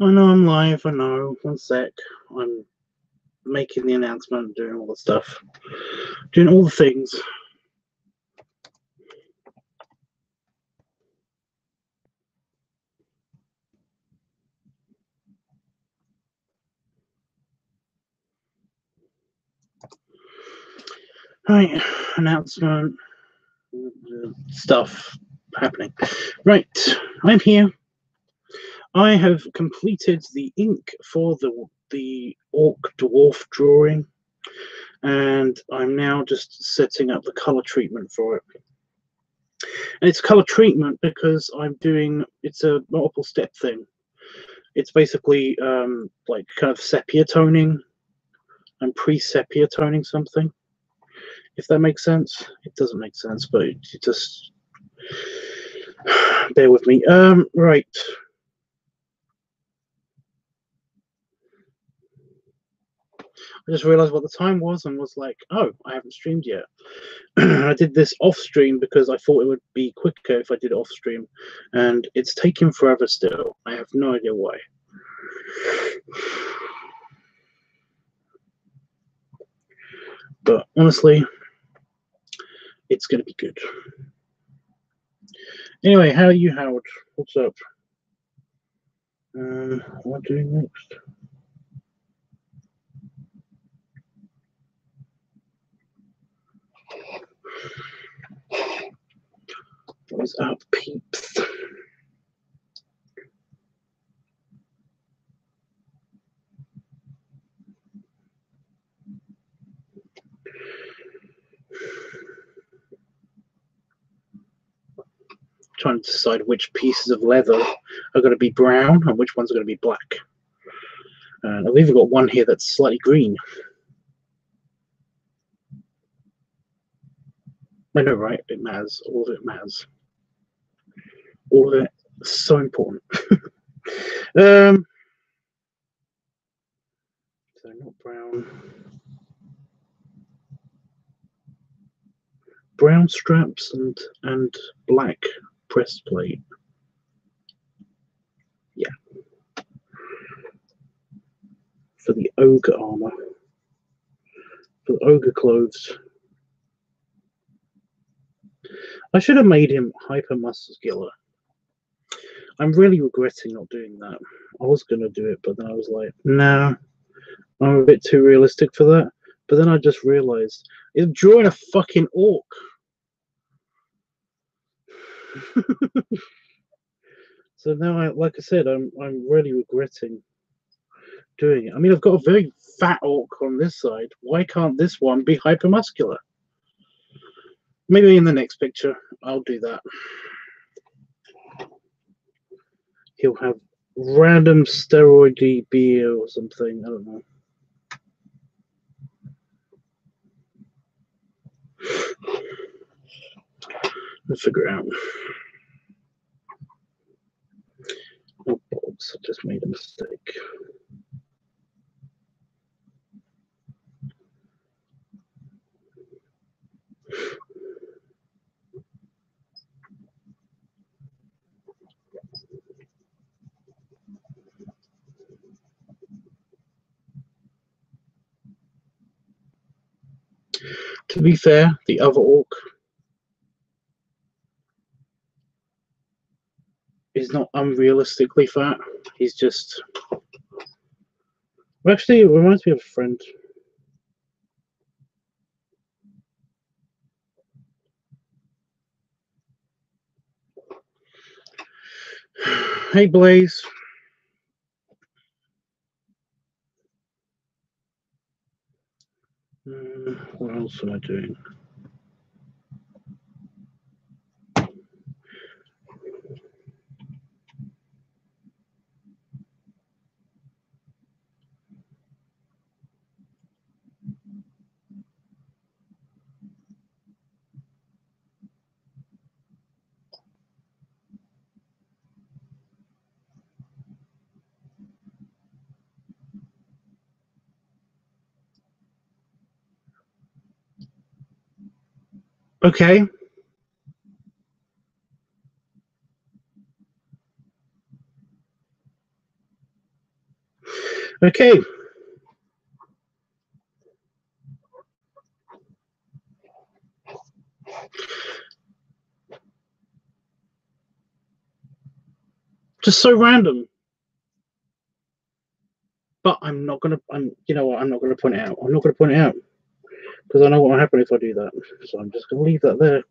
I know I'm live, I know. One sec. I'm making the announcement, doing all the stuff. Doing all the things. Right, announcement. Stuff happening. Right, I'm here. I have completed the ink for the orc dwarf drawing, and I'm now just setting up the color treatment for it. And it's color treatment because it's a multiple step thing. It's basically like kind of sepia toning and pre-sepia toning something, if that makes sense. It doesn't make sense, but it just bear with me. Right. I just realized what the time was and was like, oh, I haven't streamed yet. I did this off stream because I thought it would be quicker if I did it off stream, and it's taking forever still. I have no idea why. But honestly, it's going to be good. Anyway, how are you, Howard? What's up? What am I doing next? What's up, peeps? Trying to decide which pieces of leather are going to be brown and which ones are going to be black. And I've even got one here that's slightly green. I know, right? It matters. All of it matters. All of it is so important. So not brown. Brown straps and black breastplate. Yeah. For the ogre armor. For the ogre clothes. I should have made him hyper muscular. I'm really regretting not doing that. I was going to do it, but then I was like, nah, I'm a bit too realistic for that. But then I just realized it's drawing a fucking orc. So now, like I said, I'm really regretting doing it. I mean, I've got a very fat orc on this side. Why can't this one be hypermuscular? Maybe in the next picture, I'll do that. He'll have random steroidy beer or something. I don't know. Let's figure it out. Oh, balls, I just made a mistake. To be fair, the other orc is not unrealistically fat. He's just... Well, actually, it reminds me of a friend. Hey, Blaze. What else am I doing? Okay. Okay. Just so random. But I'm not gonna. You know what? I'm not gonna point it out. I'm not gonna point it out because I know what will happen if I do that. So I'm just gonna leave that there.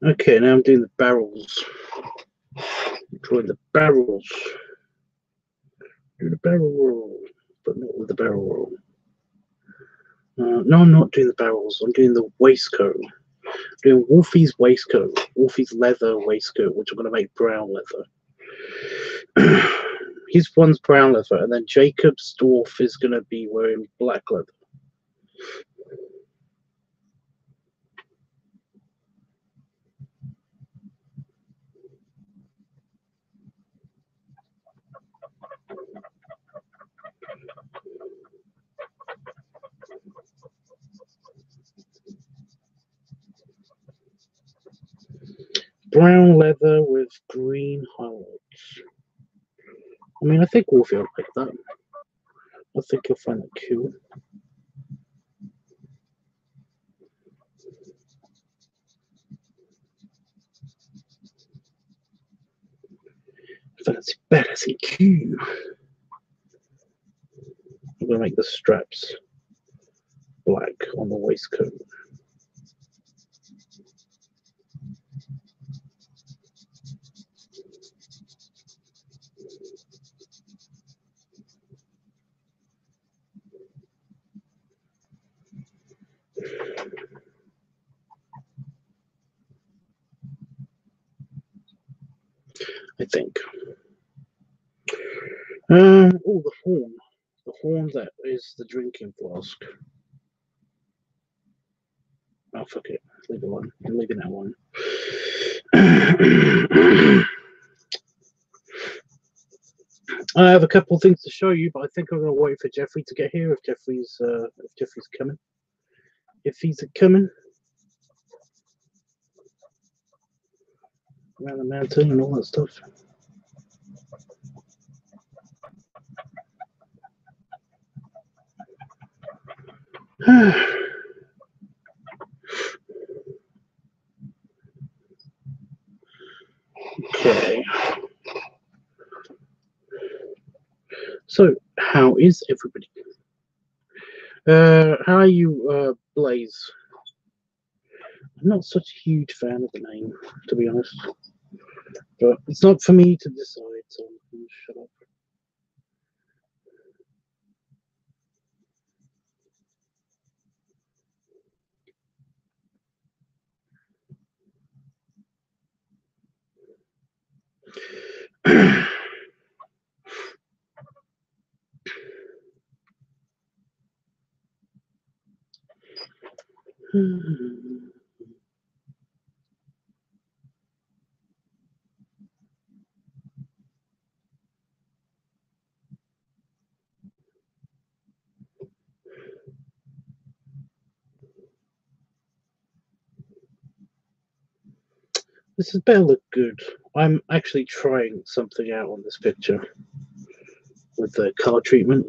Okay, now I'm doing the barrels. Drawing the barrels. Do the barrel roll, but not with the barrel roll. No, I'm not doing the barrels. I'm doing the waistcoat. I'm doing Wolfie's waistcoat, Wolfie's leather waistcoat, which I'm going to make brown leather. His one's brown leather, and then Jacob's dwarf is going to be wearing black leather. Brown leather with green highlights. I mean, I think Wolfie will pick that. I think you'll find that cool. Fancy better than Q. I'm going to make the straps black on the waistcoat. I think. Oh, the horn. The horn that is the drinking flask. Oh, fuck it. Leave it alone. I'm leaving that one. I have a couple of things to show you, but I think I'm going to wait for Jeffrey to get here. If Jeffrey's coming, if he's coming around the mountain and all that stuff. Okay. So, how is everybody? How are you, Blaze? I'm not such a huge fan of the name, to be honest. But it's not for me to decide, so I'm going to shut up. This is better look good. I'm actually trying something out on this picture with the color treatment.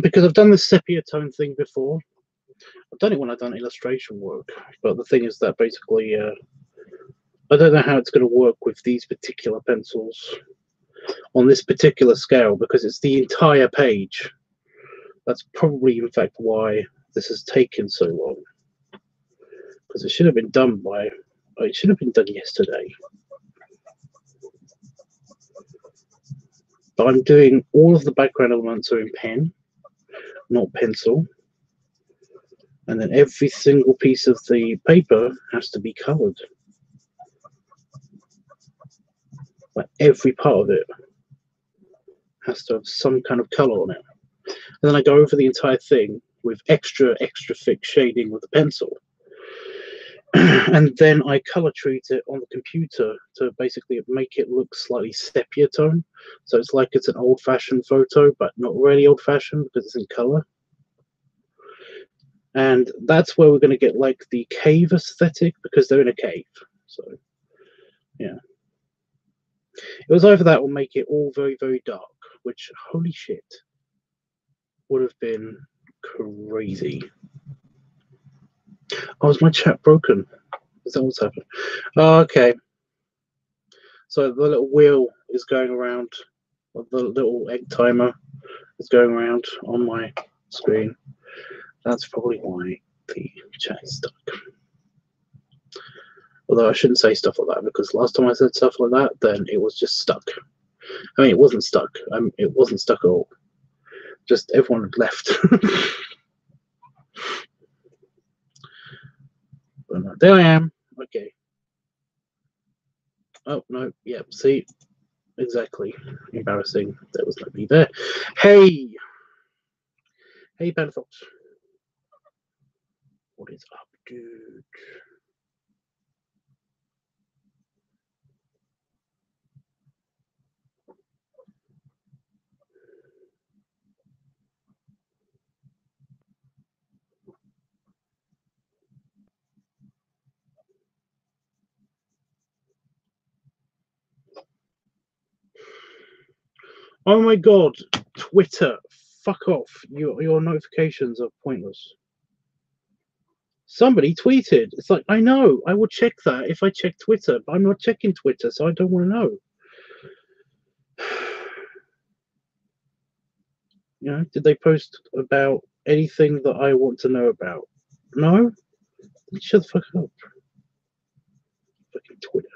Because I've done the sepia tone thing before. I've done it when I've done illustration work, but the thing is that basically I don't know how it's going to work with these particular pencils on this particular scale, because it's the entire page. That's probably in fact why this has taken so long, because it should have been done yesterday. But I'm doing all of the background elements are in pen, not pencil. And then every single piece of the paper has to be coloured. Like every part of it has to have some kind of colour on it. And then I go over the entire thing with extra thick shading with a pencil. And then I color treat it on the computer to basically make it look slightly sepia tone. So it's like it's an old-fashioned photo, but not really old-fashioned because it's in color. And that's where we're going to get like the cave aesthetic, because they're in a cave. So yeah, it was either that or make it all very, very dark, which, holy shit, would have been crazy. Oh, is my chat broken? Is that what's happened? Oh, okay. So the little wheel is going around, or the little egg timer is going around on my screen. That's probably why the chat is stuck. Although I shouldn't say stuff like that, because last time I said stuff like that, then it was just stuck. I mean, it wasn't stuck. It wasn't stuck at all. Just everyone had left. But no, there I am. Okay. Oh, no. Yep. Yeah, see? Exactly. Embarrassing. There was nobody there. Hey! Hey, Panafox. What is up, dude? Oh my god, Twitter, fuck off. Your notifications are pointless. Somebody tweeted. It's like, I know, I would check that if I check Twitter, but I'm not checking Twitter, so I don't want to know. You know, did they post about anything that I want to know about? No? Shut the fuck up. Fucking Twitter.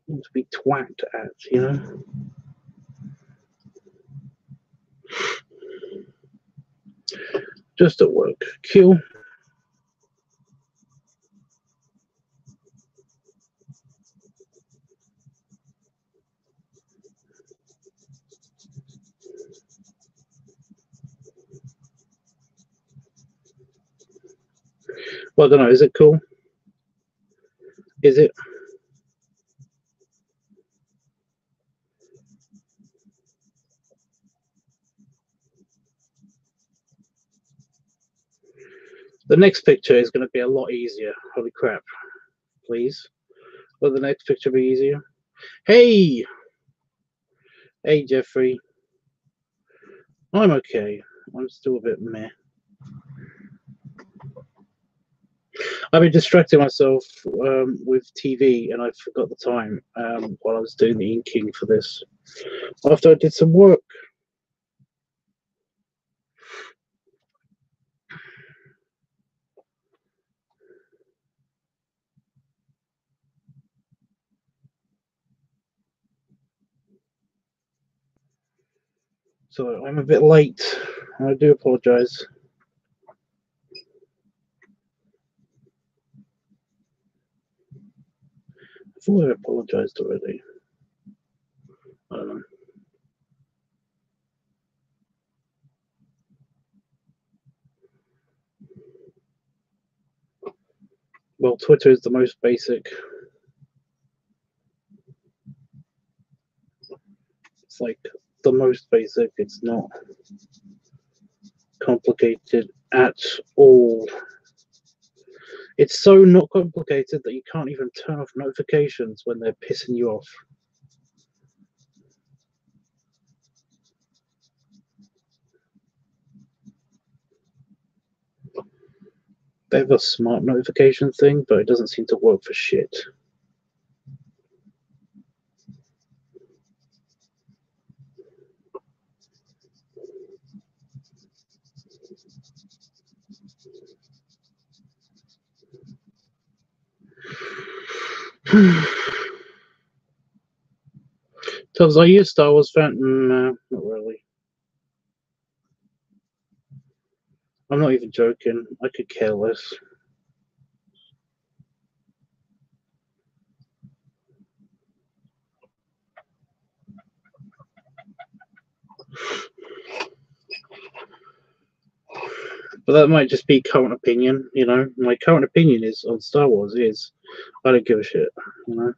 I want to be twacked at, you know? Just at work. Kill. Well, I don't know. Is it cool? Is it? The next picture is going to be a lot easier. Holy crap. Please. Will the next picture be easier? Hey! Hey, Jeffrey. I'm okay. I'm still a bit meh. I've been distracting myself with TV, and I forgot the time while I was doing the inking for this. After I did some work. So I'm a bit late. I do apologize. I thought I apologized already. I don't know. Well, Twitter is the most basic. It's like the most basic. It's not complicated at all. It's so not complicated that you can't even turn off notifications when they're pissing you off. They have a smart notification thing, but it doesn't seem to work for shit. Tubbs, are you a Star Wars fan? No, not really. not even joking. I could care less. But that might just be current opinion, you know. My current opinion is on Star Wars is I don't give a shit, you know.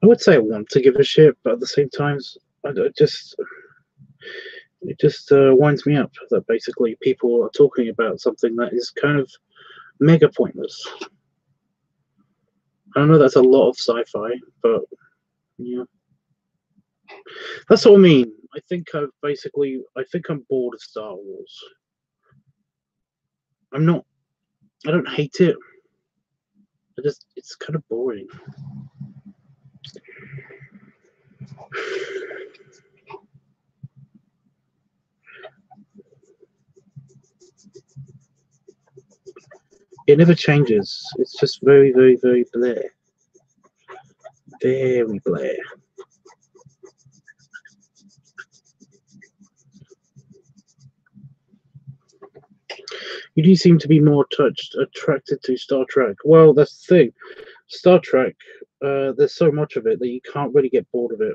I would say I want to give a shit, but at the same time, it just winds me up that basically people are talking about something that is kind of mega pointless. I know that's a lot of sci-fi, but yeah, that's what I mean. I think I'm bored of Star Wars. I'm not. I don't hate it. It's kind of boring. It never changes. It's just very, very, very blah. Very blah. You do seem to be more attracted to Star Trek. Well, that's the thing. Star Trek, there's so much of it that you can't really get bored of it.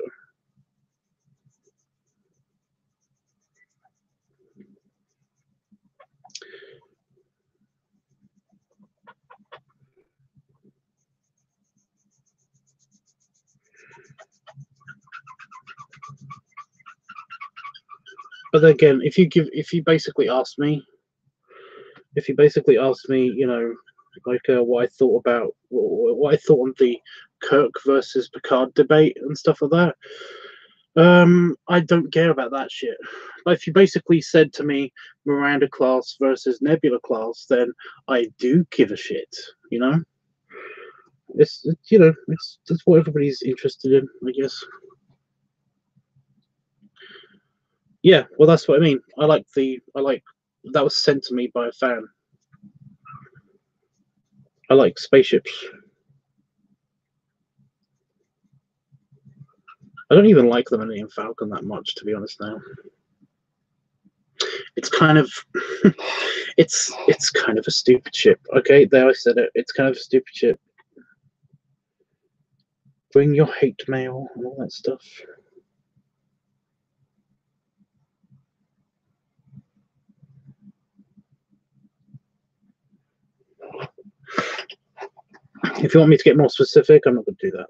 But again, if you basically ask me, you know, like what I thought about what I thought on the Kirk versus Picard debate and stuff like that, I don't care about that shit. But if you basically said to me Miranda class versus Nebula class, then I do give a shit. You know, it's that's what everybody's interested in, I guess. Yeah, well, that's what I mean. I like that was sent to me by a fan. I like spaceships. I don't even like the Millennium Falcon that much, to be honest now. It's kind of it's kind of a stupid ship. Okay, there I said it. It's kind of a stupid ship. Bring your hate mail and all that stuff. If you want me to get more specific, I'm not going to do that.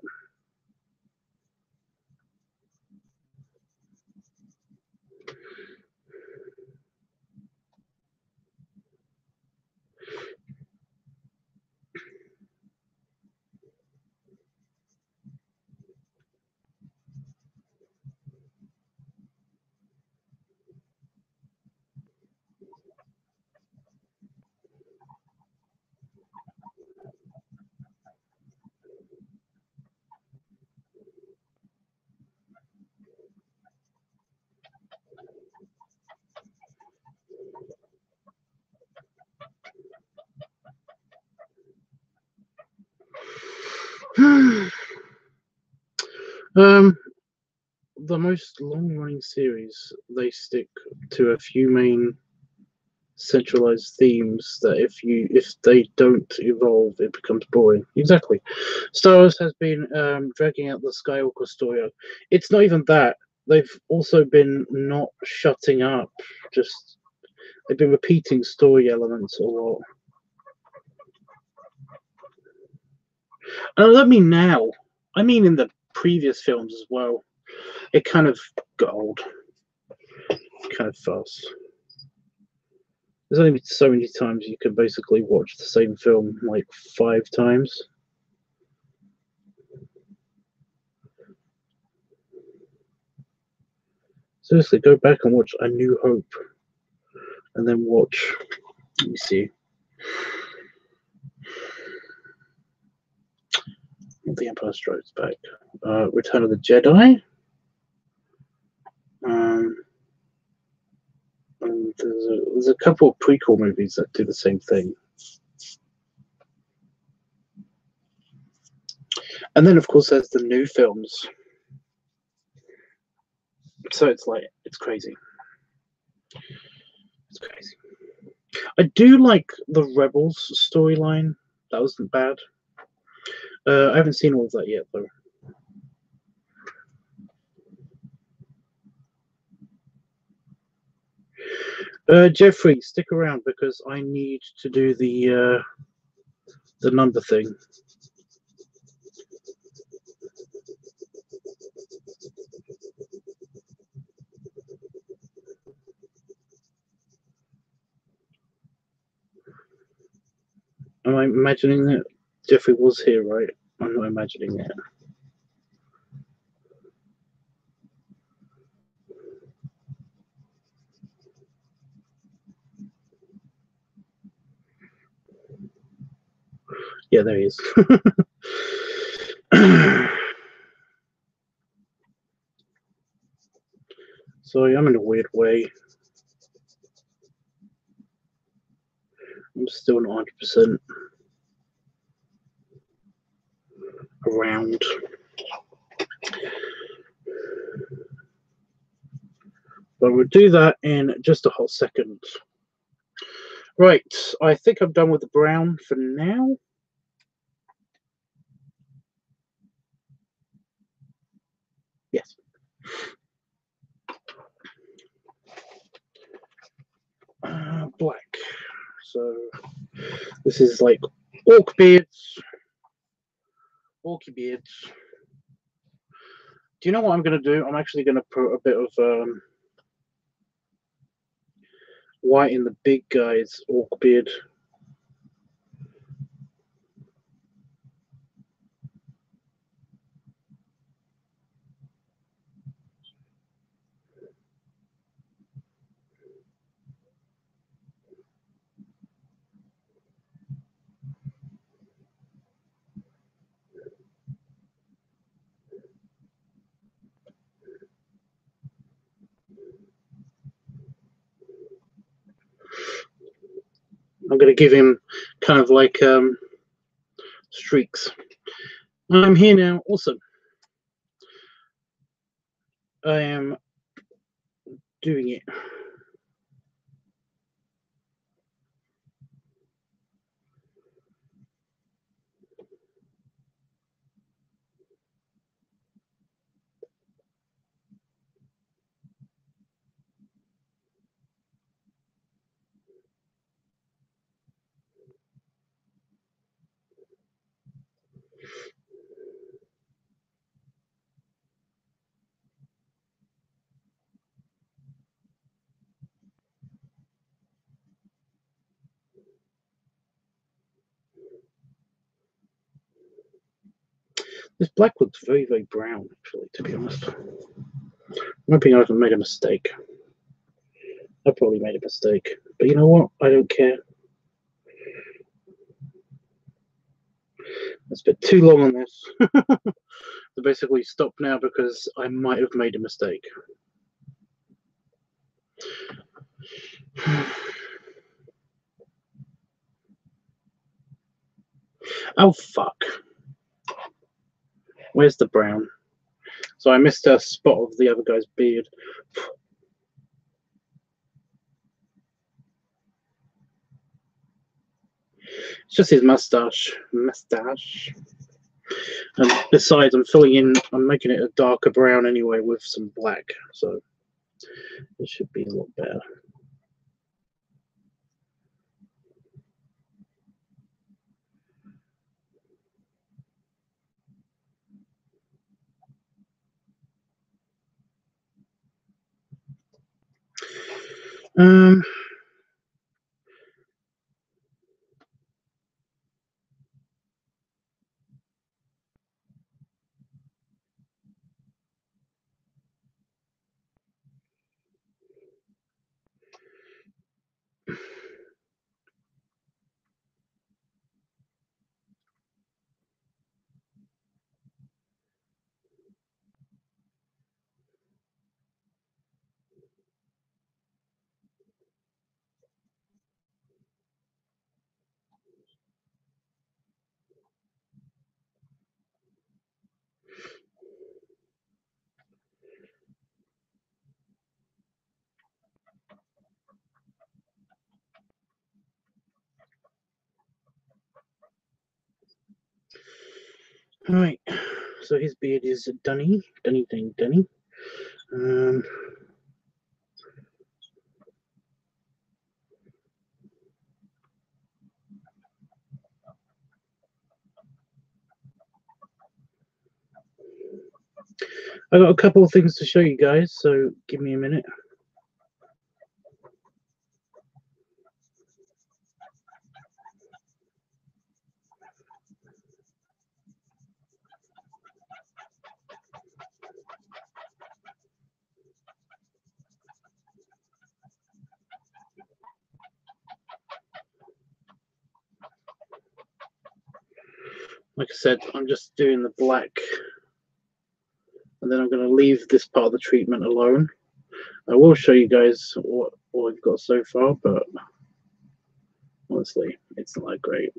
The most long-running series, they stick to a few main centralized themes that if they don't evolve, it becomes boring. Exactly. Star Wars has been dragging out the Skywalker story. It's not even that. They've also been not shutting up. Just they've been repeating story elements a lot. And I don't mean now. I mean in the previous films as well. It kind of got old. Kind of fast. There's only so many times you can basically watch the same film like 5 times. Seriously, go back and watch A New Hope. And then watch, let me see. The Empire Strikes Back. Return of the Jedi. And there's a couple of prequel movies that do the same thing. And then, of course, there's the new films. So it's like, it's crazy. It's crazy. I do like the Rebels storyline. That wasn't bad. I haven't seen all of that yet, though. Jeffrey, stick around because I need to do the number thing. Am I imagining that Jeffrey was here, right? I'm not imagining it. Yeah, there he is. Sorry, I'm in a weird way. I'm still not 100% around. But we'll do that in just a hot second. Right, I think I'm done with the brown for now. Yes. Black. So this is like orc beards, orky beards. Do you know what I'm going to do? I'm actually going to put a bit of white in the big guy's orc beard. I'm going to give him kind of like streaks. I'm here now. Awesome. I am doing it. This black looks very, very brown, actually, to be honest. I'm hoping I haven't made a mistake. I probably made a mistake. But you know what? I don't care. I spent too long on this. To basically stop now because I might have made a mistake. Oh, fuck. Where's the brown? So I missed a spot of the other guy's beard. It's just his mustache. And besides, I'm making it a darker brown anyway with some black. So it should be a lot better. All right, so his beard is dunny. I got a couple of things to show you guys, so give me a minute. Like I said, I'm just doing the black, and then I'm going to leave this part of the treatment alone. I will show you guys what I've got so far, but honestly, it's not that great.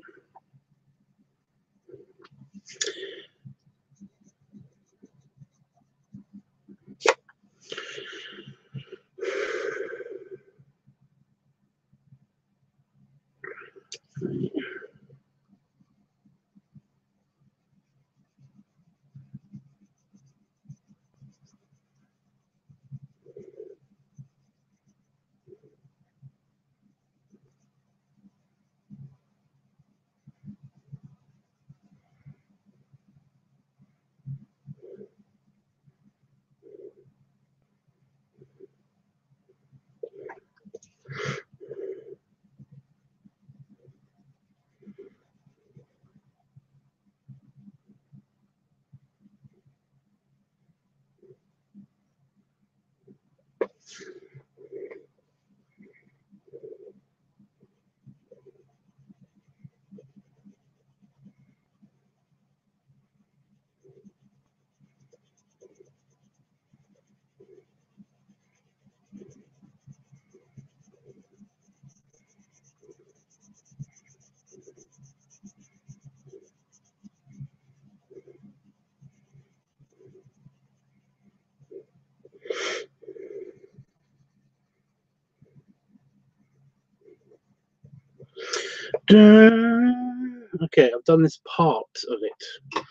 Okay, I've done this part of it.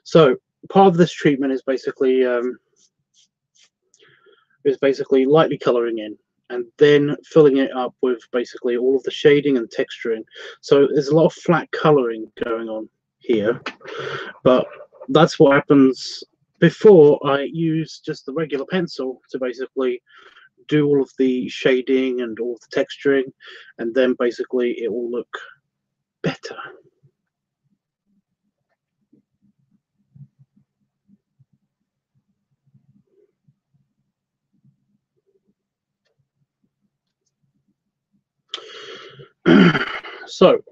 So part of this treatment is basically lightly coloring in and then filling it up with basically all of the shading and texturing. So there's a lot of flat coloring going on here, but that's what happens before I use just the regular pencil to basically do all of the shading and all of the texturing, and then basically it will look better. So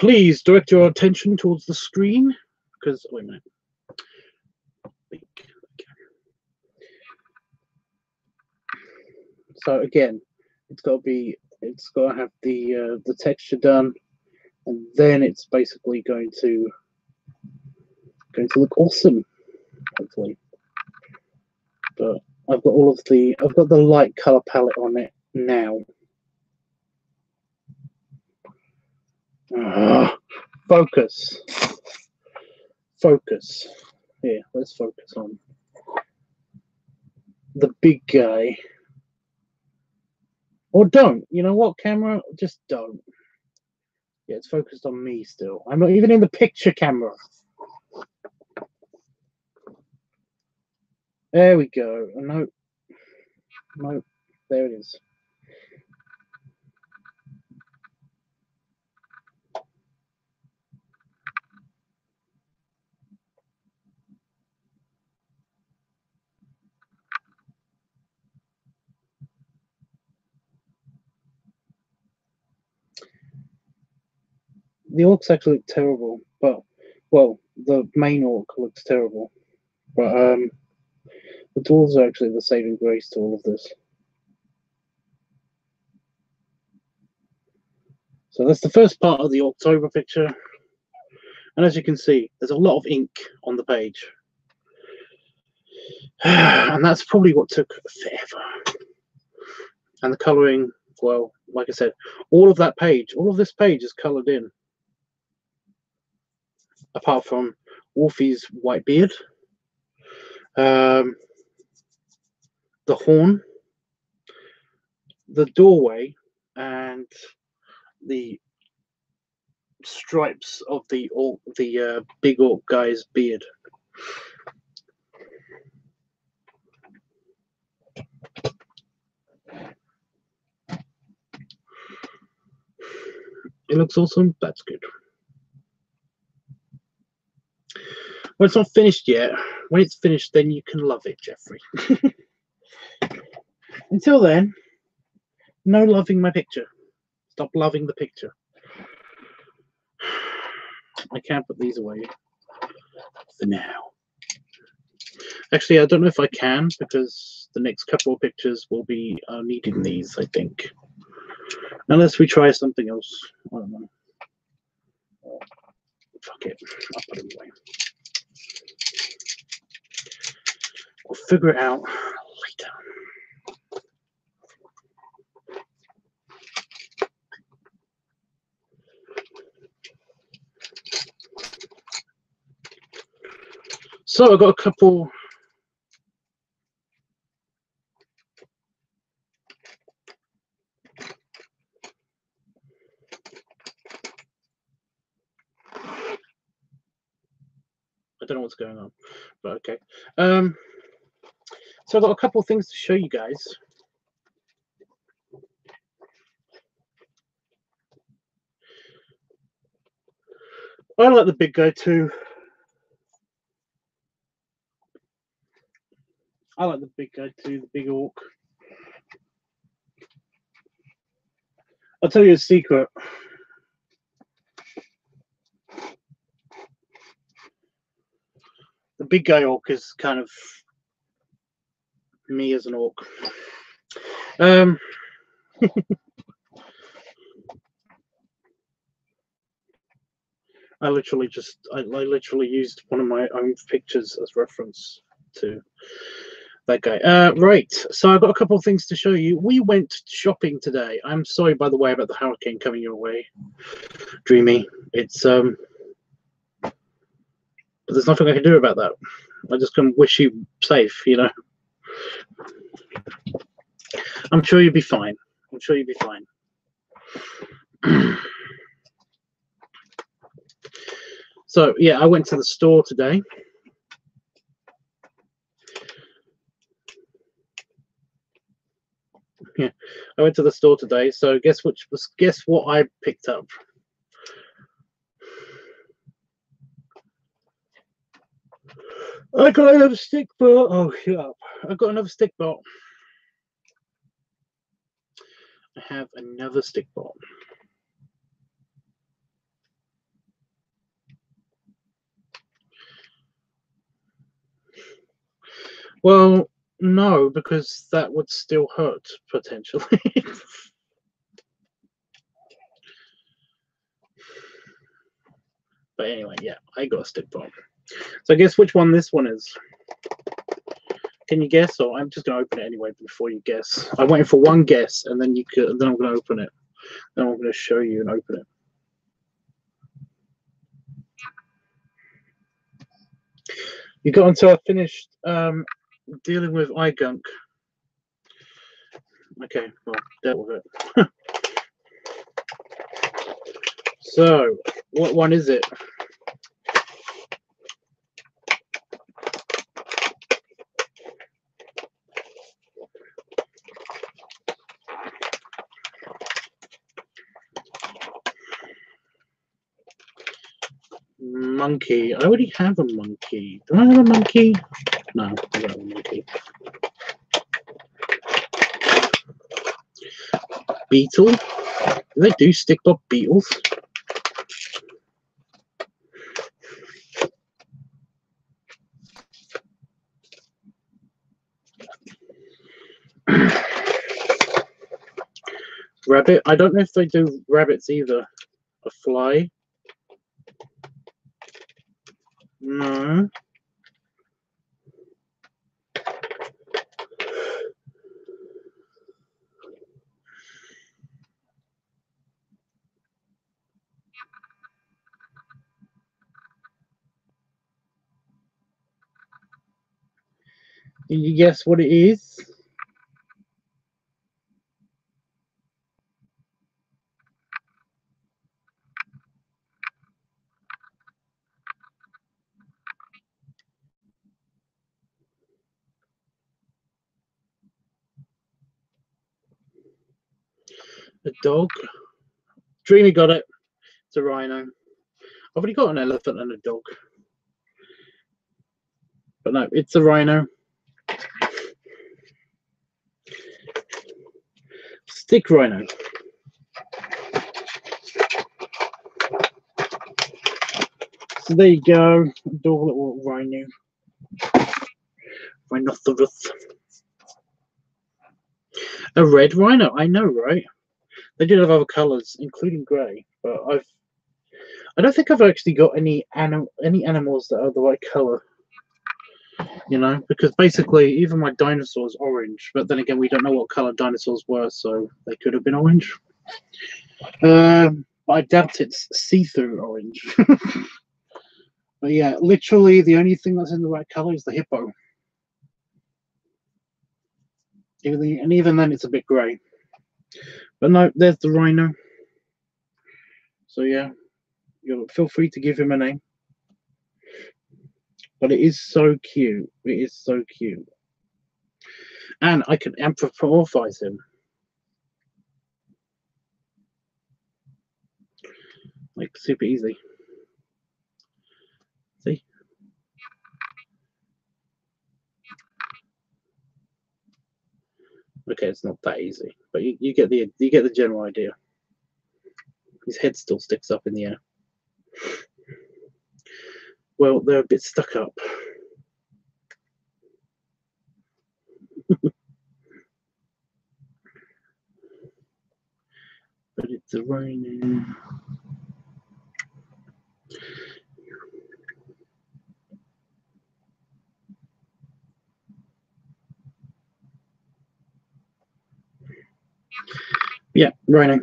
please direct your attention towards the screen, because wait a minute. So again, it's got to have the texture done, and then it's basically going to look awesome, hopefully. But I've got the light color palette on it now. Focus. Here, let's focus on the big guy. Or don't. You know what, camera? Just don't. Yeah, it's focused on me still. I'm not even in the picture camera. There we go. No. There it is. The orcs actually look terrible, but well, the main orc looks terrible, but the dwarves are actually the saving grace to all of this. So that's the first part of the October picture, and as you can see, there's a lot of ink on the page, and that's probably what took forever. And the colouring, well, like I said, all of this page is coloured in, apart from Wolfie's white beard, the horn, the doorway, and the stripes of the big orc guy's beard. It looks awesome. That's good. Well, it's not finished yet. When it's finished, then you can love it, Jeffrey. Until then, no loving my picture. Stop loving the picture. I can't put these away for now. Actually, I don't know if I can, because the next couple of pictures will be needing these, I think. Unless we try something else. I don't know. Fuck it. I'll put them away. We'll figure it out later. So I've got a couple. I don't know what's going on, but okay. So I've got a couple of things to show you guys. I like the big guy too. I like the big guy too, the big orc. I'll tell you a secret. The big guy orc is kind of me as an orc. I literally used one of my own pictures as reference to that guy. Right, so I've got a couple of things to show you. We went shopping today. I'm sorry, by the way, about the hurricane coming your way. Dreamy. It's but there's nothing I can do about that. I just can wish you safe, you know. I'm sure you'll be fine. I'm sure you'll be fine. So yeah, I went to the store today. Yeah, I went to the store today. So guess what I picked up? I got another stick bot. Oh, shut up. I got another stick bot. I have another stick bot. Well, no, because that would still hurt potentially. But anyway, yeah, I got a stick bot. So guess which one this one is? Can you guess, or I'm just gonna open it anyway before you guess. I'm waiting for one guess, and then then I'm gonna open it. Then I'm gonna show you and open it. You got until I finished dealing with iGunk. Okay, well, dealt with it. So, what one is it? Monkey. I already have a monkey. Do I have a monkey? No, I don't have a monkey. Beetle? Do they do stick bot beetles? Rabbit? I don't know if they do rabbits either. A fly? No. Can you guess what it is? A dog. Dreamy got it. It's a rhino. I've already got an elephant and a dog. But no, it's a rhino. Stick rhino. So there you go. Adorable little rhino. Rhinoceros. A red rhino. I know, right? They did have other colours, including grey, but I don't think I've actually got any animals that are the right colour. You know, because basically even my dinosaur's orange, but then again we don't know what colour dinosaurs were, so they could have been orange. But I doubt it's see-through orange. But yeah, literally the only thing that's in the right colour is the hippo. And even then it's a bit grey. But no, there's the rhino. So yeah, you feel free to give him a name. But it is so cute. It is so cute. And I can anthropomorphize him. Like super easy. See? Okay, it's not that easy, but you get the general idea. His head still sticks up in the air. Well, they're a bit stuck up. But it's a rhino. Yeah, rhino.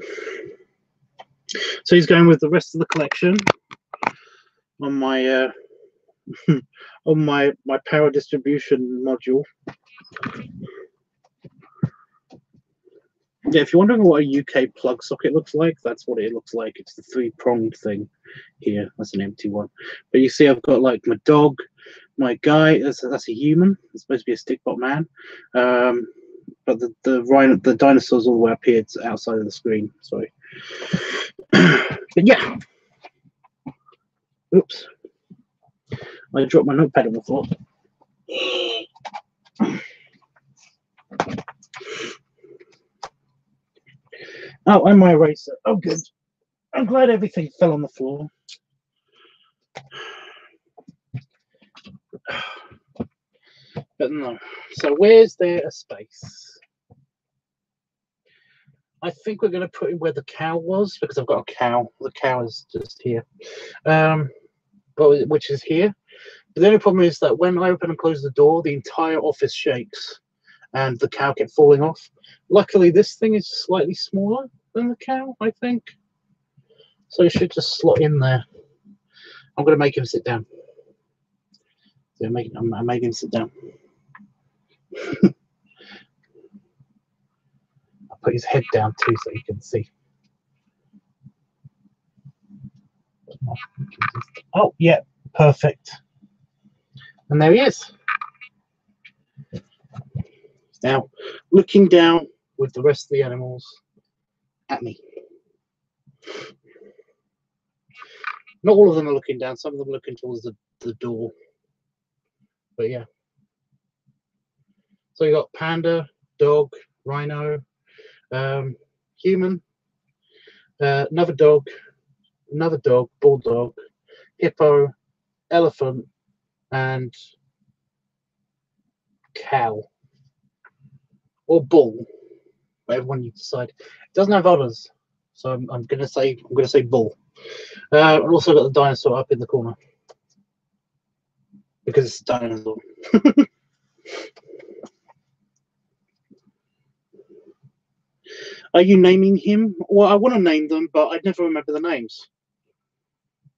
So he's going with the rest of the collection on my on my power distribution module. Yeah, if you're wondering what a UK plug socket looks like, that's what it looks like. It's the three-pronged thing here. That's an empty one. But you see I've got like my dog, my guy, that's a human. It's supposed to be a stick-bot man. But the dinosaur's all the way up here. It's outside of the screen. Sorry. But yeah. Oops. I dropped my notepad on the floor. Oh, and my eraser. Oh, good. I'm glad everything fell on the floor. But no. So where's there a space? I think we're going to put it where the cow was, because I've got a cow. The cow is just here. Which is here. But the only problem is that when I open and close the door, the entire office shakes and the cow kept falling off. Luckily, this thing is slightly smaller than the cow, I think. So it should just slot in there. I'm going to make him sit down. So I'm making him sit down. I'll put his head down too so you can see. Oh, yeah, perfect. And there he is. Now, looking down with the rest of the animals at me. Not all of them are looking down. Some of them are looking towards the door. But yeah. So you got panda, dog, rhino, human, another dog, bulldog, hippo, elephant, and cow or bull. Whatever one you decide. It doesn't have others, so I'm gonna say bull. I've also got the dinosaur up in the corner because it's a dinosaur. Are you naming him? Well, I want to name them, but I'd never remember the names.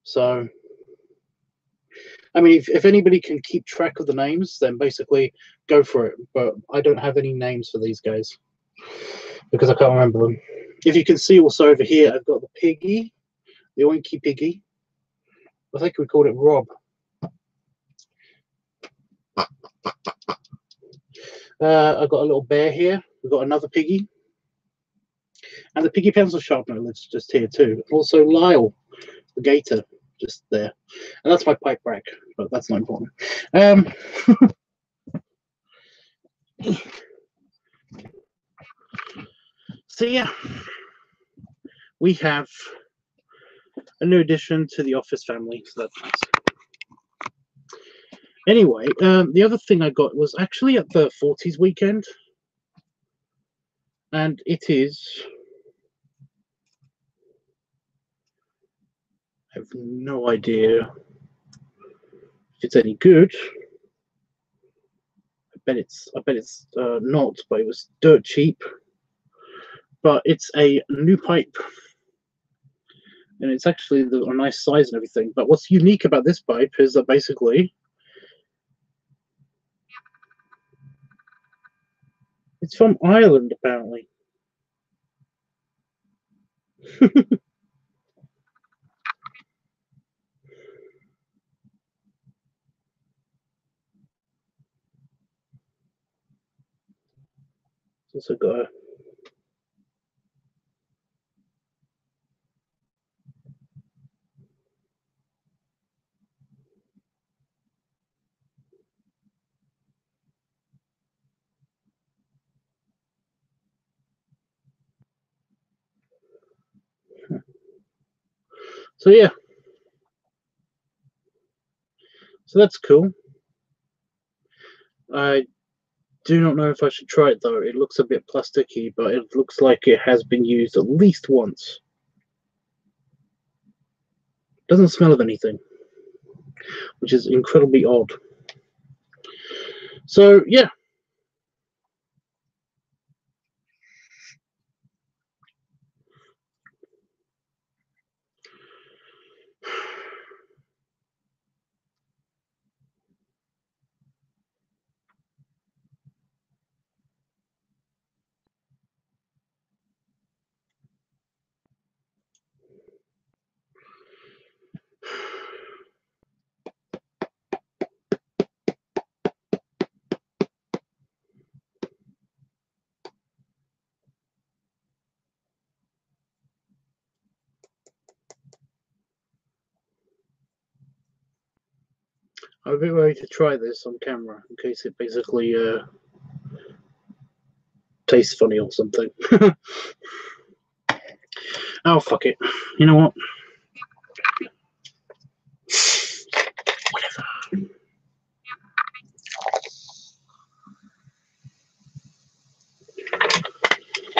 So I mean, if anybody can keep track of the names, then basically go for it. But I don't have any names for these guys because I can't remember them. If you can see also over here, I've got the piggy, the oinky piggy. I think we called it Rob. I've got a little bear here. We've got another piggy. And the piggy pencil sharpener lives just here too. Also Lyle, the gator, just there. And that's my pipe rack, but that's not important. So yeah, we have a new addition to the office family, so that's nice. Anyway, the other thing I got was actually at the 40s weekend, and it is, I have no idea if it's any good. I bet it's not, but it was dirt cheap. But it's a new pipe, and it's actually a nice size and everything. But what's unique about this pipe is that basically it's from Ireland, apparently. It's also got a, so yeah, so that's cool. I do not know if I should try it though. It looks a bit plasticky, but it looks like it has been used at least once. Doesn't smell of anything, which is incredibly odd. So yeah. I'm a bit ready to try this on camera in case it basically tastes funny or something. Oh, fuck it. You know what? Whatever.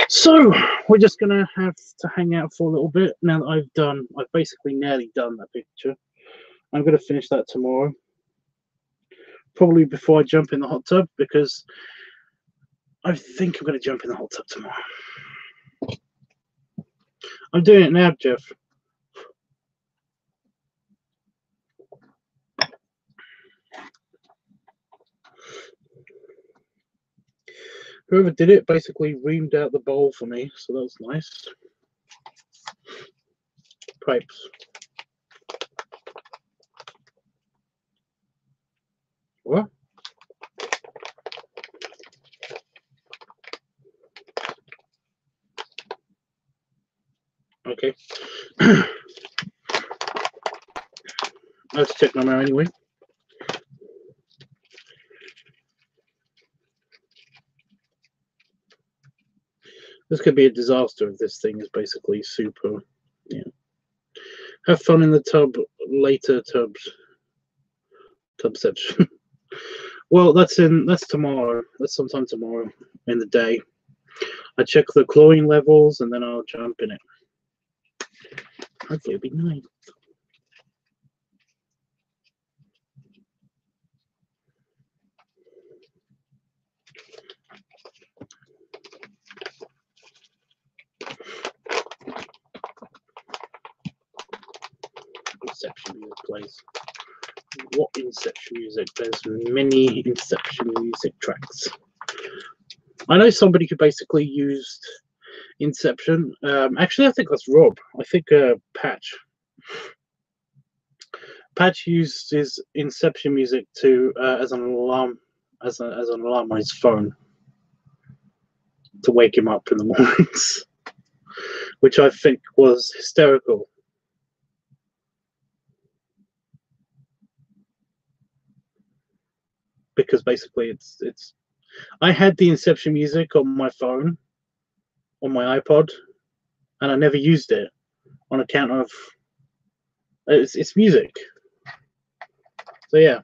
So, we're just going to have to hang out for a little bit now that I've basically nearly done that picture. I'm going to finish that tomorrow. Probably before I jump in the hot tub, because I think I'm going to jump in the hot tub tomorrow. I'm doing it now, Jeff. Whoever did it basically reamed out the bowl for me, so that was nice. Pipes. What? Okay. I have to check my mail anyway. This could be a disaster if this thing is basically super. Yeah. Have fun in the tub later, Tubception. Well, that's tomorrow. That's sometime tomorrow in the day. I check the chlorine levels and then I'll jump in it. Hopefully it'll be nice. Exceptionally good place. What Inception music? There's many Inception music tracks. I know somebody who basically used Inception. Actually, I think that's Rob. I think Patch used his Inception music to as an alarm, as an alarm on his phone to wake him up in the mornings, which I think was hysterical. Because basically, it's. I had the Inception music on my phone, on my iPod, and I never used it on account of it's music. So yeah.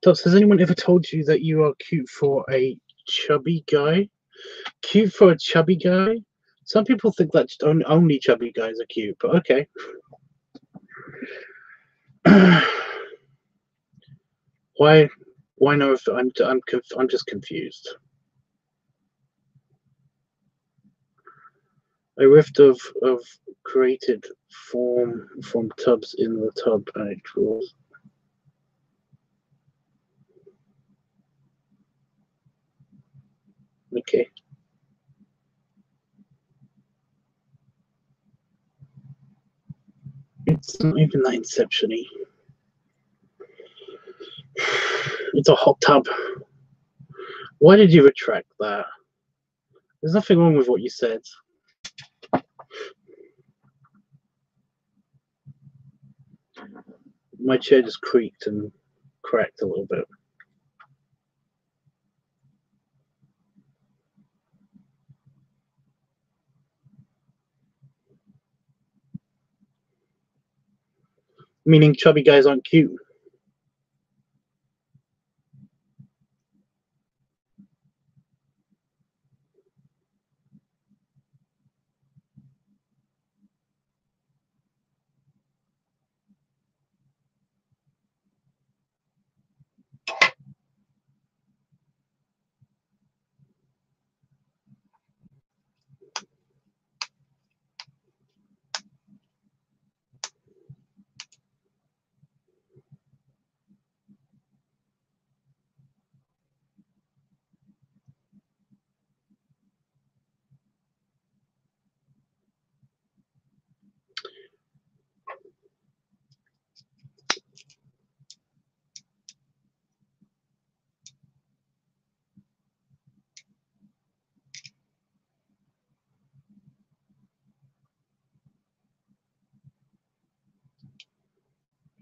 Tubbs, has anyone ever told you that you are cute for a chubby guy? Cute for a chubby guy? Some people think that only chubby guys are cute, but okay. Why no? I'm just confused. A rift of created form from tubs in the tub and it draws. Okay. It's not even that Inception-y. It's a hot tub. Why did you retract that? There's nothing wrong with what you said. My chair just creaked and cracked a little bit. Meaning chubby guys aren't cute.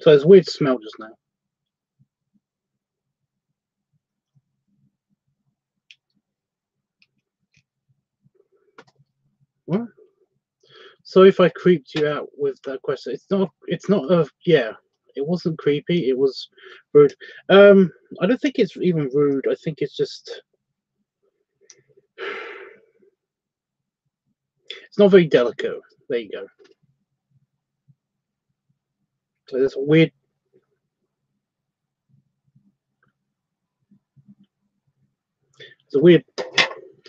So there's weird smell just now. What? So if I creeped you out with that question, it's not a, yeah, it wasn't creepy, it was rude. I don't think it's even rude. I think it's just, it's not very delicate. There you go. So there's a weird,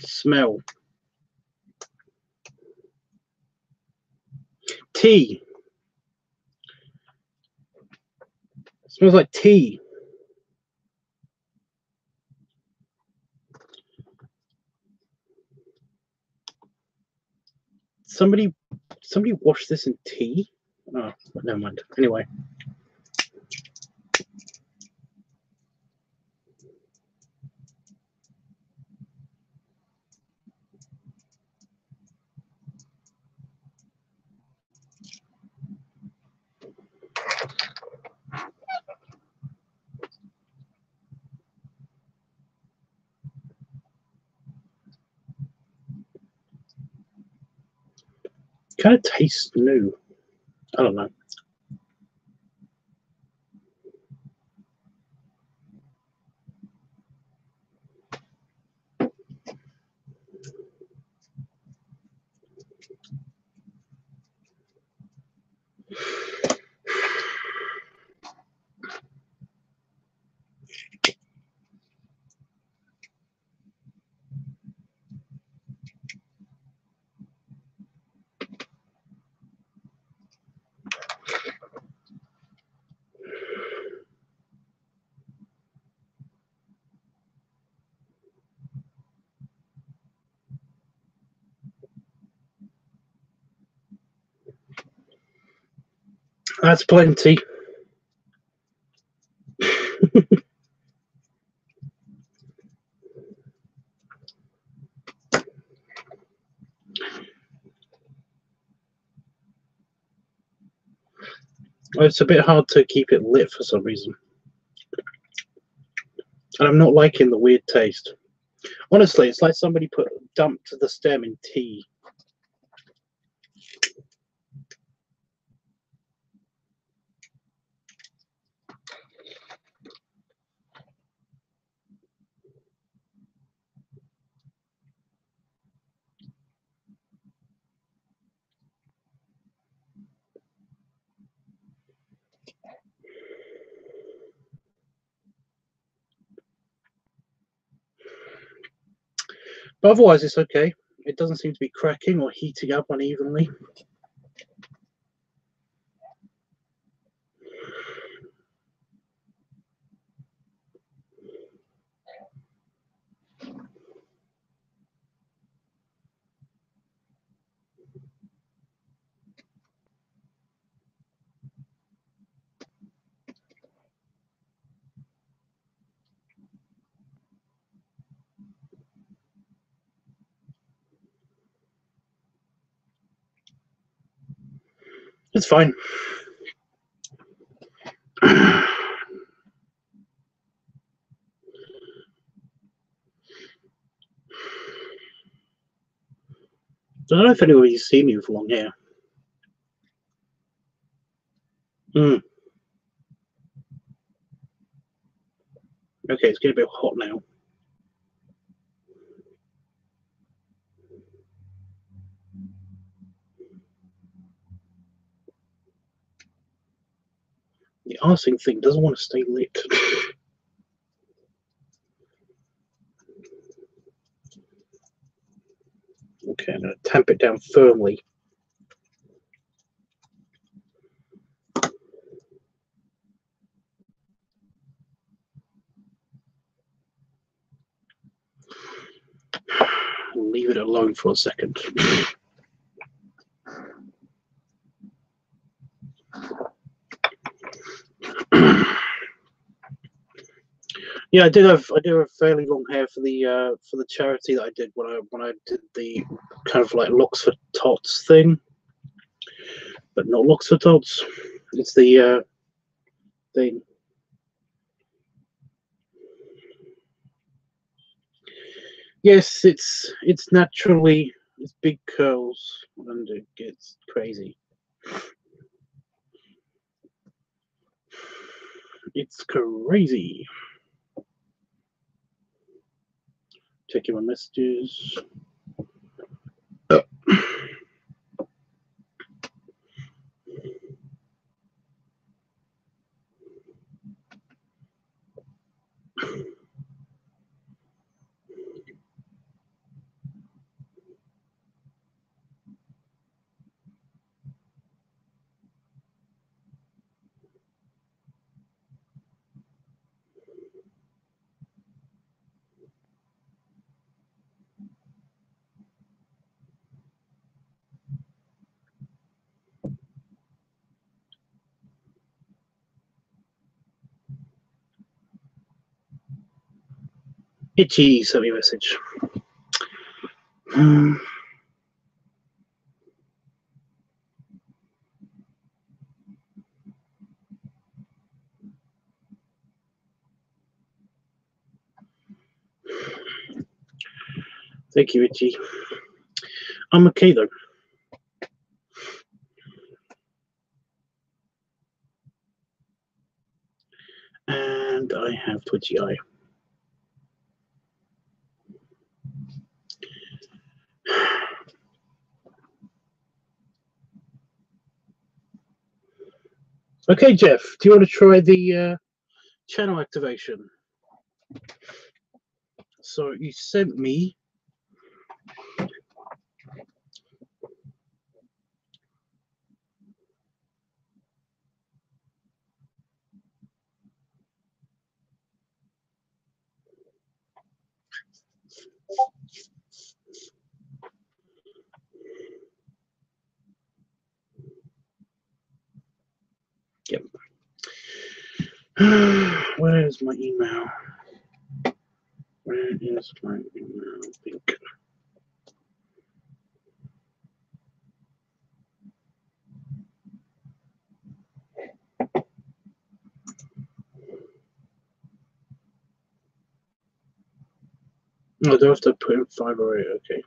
smell. Tea. It smells like tea. Somebody washed this in tea? Oh, never mind. Anyway. Kind of tastes new. I don't know. That's plenty. It's a bit hard to keep it lit for some reason. And I'm not liking the weird taste. Honestly, it's like somebody dumped the stem in tea. But otherwise, it's okay. It doesn't seem to be cracking or heating up unevenly. It's fine. I don't know if anybody's seen me with long hair. Okay, it's getting a bit hot now. The arsing thing doesn't want to stay lit. Okay, I'm going to tamp it down firmly. Leave it alone for a second. Yeah, I do have fairly long hair for the charity that I did when I did the kind of like locks for tots thing, but not locks for tots. It's the thing. Yes, it's naturally it's big curls and it gets crazy. It's crazy. Checking my messages. Itchy sent me a message. Thank you, Itchy. I'm okay though. And I have twitchy eye. Okay, Jeff, do you want to try the channel activation? So you sent me Where is my email? Where is my email? Think. Oh, do I have to put in 508? Okay.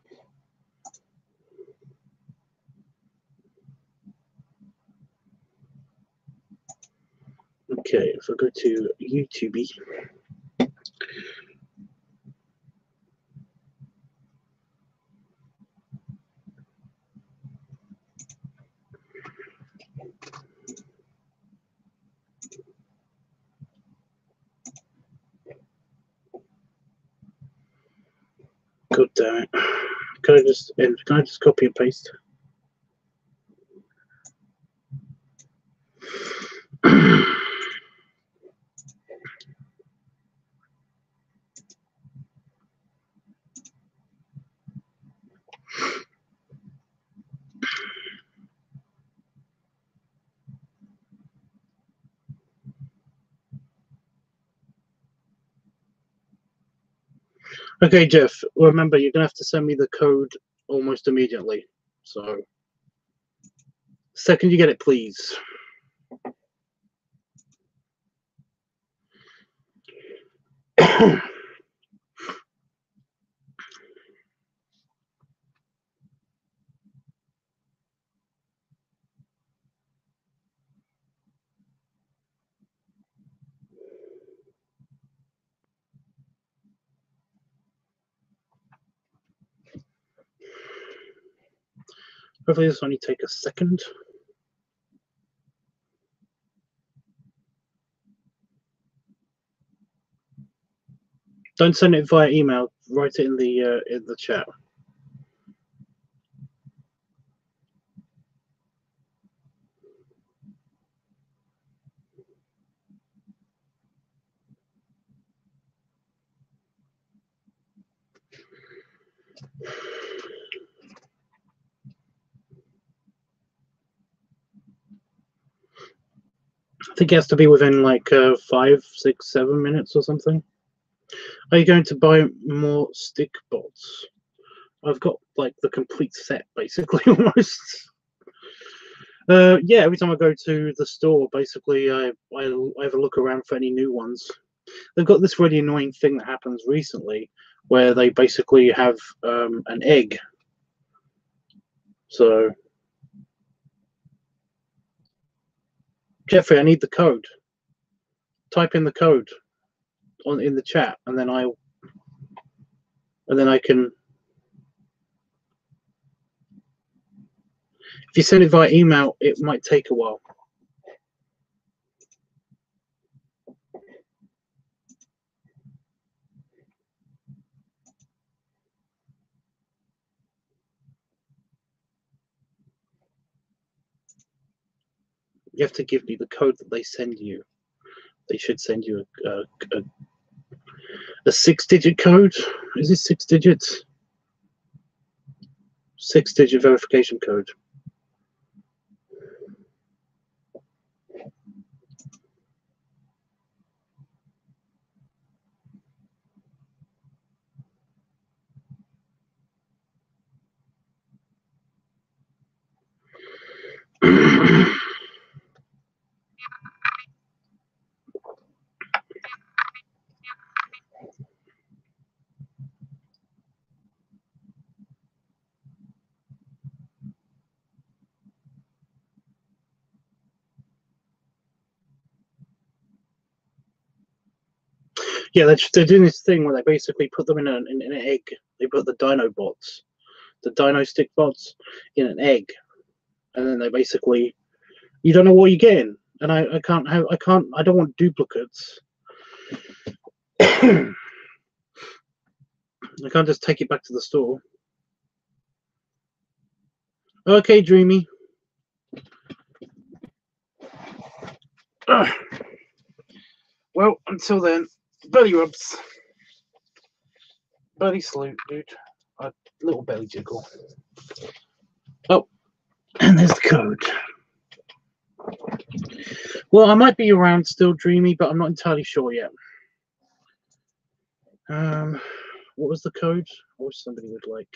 Okay, if I go to YouTube. God damn it. Can I just copy and paste? Okay, Jeff, remember, you're going to have to send me the code almost immediately. So, second you get it, please. Hopefully this will only take a second. Don't send it via email. Write it in the chat. I think it has to be within like 5, 6, 7 minutes or something. Are you going to buy more stick bots? I've got like the complete set basically almost. Yeah, every time I go to the store, basically I have a look around for any new ones. They've got this really annoying thing that happens recently where they basically have an egg. So, Jeffrey, I need the code. Type in the code in the chat, and then I can. If you send it via email, it might take a while. You have to give me the code that they send you. They should send you a 6-digit code. Is this 6 digits? 6-digit verification code. Yeah, they're doing this thing where they basically put them in an egg. They put the dino bots, the dino stick bots, in an egg, and then they basically, you don't know what you're getting. And I don't want duplicates. I can't just take it back to the store. Okay, Dreamy. Well, until then, belly rubs. Belly salute, dude. A little belly jiggle. Oh, and there's the code. Well, I might be around still, Dreamy, but I'm not entirely sure yet. What was the code? I wish somebody would like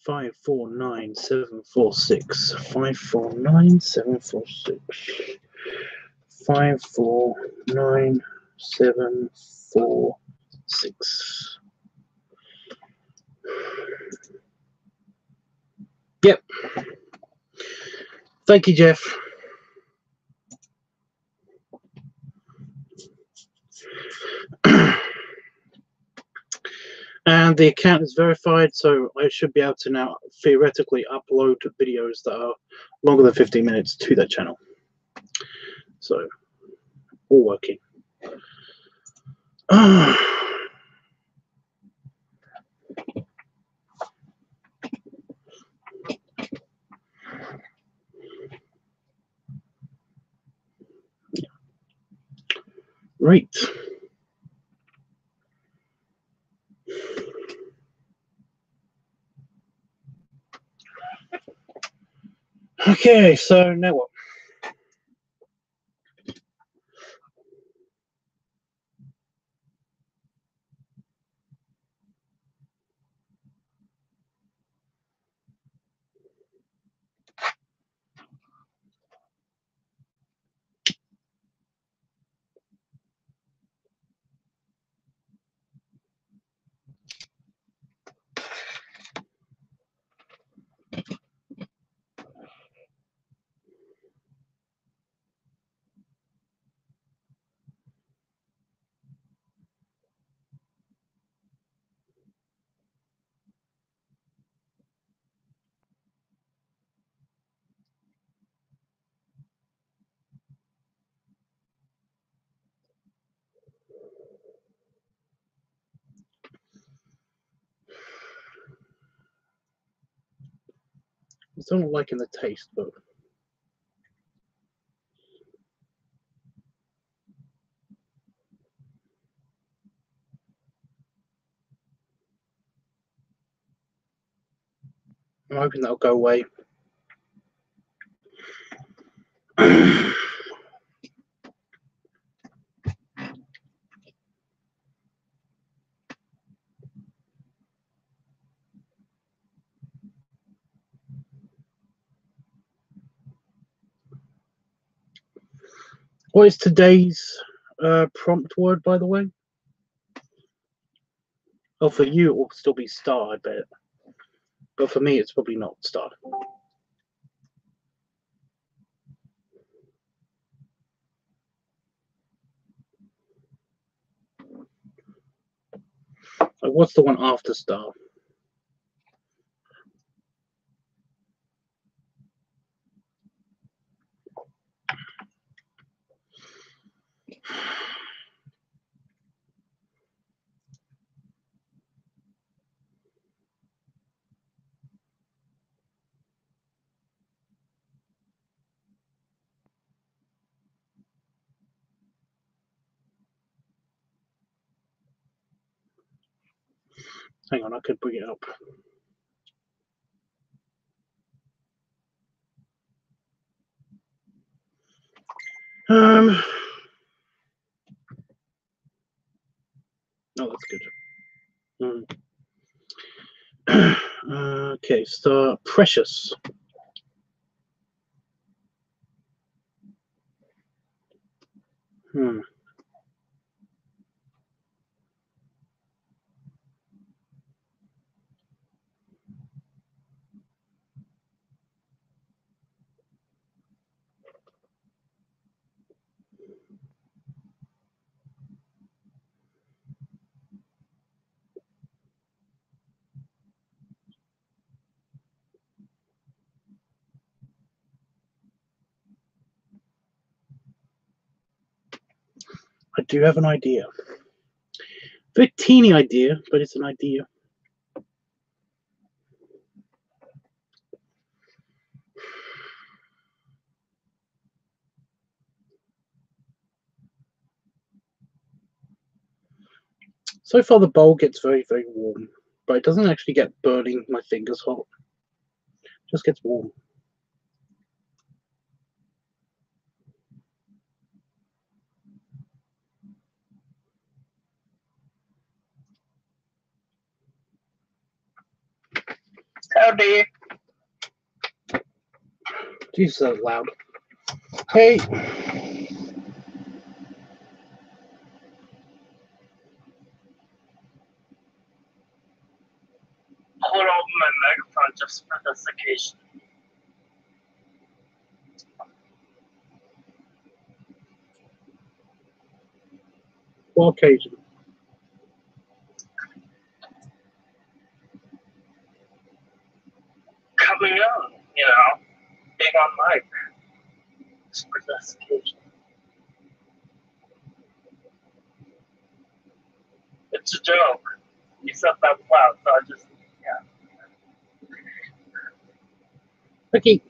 549746. 549746. 549746. Yep. Thank you, Jeff. And the account is verified, so I should be able to now theoretically upload videos that are longer than 15 minutes to that channel. So, all working. Right. Okay, so now what? I still not liking the taste, but I'm hoping that'll go away. What is today's prompt word, by the way? Oh, for you, it will still be star, I bet. But for me, it's probably not star. Like, what's the one after star? Hang on, I could bring it up. Oh, that's good. Okay, star precious. I do have an idea. Very teeny idea, but it's an idea. So far, the bowl gets very, very warm, but it doesn't actually get burning my fingers hot. It just gets warm. Howdy. Jesus, that was loud. Hey. Hold on my microphone just for this occasion. What occasion? Coming on, you know, big on mic. Just for this occasion. It's a joke. You said that loud, so I just, yeah. Okay.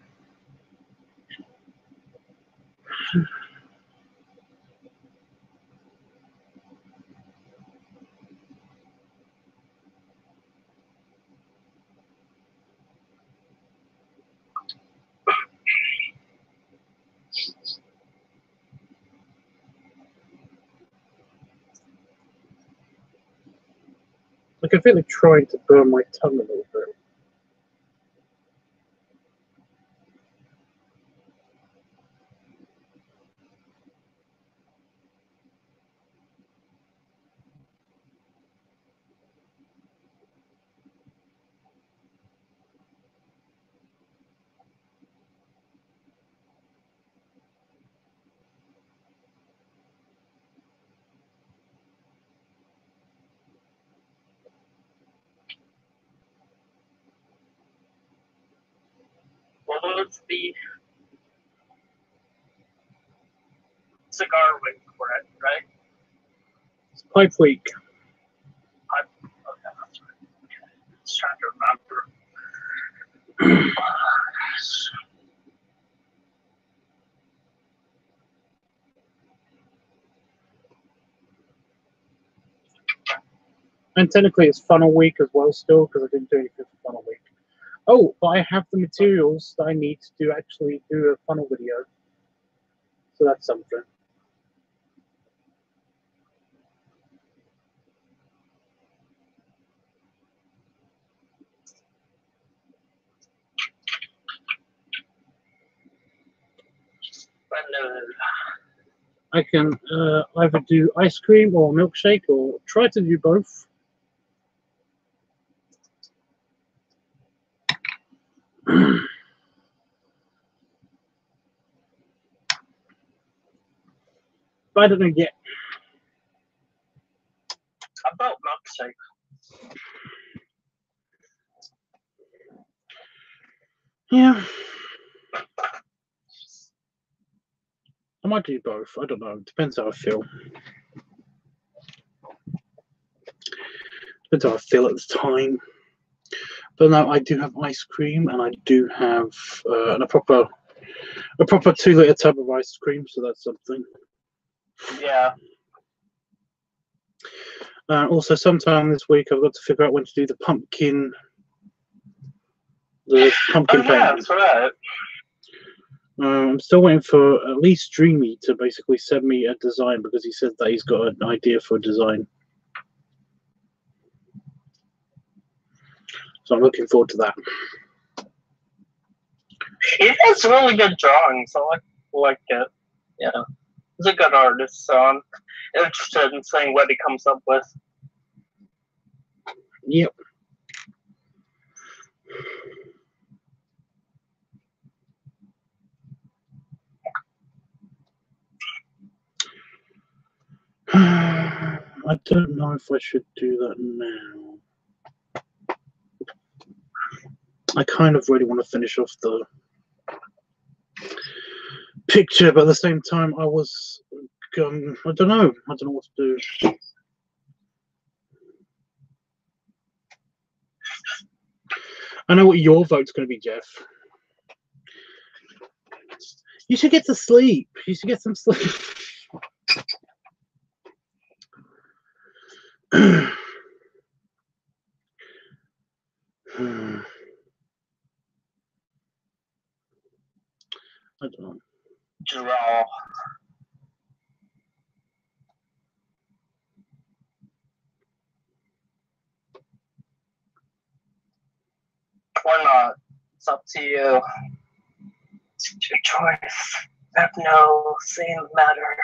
Like, I feel like trying to burn my tongue a little bit. What was the cigar week for it, right? It's Pipe Week. Okay, that's right. Okay. Just trying to remember. And technically it's Funnel Week as well still, because I didn't do anything for Funnel Week. Oh, but I have the materials that I need to actually do a funnel video. So that's something. I can either do ice cream or milkshake, or try to do both. But I don't know yet. How about milkshake? Yeah. I might do both. I don't know. Depends how I feel. Depends how I feel at the time. But no, I do have ice cream, and I do have a proper 2-litre tub of ice cream. So that's something. Yeah. Also, sometime this week, I've got to figure out when to do the pumpkin. The pumpkin painting. Yeah, that's right. I'm still waiting for at least Dreamy to basically send me a design, because he said that he's got an idea for a design. So I'm looking forward to that. He has really good drawings. I like it. Yeah. He's a good artist, so I'm interested in seeing what he comes up with. Yep. I don't know if I should do that now. I kind of really want to finish off the picture, but at the same time, I was, I don't know what to do. I know what your vote's going to be, Jeff. You should get to sleep. You should get some sleep. I don't know. Draw. Or not. It's up to you. It's your choice. I have no say in the matter.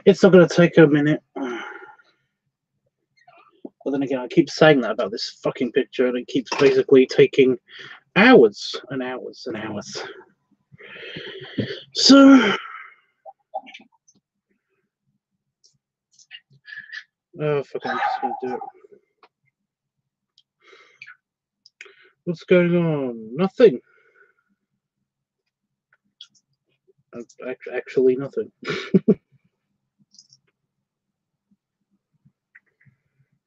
It's not going to take a minute. But then again, I keep saying that about this fucking picture, and it keeps basically taking hours and hours and hours. So, oh fuck, I'm just going to do it. What's going on? Nothing. Actually, nothing.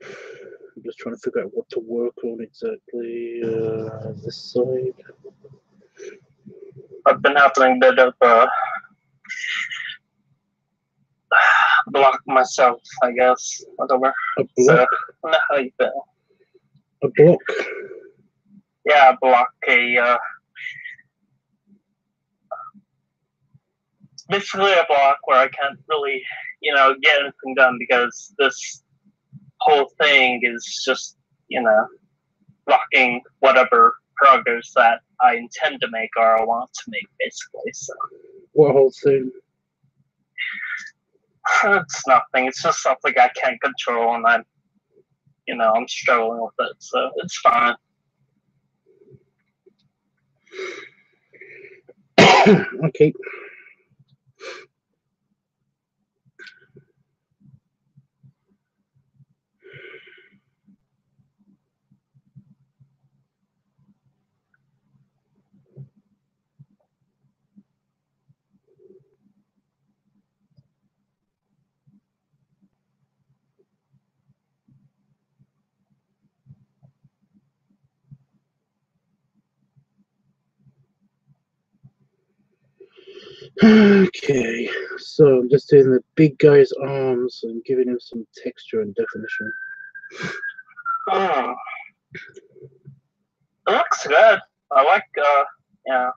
I'm just trying to figure out what to work on exactly. This side. I've been having a bit of block myself, I guess. Whatever. A block? So, I don't know how you feel. A block? Yeah, block a. Basically a block where I can't really, get anything done because this whole thing is just, blocking whatever progress that I intend to make or I want to make, basically. So. What whole thing? It's nothing. It's just something I can't control, and I'm struggling with it, so it's fine. Okay. Okay, so I'm just doing the big guy's arms and giving him some texture and definition. Oh. It looks good. I like, I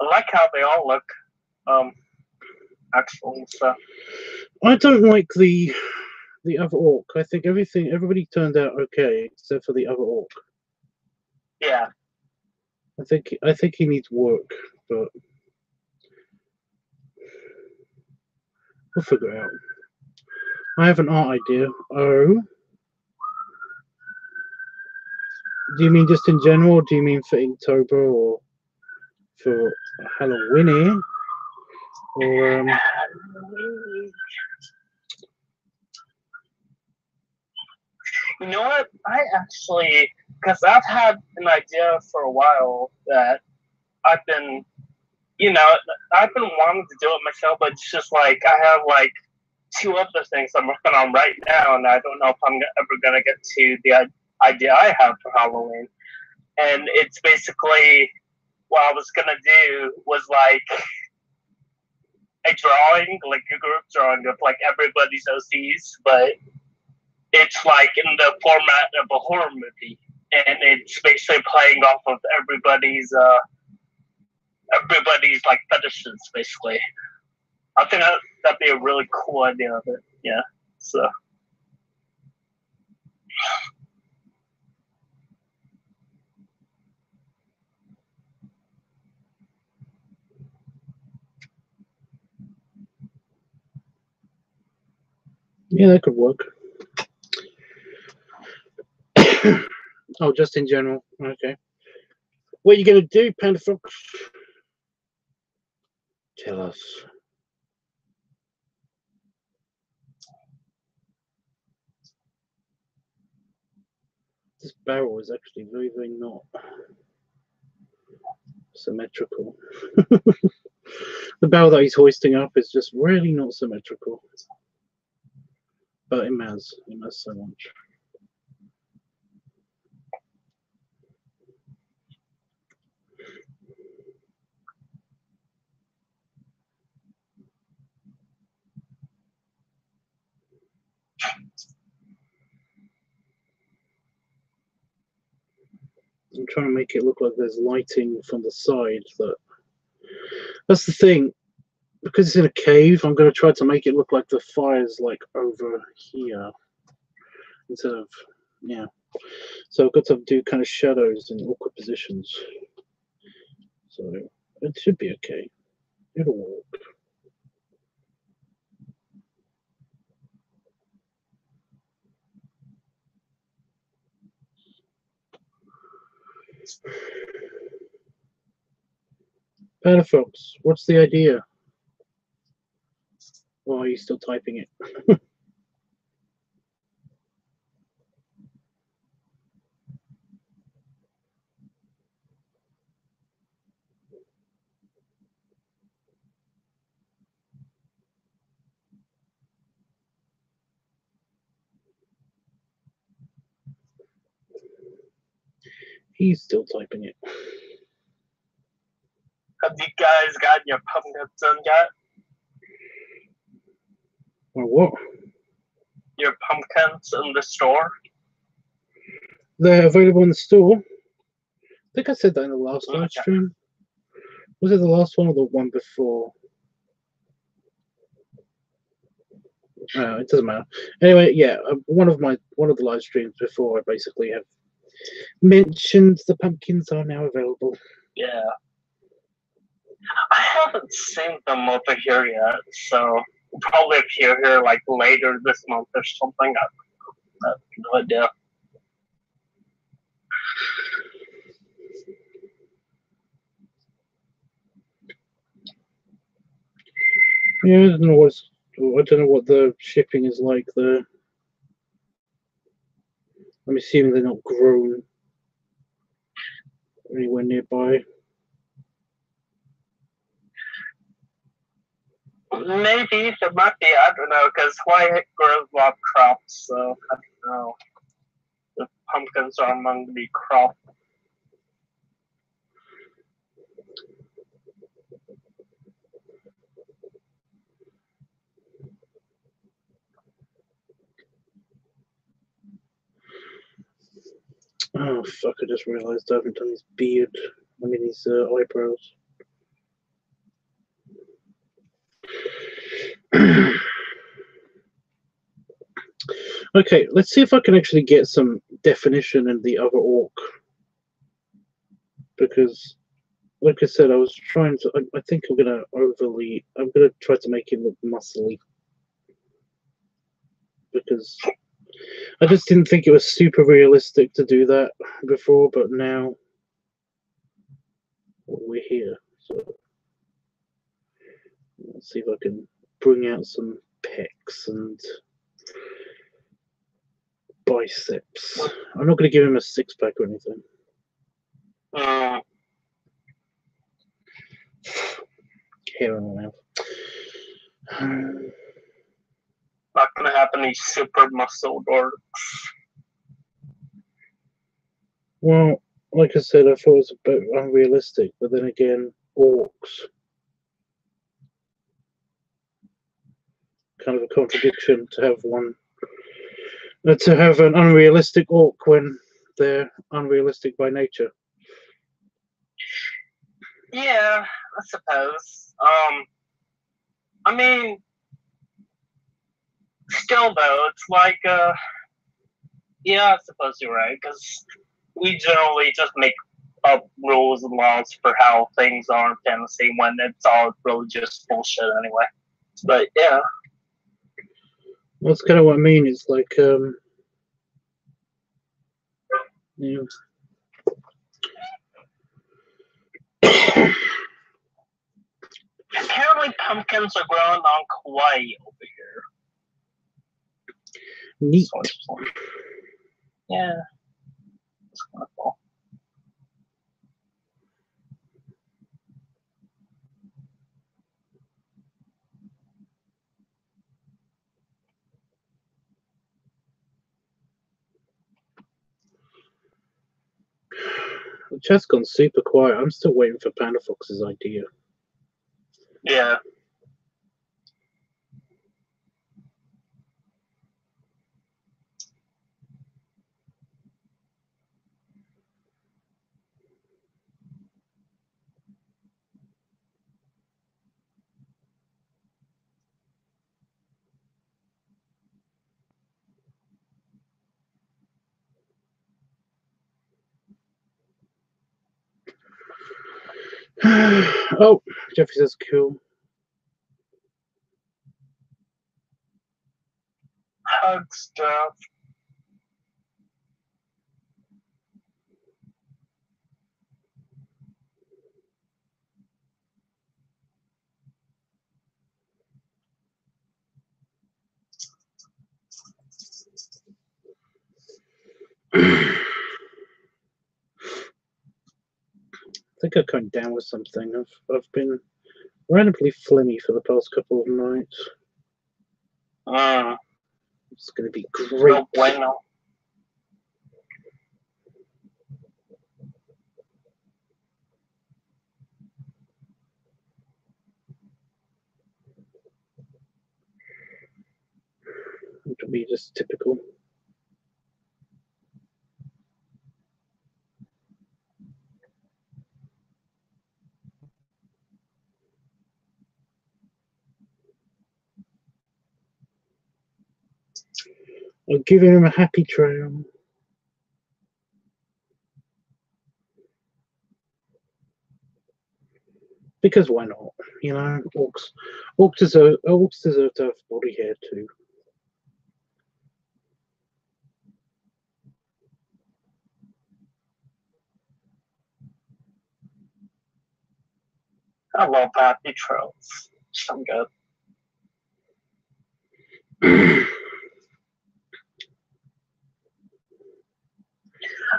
like how they all look, actually, so. I don't like the other orc. I think everybody turned out okay except for the other orc. Yeah. I think he needs work, but we'll figure it out. I have an art idea. Oh. Do you mean just in general, or do you mean for Inktober or for Halloween? Or You know what? I actually, because I've had an idea for a while that I've been, I've been wanting to do it myself, but it's just like I have like 2 other things I'm working on right now, and I don't know if I'm ever gonna get to the idea I have for Halloween. And it's basically what I was gonna do was like a drawing, like a group drawing of like everybody's OCs, but it's like in the format of a horror movie, and it's basically playing off of everybody's like fetishes, basically. I think that'd be a really cool idea of it. Yeah. So. yeah, that could work. Oh, just in general. Okay. What are you gonna do, Panda Fox? Tell us. This barrel is actually very, very not symmetrical. The barrel that he's hoisting up is just really not symmetrical. But it matters so much. I'm trying to make it look like there's lighting from the side. That's the thing. Because it's in a cave, I'm going to try to make it look like the fire's like over here instead of, yeah. So I've got to do kind of shadows in awkward positions. So it should be okay. It'll work. Panafox, what's the idea? Or are you still typing it? He's still typing it. Have you guys got your pumpkins done yet? Or what? Your pumpkins in the store? They're available in the store. I think I said that in the last live stream. Was it the last one or the one before? It doesn't matter. Anyway, yeah, one of the live streams before, I basically have mentioned the pumpkins are now available. Yeah. I haven't seen them over here yet, so we'll probably appear here like later this month or something. I have no idea. Yeah, I don't know what the shipping is like there. I'm assuming they're not grown anywhere nearby. Maybe there might be, I don't know, because Hawaii grows a lot of crops, so I don't know. The pumpkins are among the crop. Oh fuck! I just realised I haven't done his beard. I mean his eyebrows. Okay, let's see if I can actually get some definition in the other orc. Because, like I said, I was trying to. I think I'm gonna try to make him look muscly. Because I just didn't think it was super realistic to do that before, but now we're here. So let's see if I can bring out some pecs and biceps. I'm not going to give him a six-pack or anything. Hair on the mouth. Not gonna happen, he's super muscled or. Well, like I said, I thought it was a bit unrealistic, but then again, orcs. Kind of a contradiction to have an unrealistic orc when they're unrealistic by nature. Yeah, I suppose. I mean, still though, it's like, yeah, I suppose you're right, because we generally just make up rules and laws for how things are in fantasy when it's all really just bullshit anyway. But yeah. Well, that's kind of what I mean. It's like, yeah. Apparently pumpkins are growing on Kauai over here. Neat. Yeah. It's kind of cool. The chat's gone super quiet. I'm still waiting for Panda Fox's idea. Yeah. Oh, Jeffrey says cool. Hugs, Jeff. I think I've come down with something. I've been randomly flimmy for the past couple of nights. It's going to be great. No bueno. It'll be just typical. I'm giving him a happy trail. Because why not? You know, orcs deserve to have body hair too. I love happy trails. So good.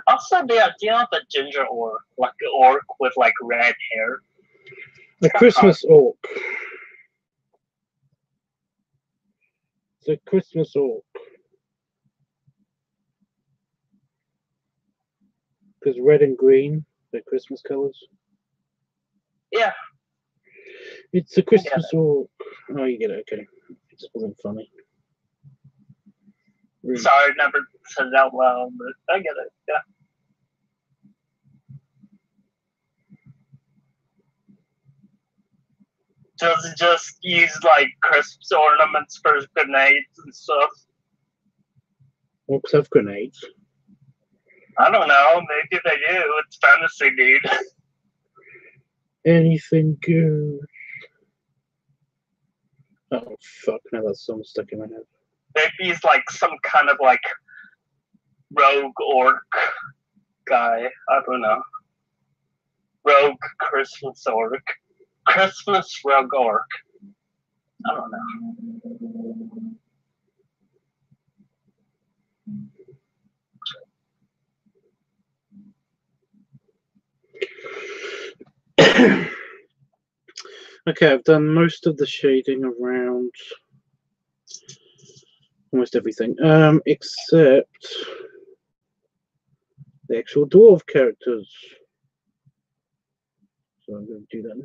Also, the idea of a ginger orc, like an orc with like red hair. A Christmas orc. It's a Christmas orc. Because red and green, they're Christmas colors. Yeah. It's a Christmas orc. Oh, you get it. Okay. It just wasn't funny. Sorry, never said it out loud, but I get it. Yeah. Does it just use like Christmas ornaments for grenades and stuff? Orcs have grenades. I don't know. Maybe they do. It's fantasy, dude. Anything good? Oh fuck! Now that song's stuck in my head. Maybe he's like some kind of like rogue orc guy. I don't know. Rogue Christmas orc. Christmas rogue orc. I don't know. Okay, I've done most of the shading around almost everything, except the actual dwarf characters. So I'm going to do that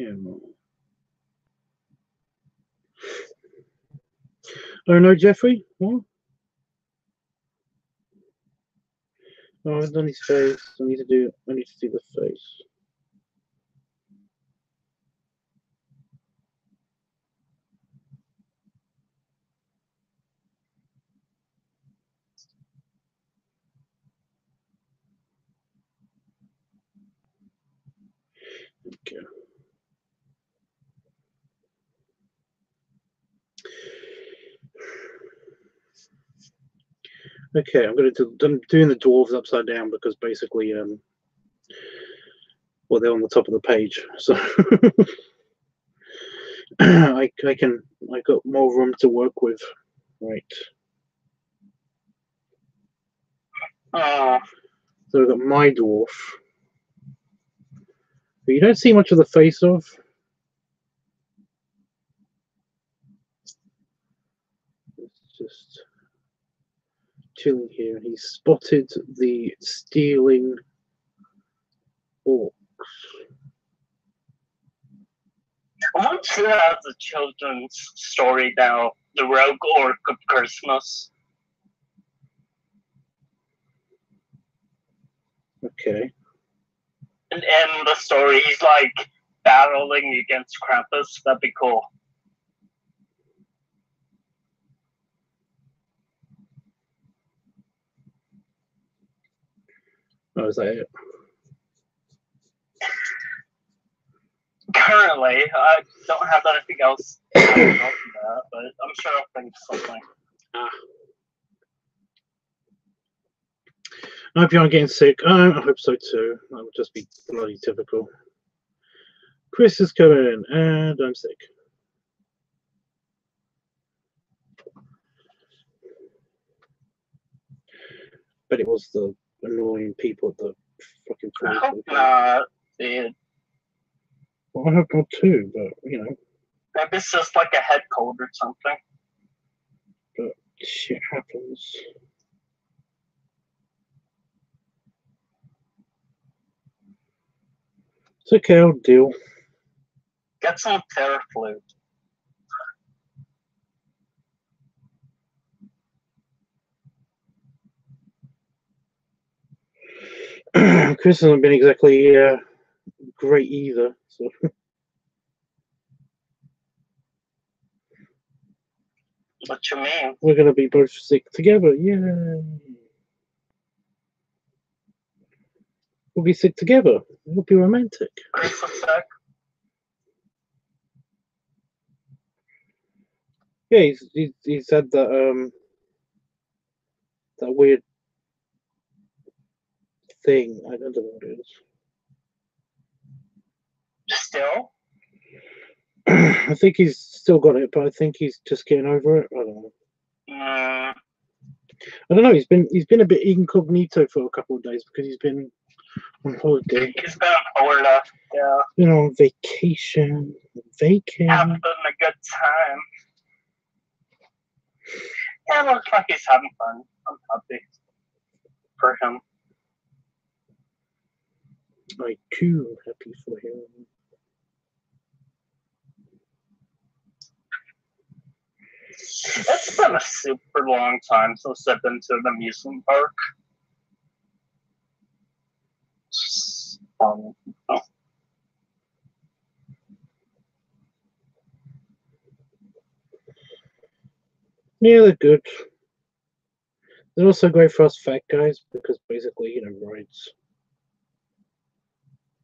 now. Oh no, Jeffrey? What? Oh, I've done his face. I need to do the face. Okay. Okay, I'm doing the dwarves upside down because basically, well, they're on the top of the page, so I got more room to work with, right? So I've got my dwarf, but you don't see much of the face of. It's just chilling here. He spotted the stealing orcs. I want to have the children's story now. The Rogue Orc of Christmas. Okay. And in the story, he's like battling against Krampus. That'd be cool. Oh, is that it? Unfortunately, I don't have anything else to talk about that, but I'm sure I'll think of something. I hope you aren't getting sick. I hope so too. That would just be bloody typical. Chris is coming in, and I'm sick. But it was the annoying people at the fucking I hope not, dude. Well, I hope not too, but you know. Maybe it's just like a head cold or something. But shit happens. It's okay, I'll deal. Get some Theraflu. Chris hasn't been exactly great either. So. What you mean? We're going to be both sick together. Yay. We'll be sick together. We'll be romantic. Chris is sick. Yeah, he's had that that weird thing. I don't know what it is. Still? I think he's still got it, but I think he's just getting over it. I don't know. I don't know. He's been a bit incognito for a couple of days because he's been on holiday. He's been on holiday. Yeah. Been on vacation. Having a good time. Yeah, it looks like he's having fun. I'm happy for him. I too am happy for him. It's been a super long time since I've been to an amusement park. Yeah, they're good. They're also great for us fat guys because basically, you know, rides.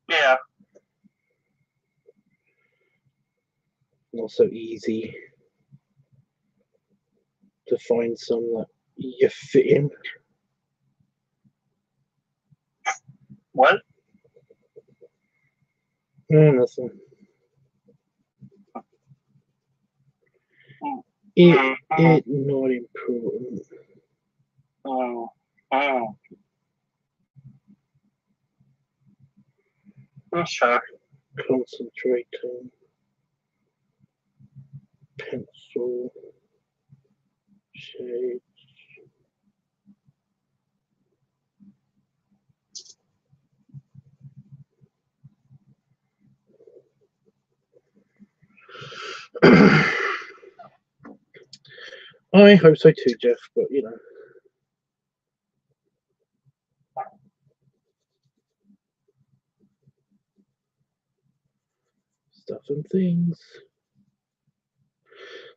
Yeah. Not so easy to find some that you fit in. What? No, nothing. It not important. I'm sure. Concentrator. Pencil. Shades. I hope so too, Jeff, but you know. Stuff and things.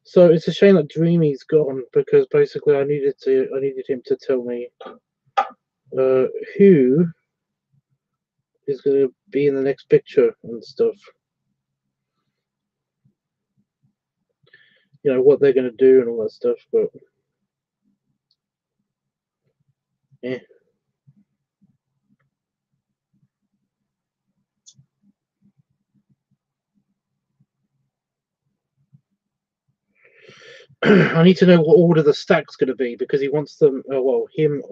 So it's a shame that Dreamy's gone because basically I needed him to tell me who is going to be in the next picture and stuff. You know, what they're going to do and all that stuff, but yeah. I need to know what order the stack's going to be because he wants them, well, him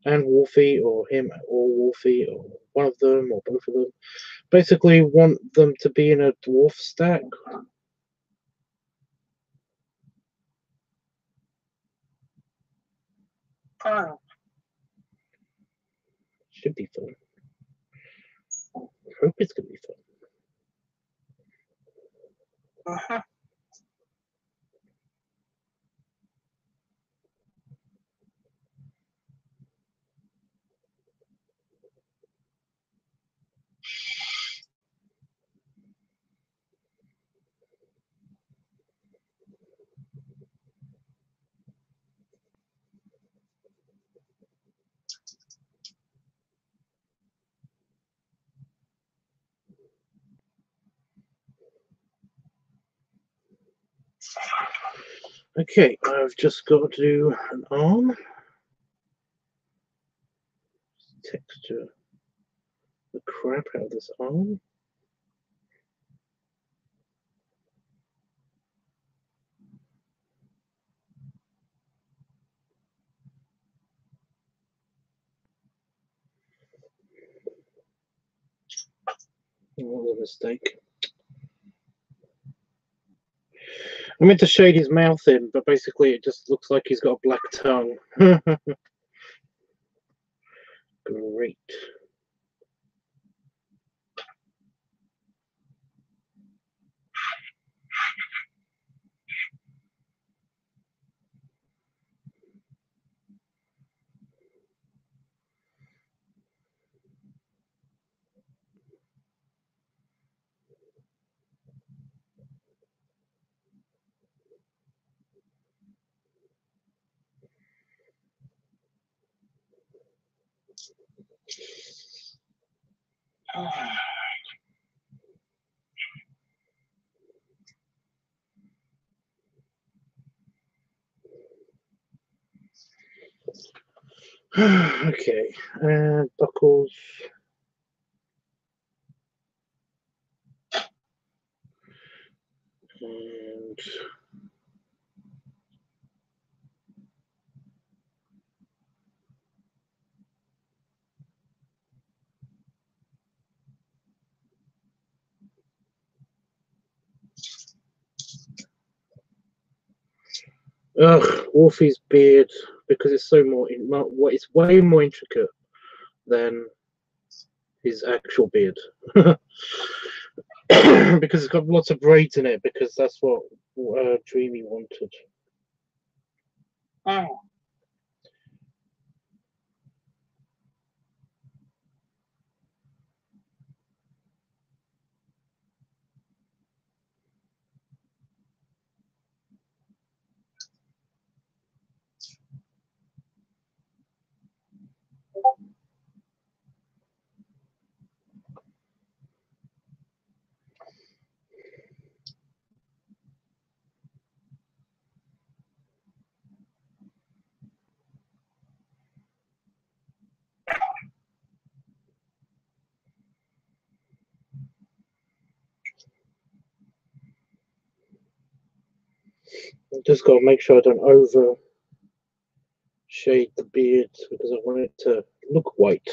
and Wolfie, or him or Wolfie, or one of them, or both of them. Basically want them to be in a dwarf stack. Fun. Should be fun. I hope it's going to be fun. Okay, I've just got to do an arm. Texture the crap out of this arm. What was a mistake? I meant to shade his mouth in, but basically it just looks like he's got a black tongue. Great. Okay, and buckles. And Wolfie's beard, because it's so more it's way more intricate than his actual beard. Because it's got lots of braids in it, because that's what Dreamy wanted. Oh. Just got to make sure I don't over shade the beard, because I want it to look white.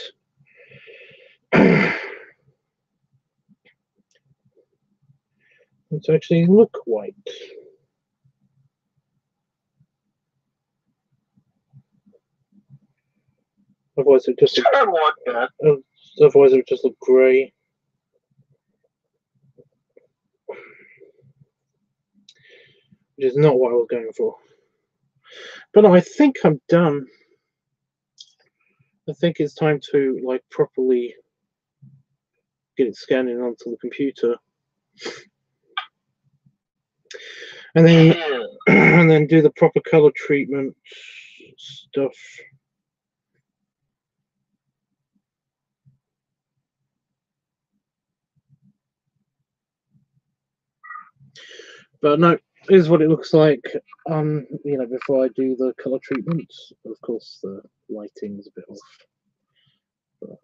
Let's actually look white. Otherwise it just otherwise it would just look grey. Which is not what I was going for. But no, I think I'm done. I think it's time to like properly get it scanning onto the computer. And then and then do the proper color treatment stuff. But no, here's what it looks like. You know, before I do the color treatment. Of course, the lighting is a bit off. But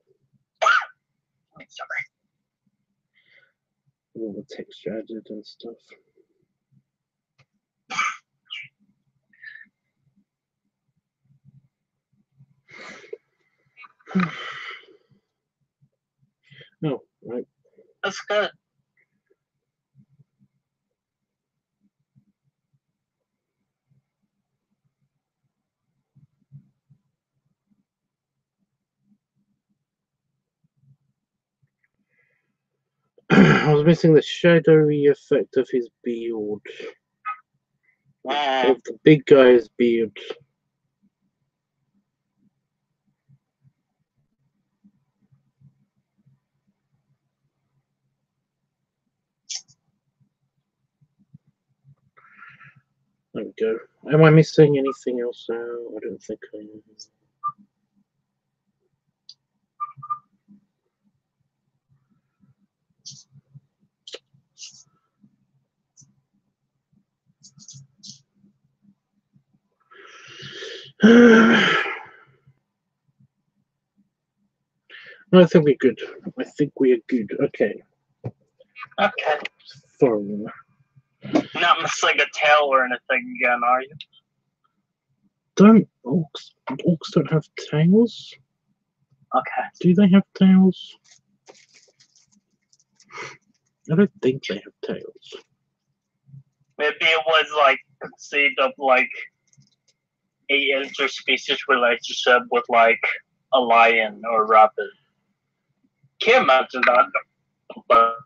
Sorry. All the texture added and stuff. Oh, right. That's good. I was missing the shadowy effect of his beard. Of the big guy's beard. There we go. Am I missing anything else now? I don't think I am. I think we're good. I think we are good. Okay. Okay. Phone. Not missing a tail or anything again, are you? Don't orcs don't have tails? Okay. Do they have tails? I don't think they have tails. Maybe it was like conceived of like a interspecies relationship with like a lion or rabbit. Can't imagine that, but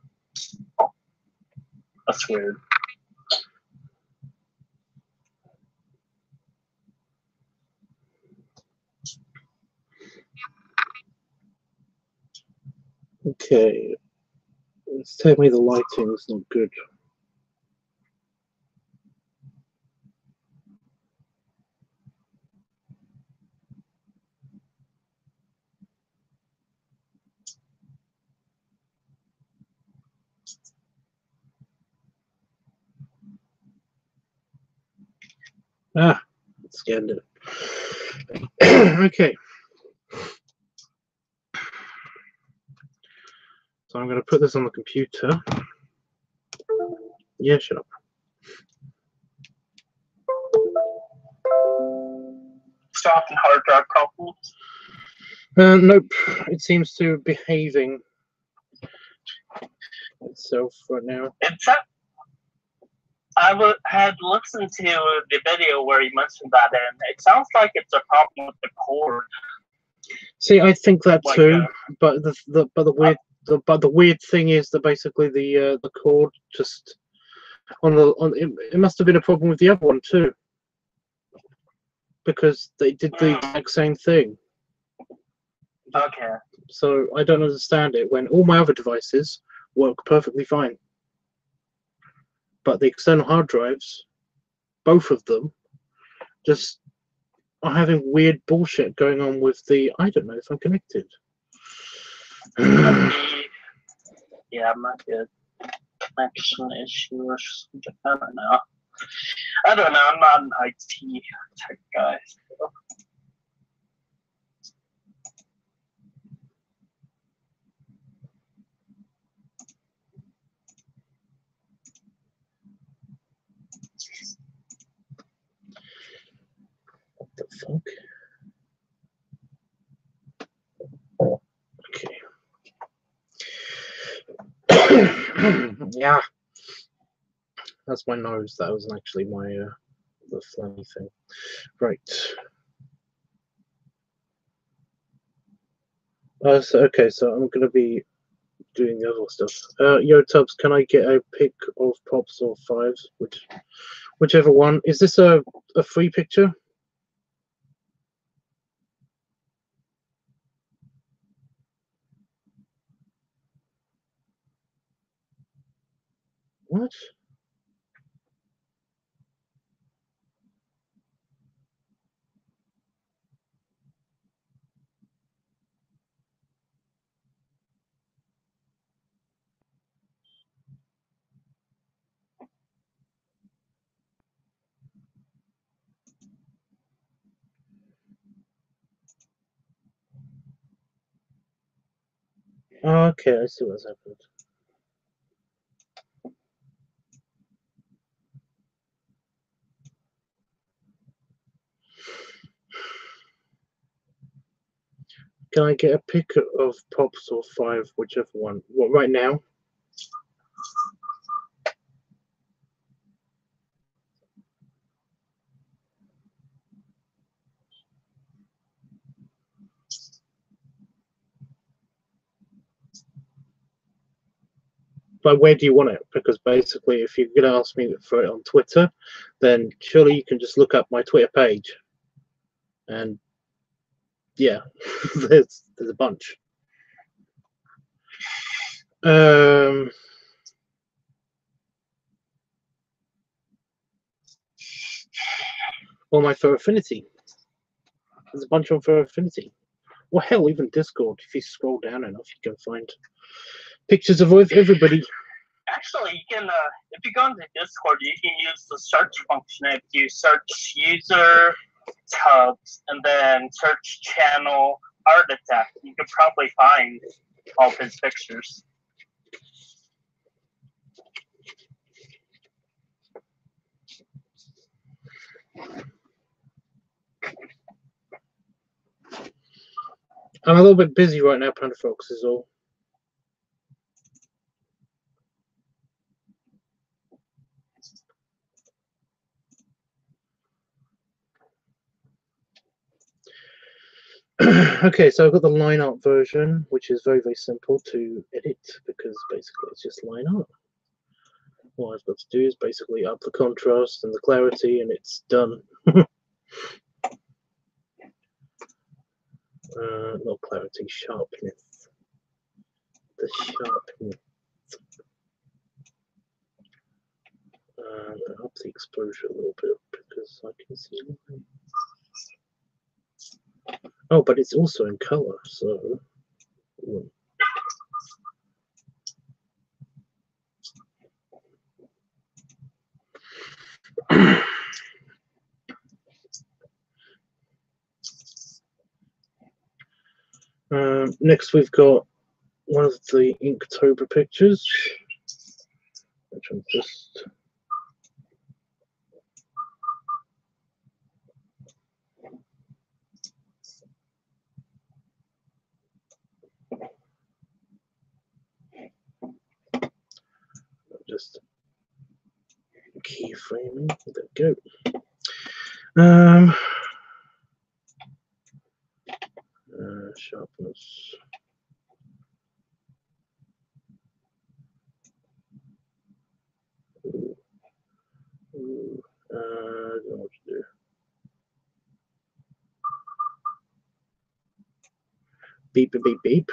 that's weird. Okay. It's telling me the lighting's not good. Ah, it scanned it. Okay. So I'm going to put this on the computer. Yeah, shut up. Stopping hard drive problems. Nope. It seems to be behaving itself right now. I had listened to the video where you mentioned that, and it sounds like it's a problem with the cord. See, I think that Like, too, but the weird thing is that basically the cord just it must have been a problem with the other one too, because they did the exact same thing. Okay. So I don't understand it when all my other devices work perfectly fine, but the external hard drives, both of them, just are having weird bullshit going on with the. I don't know if I'm connected. Yeah, might be a connection issue or something. I don't know. I'm not an IT tech guy. So. What the fuck? Okay. Yeah. That's my nose. That wasn't actually my the phlegmy thing. Right. Okay, so I'm gonna be doing the other stuff. Yo Tubbs, can I get a pic of Pops or Fives? Whichever one. Is this a free picture? What? Oh, okay, I see what's happened. Can I get a pic of Pops or Five, whichever one? What, right now? But where do you want it? Because basically, if you're going to ask me for it on Twitter, then surely you can just look up my Twitter page. And yeah, there's a bunch. Or my Fur Affinity. There's a bunch on Fur Affinity. Well, hell, even Discord. If you scroll down enough, you can find pictures of everybody. Actually, you can, if you go into Discord, you can use the search function. If you search user Tubbs and then search channel artifact. You could probably find all of his pictures. I'm a little bit busy right now, Panda Fox is all. Okay, so I've got the line art version, which is very, very simple to edit because basically it's just line art. What I've got to do is basically up the contrast and the clarity, and it's done. Not clarity, sharpness. The sharpness. And up the exposure a little bit because I can see lines. Oh, but it's also in color, so. Next, we've got one of the Inktober pictures, which I'm just. Just keyframing. There we go. Sharpness. I don't know what to do. Beep, beep, beep, beep.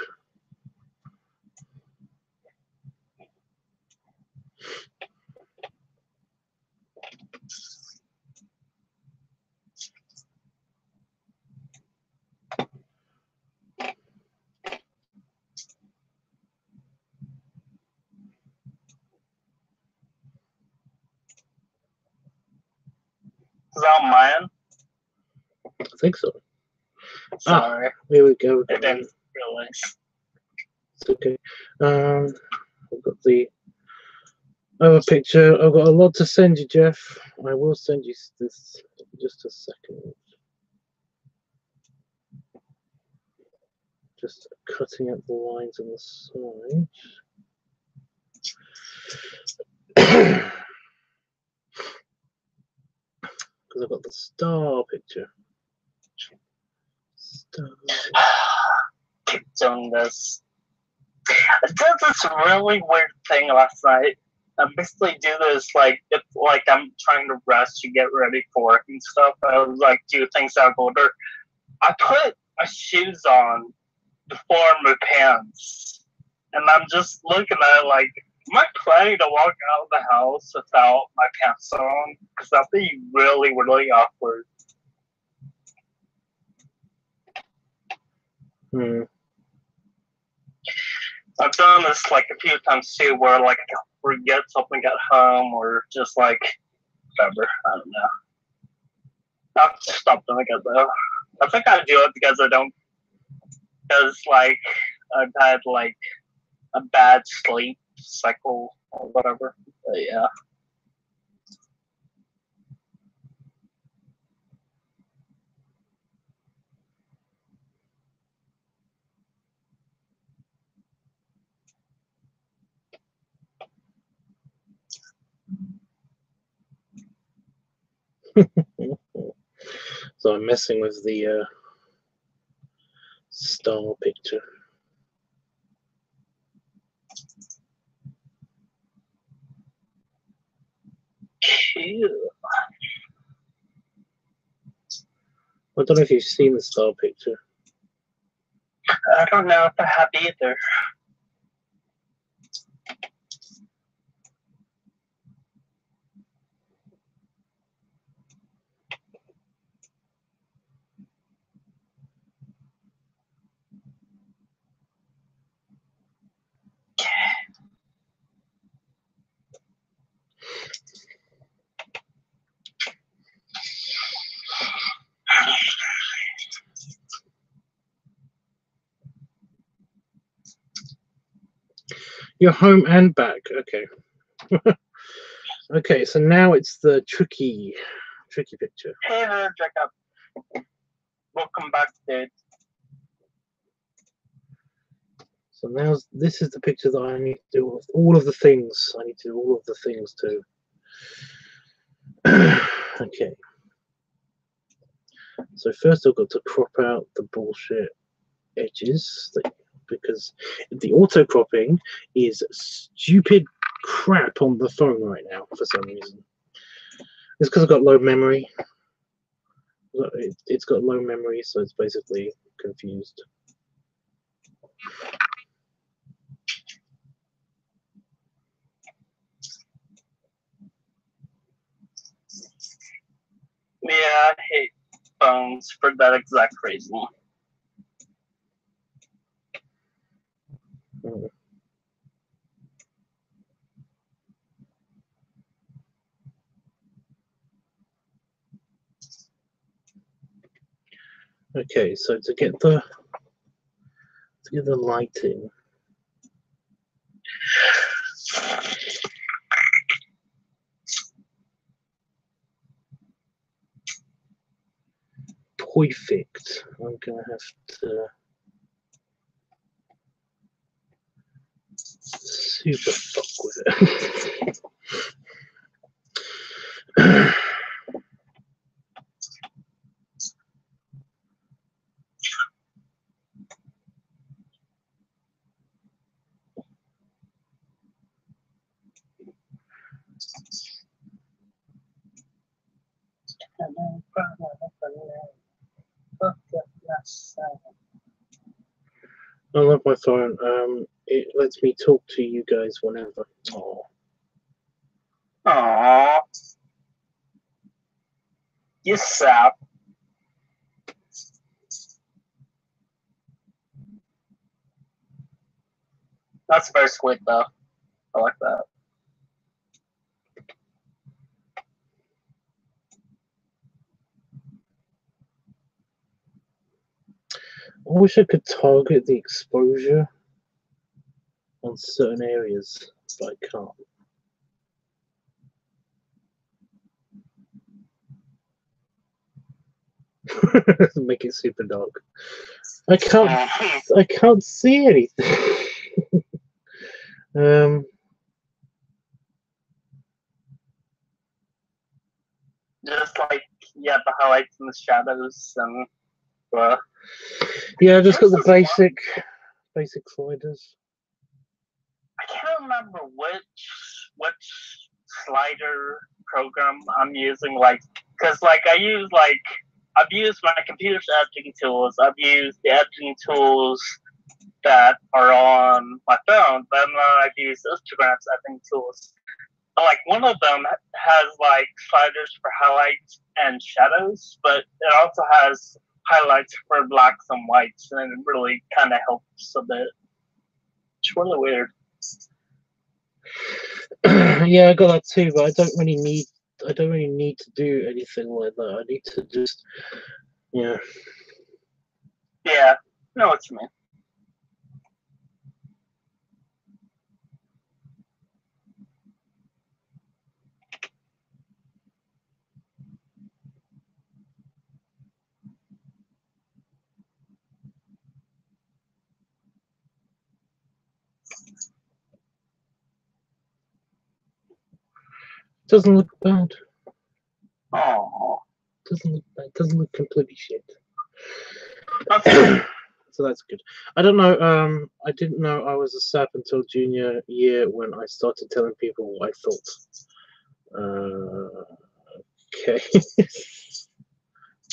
Is that mine? I think so. Sorry. Here we go. I didn't realize. It's okay. I've got the other picture. I've got a lot to send you, Jeff. I will send you this in just a second. Just cutting out the lines on the side. Because I've got the star picture. Star. Keep doing this. I did this really weird thing last night. I basically do this like if like I'm trying to rest to get ready for work and stuff. I would like do things out of order. I put my shoes on before my pants, and I'm just looking at it like, am I planning to walk out of the house without my pants on? Because that'd be really, really awkward. I've done this like a few times too, where like I forget something at home, or just like whatever. I don't know. I'll stop doing it though. I think I do it because like I've had like a bad sleep cycle or whatever. But yeah. So I'm messing with the star picture. Cute. I don't know if you've seen the star picture. I don't know if I have either. You're home and back. Okay. Okay, so now it's the tricky picture. Hey there, Jacob. Welcome back, dude. So now this is the picture that I need to do all of the things. I need to do all of the things too. Okay. So first I've got to crop out the bullshit edges because the auto cropping is stupid crap on the phone right now for some reason. It's because I've got low memory. It's got low memory, so it's basically confused. Yeah, I hate phones for that exact reason. Okay, so to get the lighting, perfect. I'm gonna have to super fuck with it. I love my phone. It lets me talk to you guys whenever. Oh. Aww. You sap. That's very sweet, though. I like that. I wish I could target the exposure on certain areas, but I can't. Make it super dark. I can't see anything. Just like, yeah, the highlights and the shadows and yeah, I just got the basic sliders. I can't remember which slider program I'm using, like, because like I've used my computer's editing tools. I've used the editing tools that are on my phone, but then I've used Instagram's editing tools. Like one of them has like sliders for highlights and shadows, but it also has highlights for blacks and whites, and it really kind of helps a bit. It's really weird. Yeah, I got that too, but I don't really need to do anything like that. I need to just Yeah, I know what you mean. doesn't look bad. Oh, Doesn't look bad. Doesn't look completely shit. that's So that's good. I don't know. I didn't know I was a sap until junior year when I started telling people what I thought. Okay.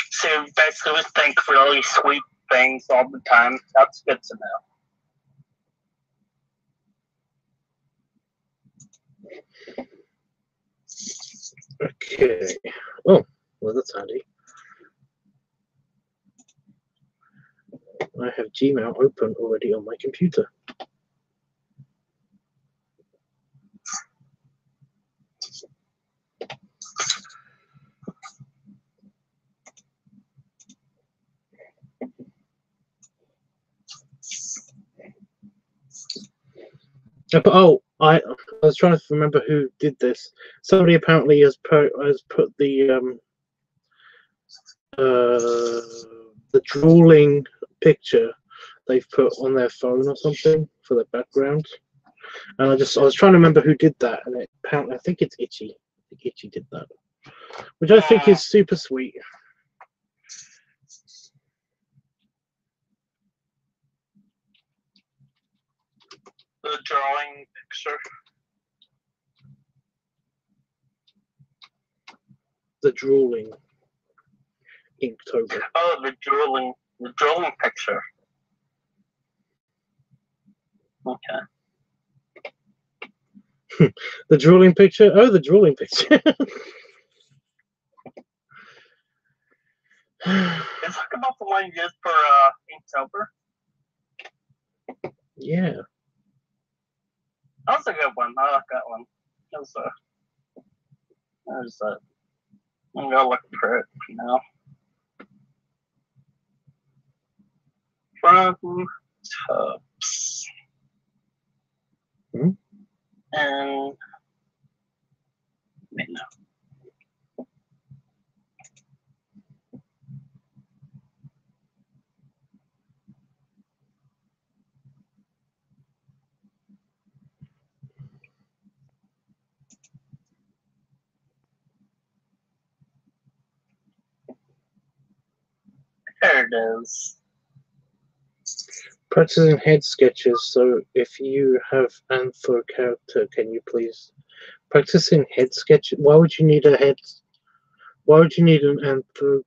So basically, we think really sweet things all the time. That's good to know. Okay. Oh, well, that's handy. I have Gmail open already on my computer. Oh, I was trying to remember who did this. Somebody apparently has put the drooling picture they've put on their phone or something for the background. And I was trying to remember who did that, and apparently I think it's Itchy. I think Itchy did that, which I think is super sweet. The drawing picture. The drooling Inktober. Oh, the drooling picture. Okay. The drooling picture? Oh, the drooling picture. It's like about the one used for Inktober. Yeah. That was a good one. I like that one. I'm gonna look for it now. From Tubbs. Hmm? And wait, no. There it is. Practicing head sketches. So if you have Anthro character, can you please practicing head sketch? Why would you need a head? Why would you need an Anthro?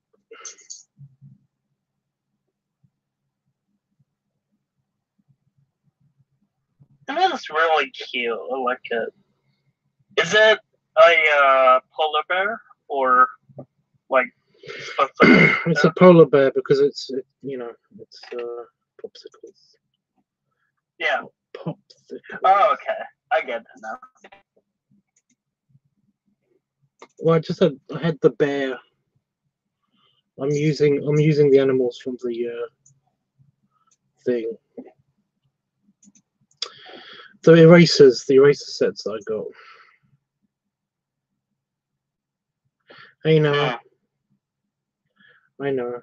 It is really cute. I like it. Is it a polar bear or like? It's a polar bear because it's popsicles. Yeah. Popsicles. Oh, okay. I get it now. Well, I had the bear. I'm using the animals from the thing. The eraser sets that I got. I know. I know.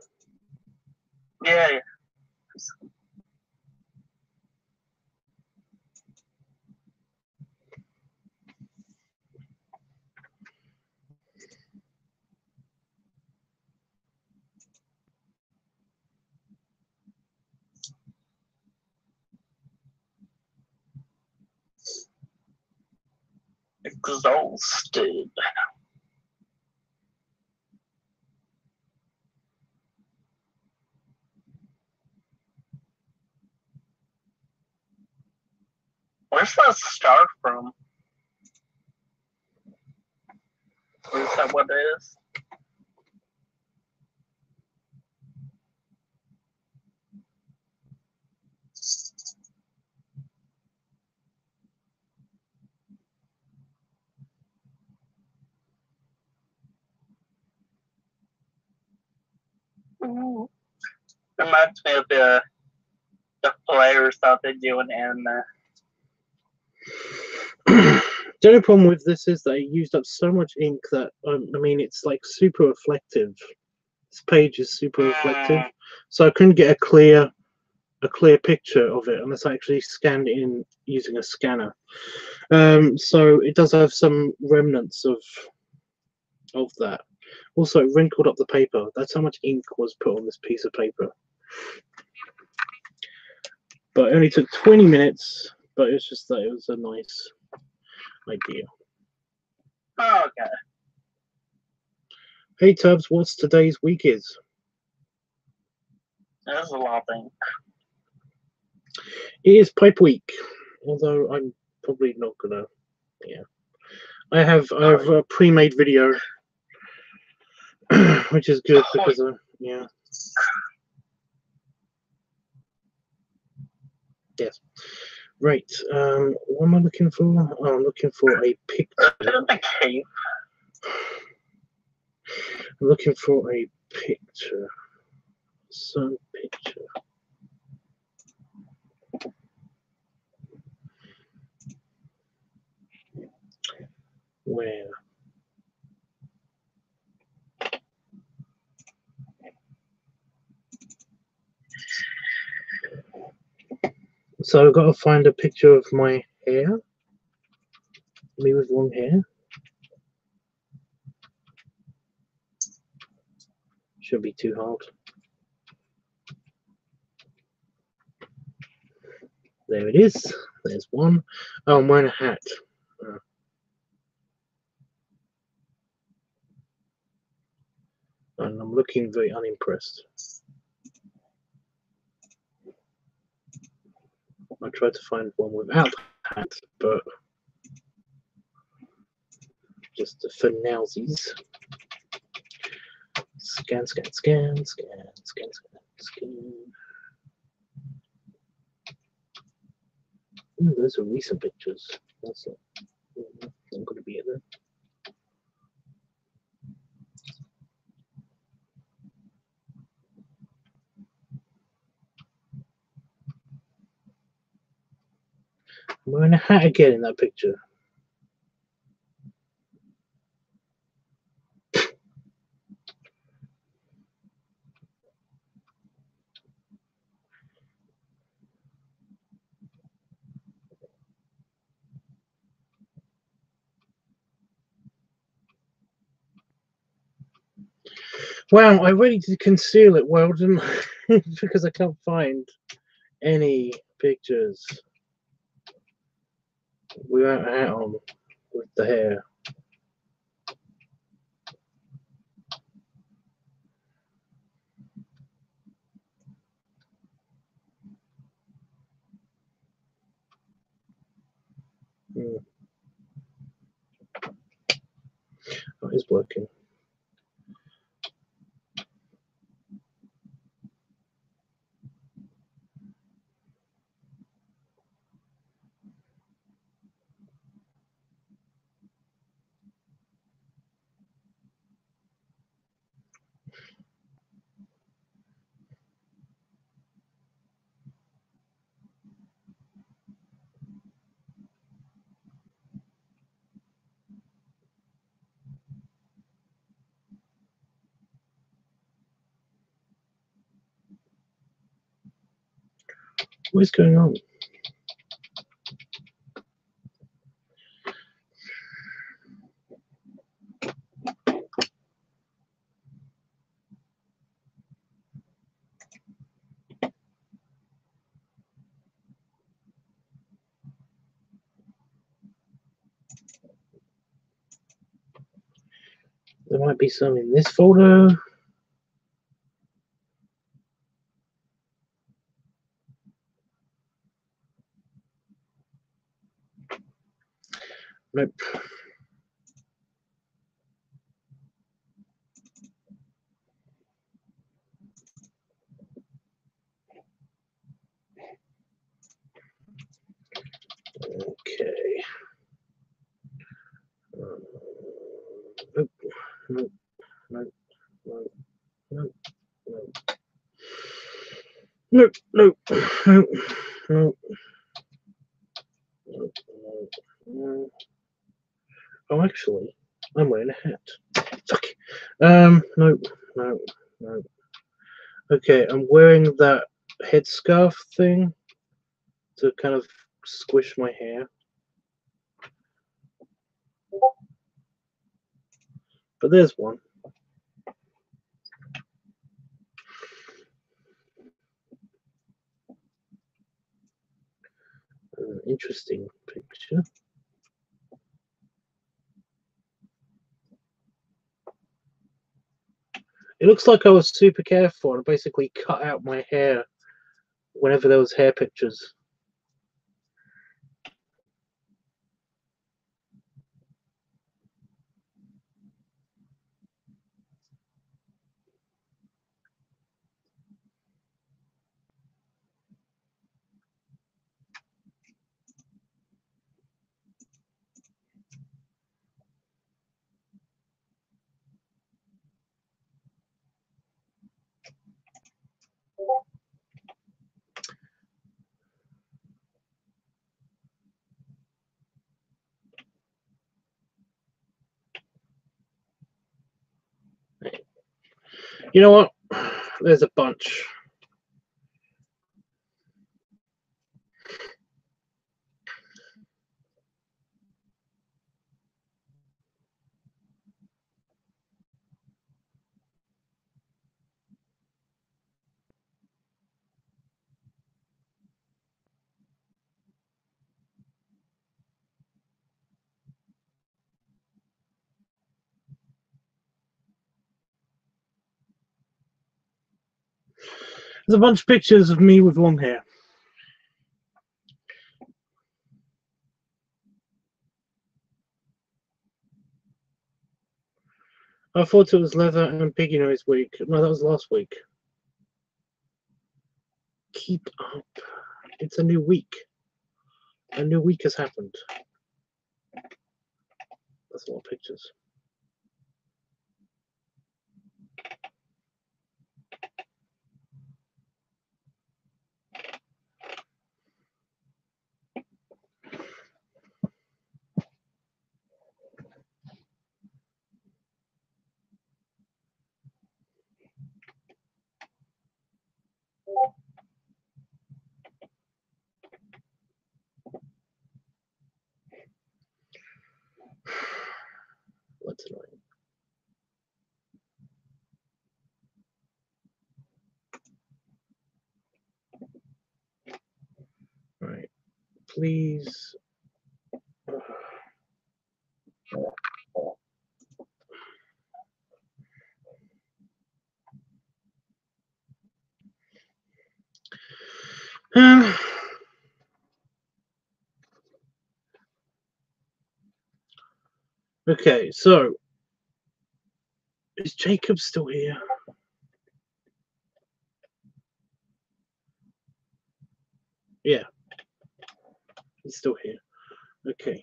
Yeah. Exhausted. Where's that star from? Is that what it is? Reminds me of the players that they do in anime. The only problem with this is that it used up so much ink that I mean it's like super reflective. This page is super reflective, so I couldn't get a clear picture of it unless I actually scanned it in using a scanner. So it does have some remnants of that. Also, it wrinkled up the paper. That's how much ink was put on this piece of paper. But it only took 20 minutes. But it's just that it was a nice idea. Oh, okay. Hey Tubbs, what's today's week is? There's a lot of things. It is Pipe Week, although I'm probably not gonna. Yeah, I have a pre-made video, which is good because yeah. Yes. Right. What am I looking for? Oh, I'm looking for a picture. I'm looking for a picture. Some picture. Where? So I've got to find a picture of my hair. Me with long hair. Shouldn't be too hard. There it is. There's one. Oh, I'm wearing a hat. And I'm looking very unimpressed. I tried to find one without a hat, but just for nowsies. Scan, scan, scan, scan, scan, scan, scan. Ooh, those are recent pictures. That's not going to be it then. I'm wearing a hat again in that picture. Wow, I really did conceal it well, didn't I? Because I can't find any pictures without a hat on with the hair. Oh, it's working. What is going on? There might be some in this folder. Nope. Okay. Nope. Nope. Nope. Nope. Nope. Nope. Nope. Nope. Nope. Nope. Nope. Oh, actually, I'm wearing a hat. Fuck. Nope. Nope. Nope. Okay, I'm wearing that headscarf thing to kind of squish my hair. But there's one. Interesting picture. It looks like I was super careful and basically cut out my hair whenever there was hair pictures. You know what? There's a bunch. There's a bunch of pictures of me with long hair. I thought it was leather and piggy nose week. No, that was last week. Keep up. It's a new week. A new week has happened. That's a lot of pictures. What's annoying? Right. Please. Okay, so is Jacob still here? Yeah, he's still here. Okay.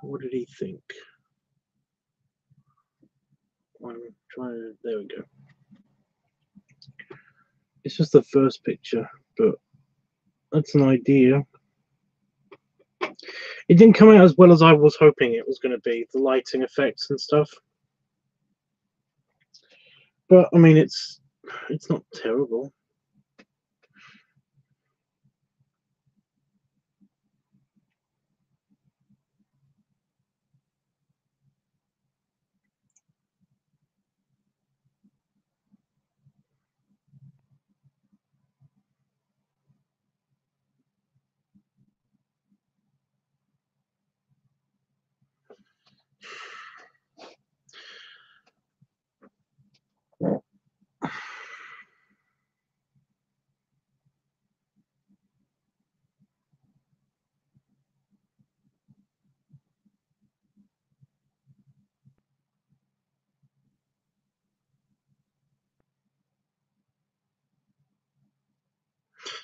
What did he think? I'm trying to. There we go. It's just the first picture, but that's an idea. It didn't come out as well as I was hoping it was going to be, the lighting effects and stuff. But I mean, it's not terrible.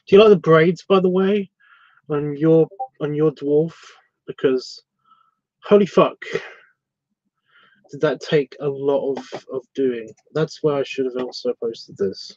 Do you like the braids, by the way, on your dwarf? Because holy fuck, did that take a lot of doing? That's where I should have also posted this.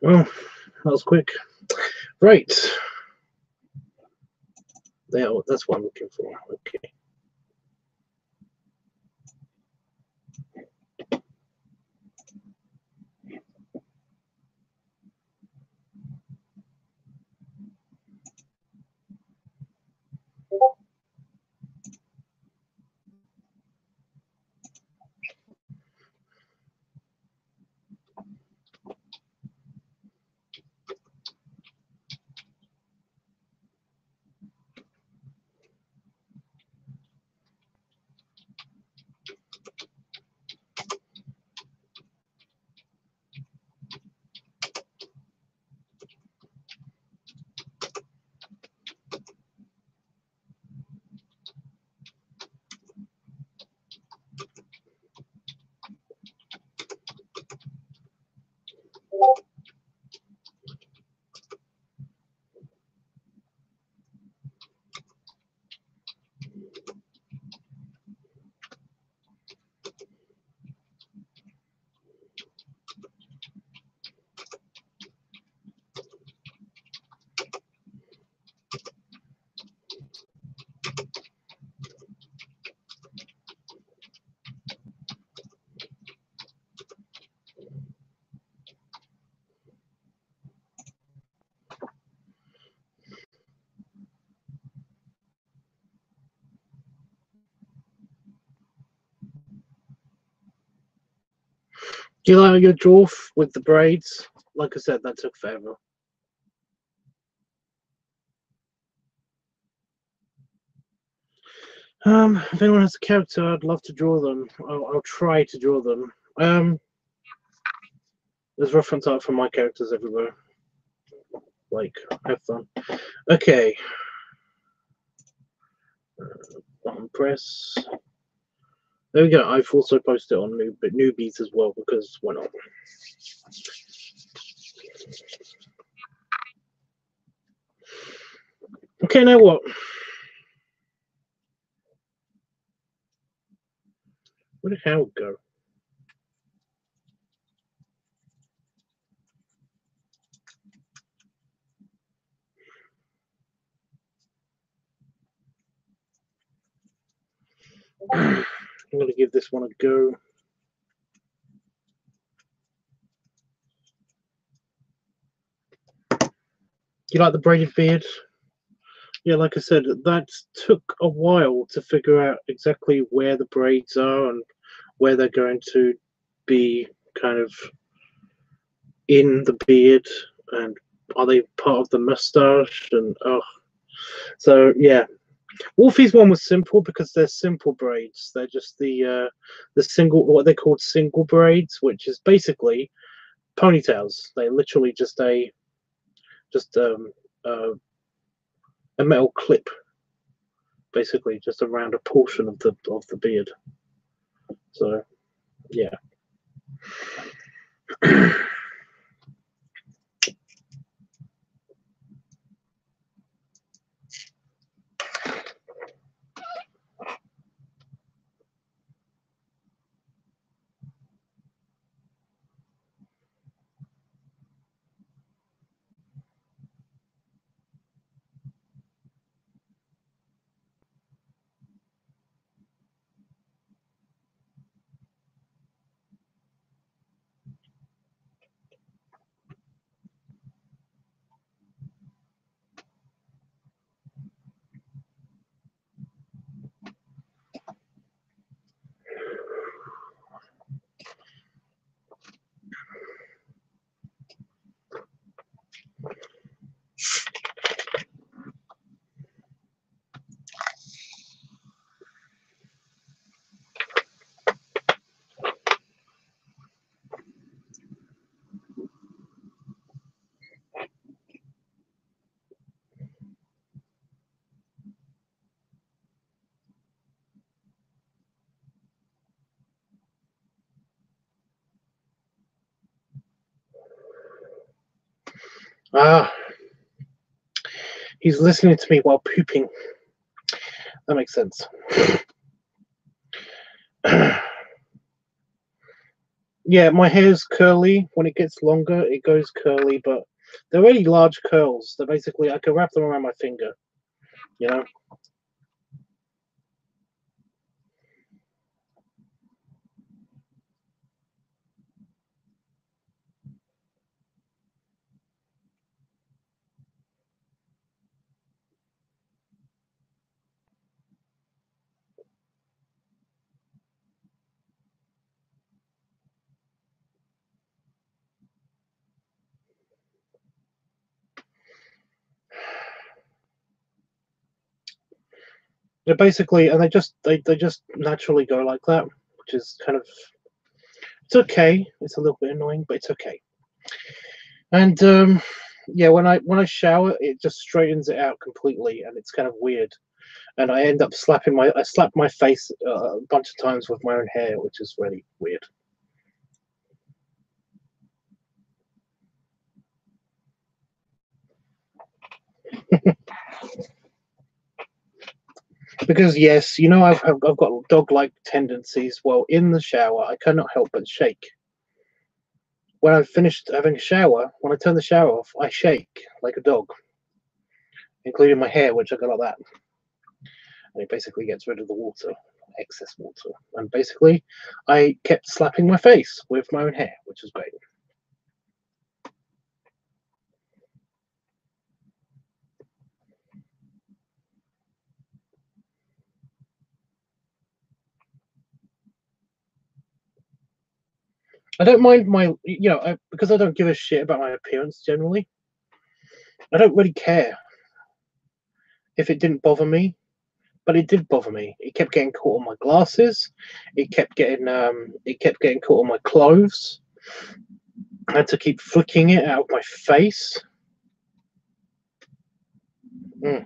Well, that was quick. Right. There, that's what I'm looking for. Okay. Do you like your dwarf with the braids? Like I said, that took forever. If anyone has a character, I'd love to draw them. I'll try to draw them. There's reference art for my characters everywhere. Like, have fun. Okay. Button press. There we go. I've also posted on newbies as well because why not? Okay, now what? Where did Howard go? I'm going to give this one a go. You like the braided beard? Yeah, like I said, that took a while to figure out exactly where the braids are and where they're going to be kind of in the beard, and are they part of the mustache? And so yeah, Wolfie's one was simple because they're simple braids. They're just the single, what they called single braids, which is basically ponytails. They're literally just a metal clip, basically just around a portion of the beard. So yeah. Ah, he's listening to me while pooping. That makes sense. Yeah, my hair's curly. When it gets longer, it goes curly, but they're really large curls. They're basically, I can wrap them around my finger, you know? They're basically, and they just naturally go like that, which is kind of, it's okay. It's a little bit annoying, but it's okay. And yeah, when I shower, it just straightens it out completely, and it's kind of weird. And I end up I slap my face a bunch of times with my own hair, which is really weird. Because yes, you know, I've got dog-like tendencies. Well, in the shower, I cannot help but shake. When I've finished having a shower, when I turn the shower off, I shake like a dog, including my hair, which I got like that. And it basically gets rid of the water, excess water. And basically, I kept slapping my face with my own hair, which was great. I don't mind my, because I don't give a shit about my appearance generally. I don't really care if it didn't bother me, but it did bother me. It kept getting caught on my glasses. It kept getting caught on my clothes. I had to keep flicking it out of my face. Mm.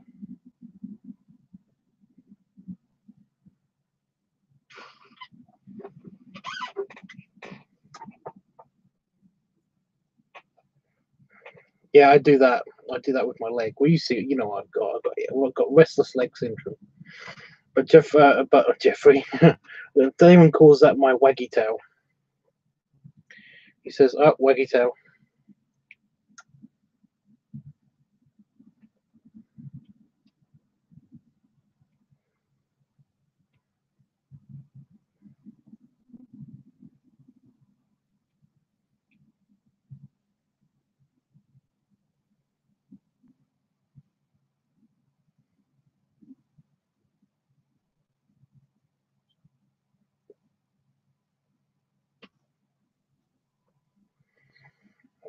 Yeah, I do that. I do that with my leg. Well, you see, I've got restless leg syndrome. But Jeffrey, Damon calls that my waggy tail. He says, "Oh, waggy tail."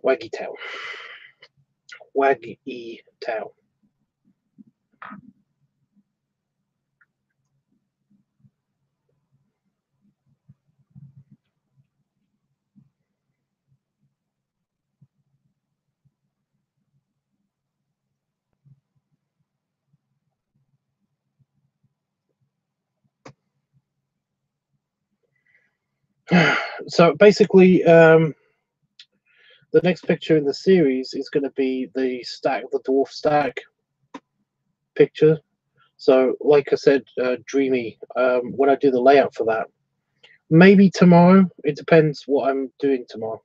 Waggy tail. Waggy tail. So basically, the next picture in the series is going to be the dwarf stack picture. So, like I said, Dreamy, when I do the layout for that, maybe tomorrow. It depends what I'm doing tomorrow.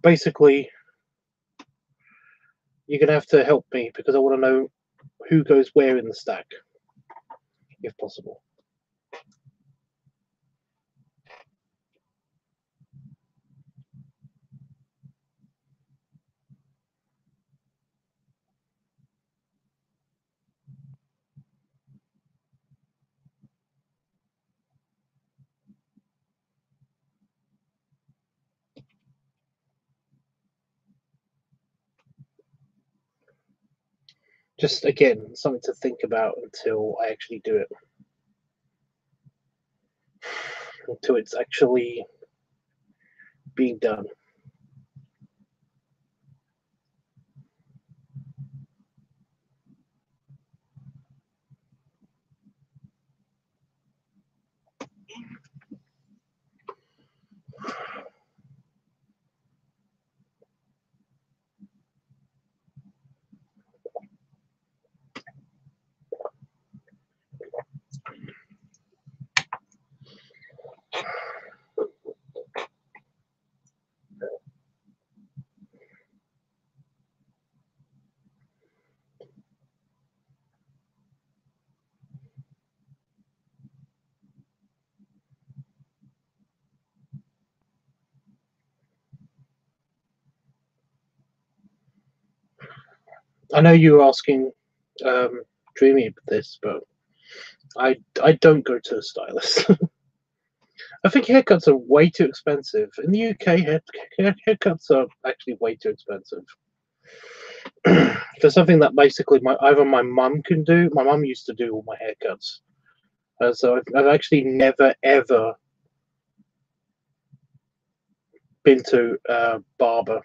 Basically, you're going to have to help me because I want to know who goes where in the stack, if possible. Just again, something to think about until I actually do it. Until it's actually being done. I know you were asking Dreamy about this, but I don't go to a stylist. I think haircuts are way too expensive. In the UK, haircuts are actually way too expensive. For something that basically either my mum can do. My mum used to do all my haircuts. So I've actually never, ever been to a barber.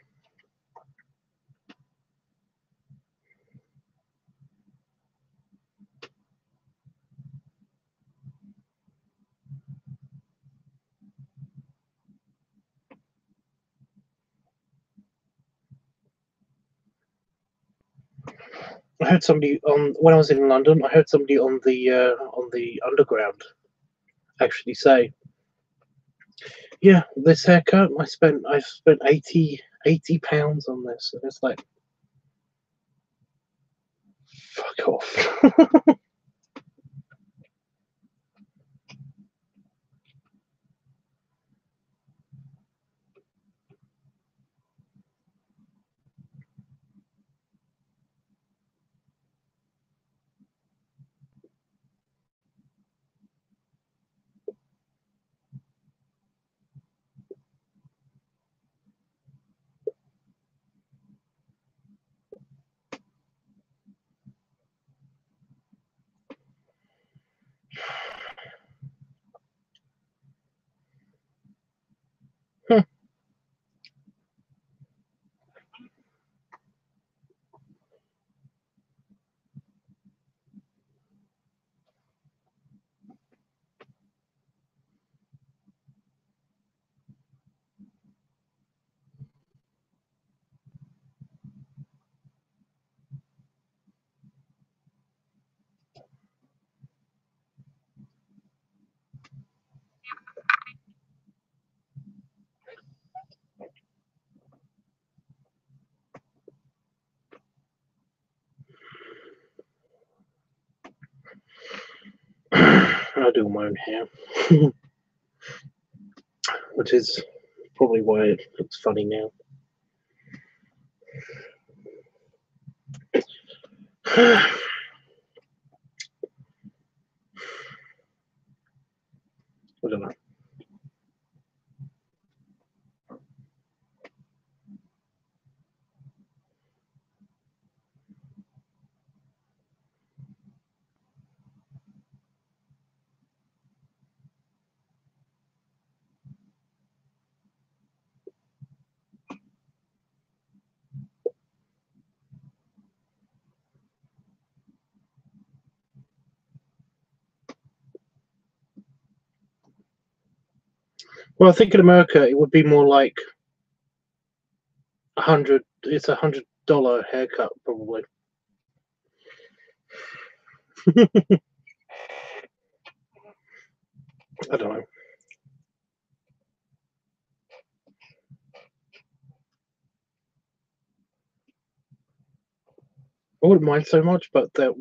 I heard somebody when I was in London. I heard somebody on the underground actually say, "Yeah, this haircut, I've spent 80 pounds on this," and it's like, fuck off. I do my own hair, which is probably why it looks funny now. I don't know. Well, I think in America it would be more like $100. It's $100 haircut, probably. I don't know. I wouldn't mind so much, but the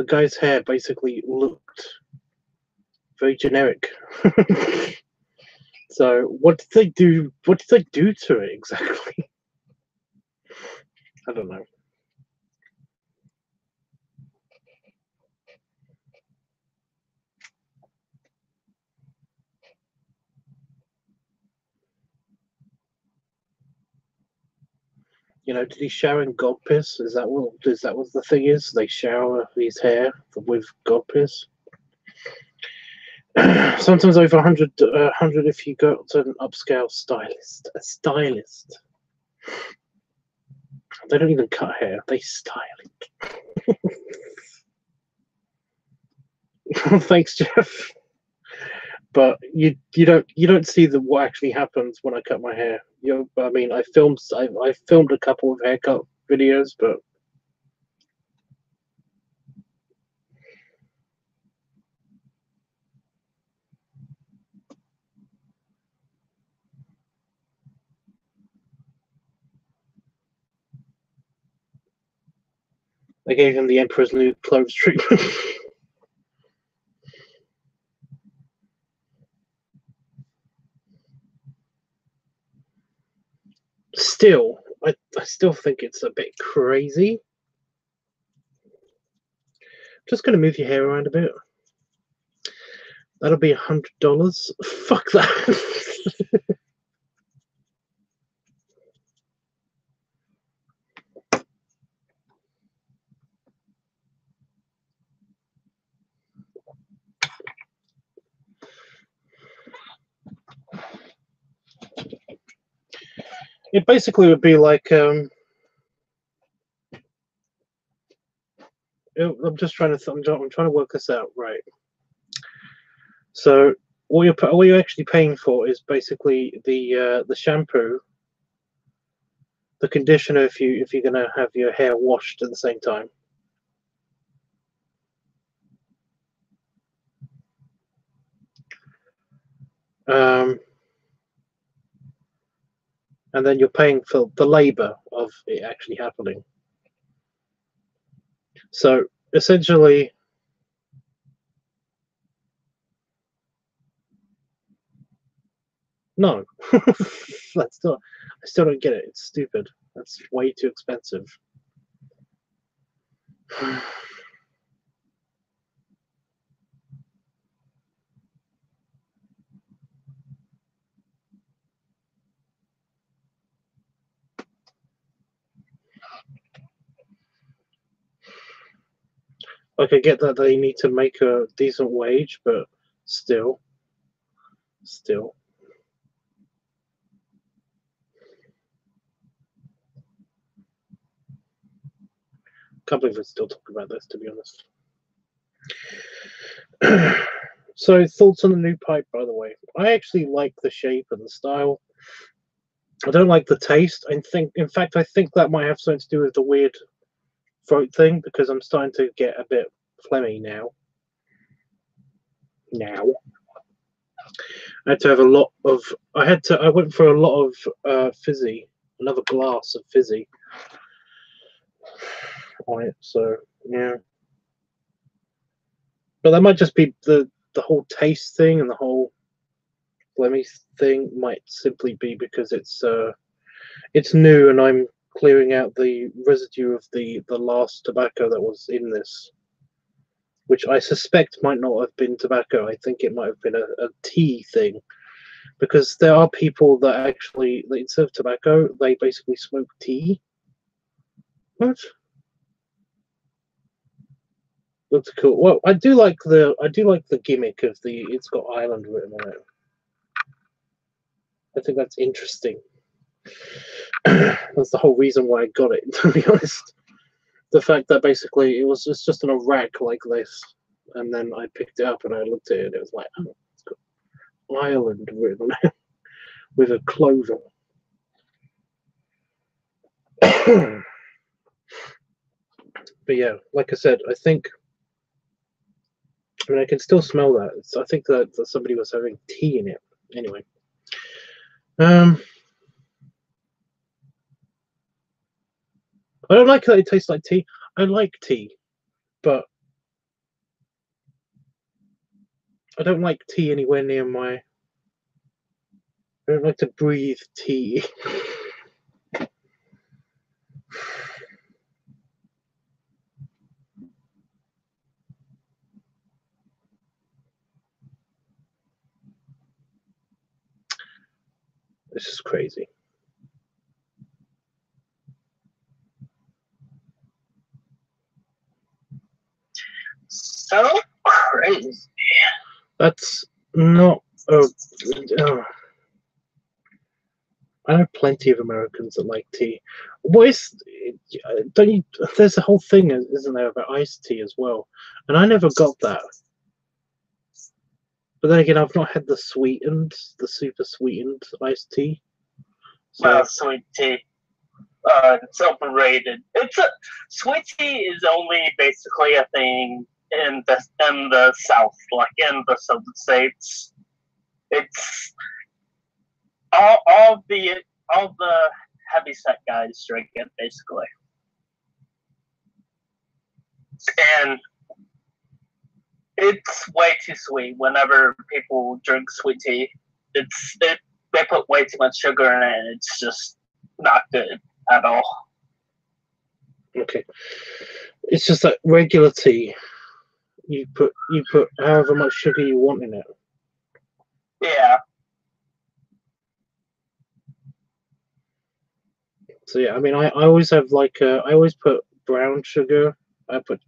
guy's hair basically looked very generic. So what did they do? What did they do to it exactly? I don't know. You know, did he shower in god piss? Is that what the thing is? They shower his hair with god piss. Sometimes over 100 if you go to an upscale stylist. A stylist. They don't even cut hair; they style it. Thanks, Jeff. But you don't see what actually happens when I cut my hair. I mean, I filmed a couple of haircut videos, but I gave him the Emperor's New Clothes treatment. Still, I still think it's a bit crazy. Just gonna move your hair around a bit. That'll be $100. Fuck that. It basically would be like I'm just trying to I'm trying to work this out, right? So what you're actually paying for is basically the shampoo, the conditioner if you're gonna have your hair washed at the same time. And then you're paying for the labor of it actually happening. So essentially, no. I still don't get it. It's stupid. That's way too expensive. Like, I get that they need to make a decent wage, but still. Can't believe we're still talking about this, to be honest. So, thoughts on the new pipe, by the way. I actually like the shape and the style. I don't like the taste. In fact, I think that might have something to do with the weird throat thing, because I'm starting to get a bit phlegmy now. I had to have a lot of. I went for a lot of fizzy, another glass of fizzy on it. So yeah. But that might just be the whole taste thing, and the whole Lemmy thing might simply be because it's new, and I'm clearing out the residue of the last tobacco that was in this, which I suspect might not have been tobacco. I think it might have been a tea thing, because there are people that actually, instead of tobacco, they basically smoke tea. What? Looks cool. Well, I do like the gimmick of it's got Ireland written on it. I think that's interesting. That's the whole reason why I got it, to be honest. The fact that basically it's just in a rack like this, and then I picked it up and I looked at it and it was like, oh, it's got Ireland written on it with a clover. But yeah, like I said, I mean, I can still smell that. I think that somebody was having tea in it. Anyway. I don't like that it tastes like tea. I like tea, but I don't like tea anywhere near my... I don't like to breathe tea. This is crazy. So crazy. That's not... Oh, I know plenty of Americans that like tea. What is... Don't you... There's a whole thing, isn't there, about iced tea as well? And I never got that. But then again, I've not had the super sweetened iced tea. So, Well, sweet tea. It's overrated. Sweet tea is only basically a thing in the South, like in the Southern states. It's all the heavyset guys drink it basically, and it's way too sweet. Whenever people drink sweet tea, they put way too much sugar in it, and it's just not good at all. okay. It's just that regular tea, you put however much sugar you want in it. Yeah. So yeah, I mean, I always have like I always put brown sugar. I put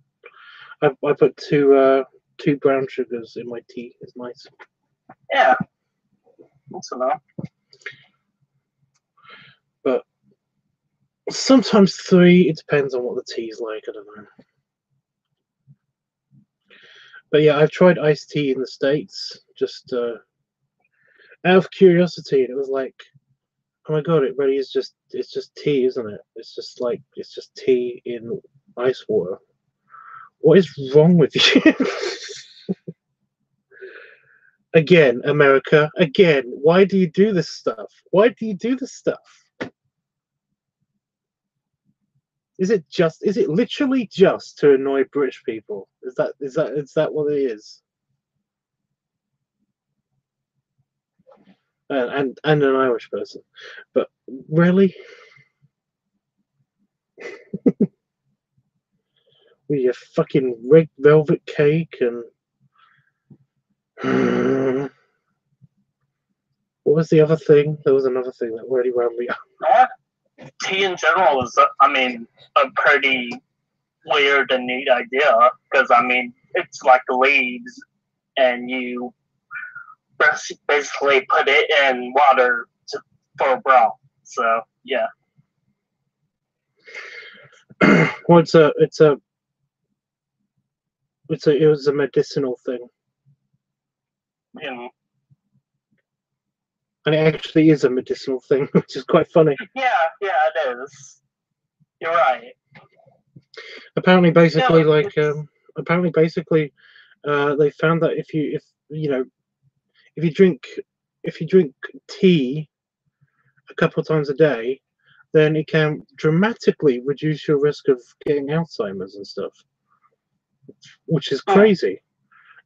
two brown sugars in my tea. It's nice. Yeah. That's enough. But sometimes 3. It depends on what the tea's like. I don't know. But yeah, I've tried iced tea in the States just out of curiosity, and it was like, oh my god, it really is it's just tea, isn't it? It's just tea in ice water. What is wrong with you? Again, America, again, why do you do this stuff? Why do you do this stuff? Is it literally just to annoy British people? Is that what it is? And an Irish person. But really? With your fucking red velvet cake and what was the other thing? There was another thing that really wound me up. Tea in general is, I mean, a pretty weird and neat idea, because, I mean, it's like leaves, and you basically put it in water for a broth. So, yeah. Well, it was a medicinal thing. Yeah. And it actually is a medicinal thing, which is quite funny. Yeah, it is. You're right. Apparently, basically, they found that if you drink tea a couple of times a day, then it can dramatically reduce your risk of getting Alzheimer's and stuff, which is crazy.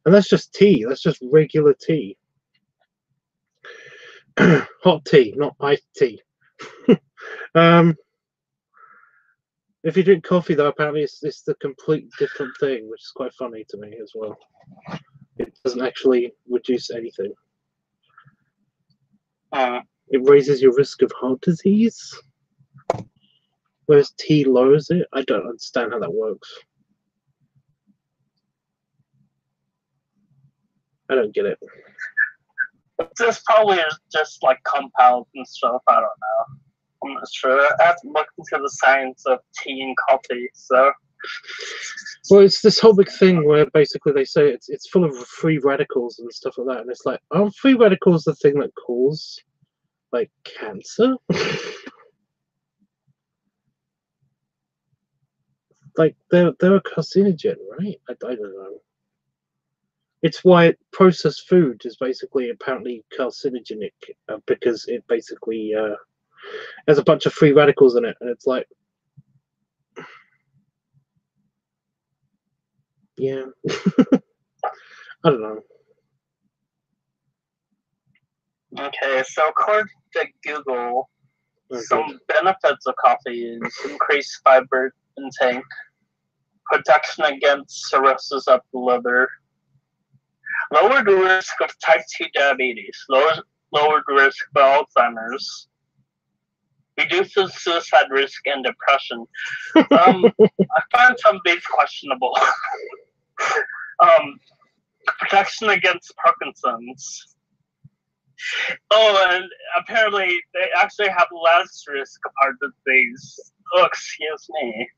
And that's just tea. That's just regular tea. Hot tea, not iced tea. If you drink coffee, though, apparently it's the complete different thing, which is quite funny to me as well. It doesn't actually reduce anything. It raises your risk of heart disease, whereas tea lowers it. I don't understand how that works. I don't get it. This probably is just like compounds and stuff. I don't know. I'm not sure. I have to look into the science of tea and coffee. So, well, it's this whole big thing where basically they say it's full of free radicals and stuff like that, and it's like, aren't free radicals the thing that cause like cancer? Like they're a carcinogen, right? I don't know. It's why processed food is basically apparently carcinogenic because it basically has a bunch of free radicals in it, and it's like, yeah, I don't know. Okay, so according to Google, some benefits of coffee is increased fiber intake, protection against cirrhosis of the liver, lowered risk of type 2 diabetes, lowered risk for Alzheimer's, reduces suicide risk and depression. I find some of these questionable. Protection against Parkinson's. Oh, and apparently they actually have less risk of heart disease. Oh, excuse me.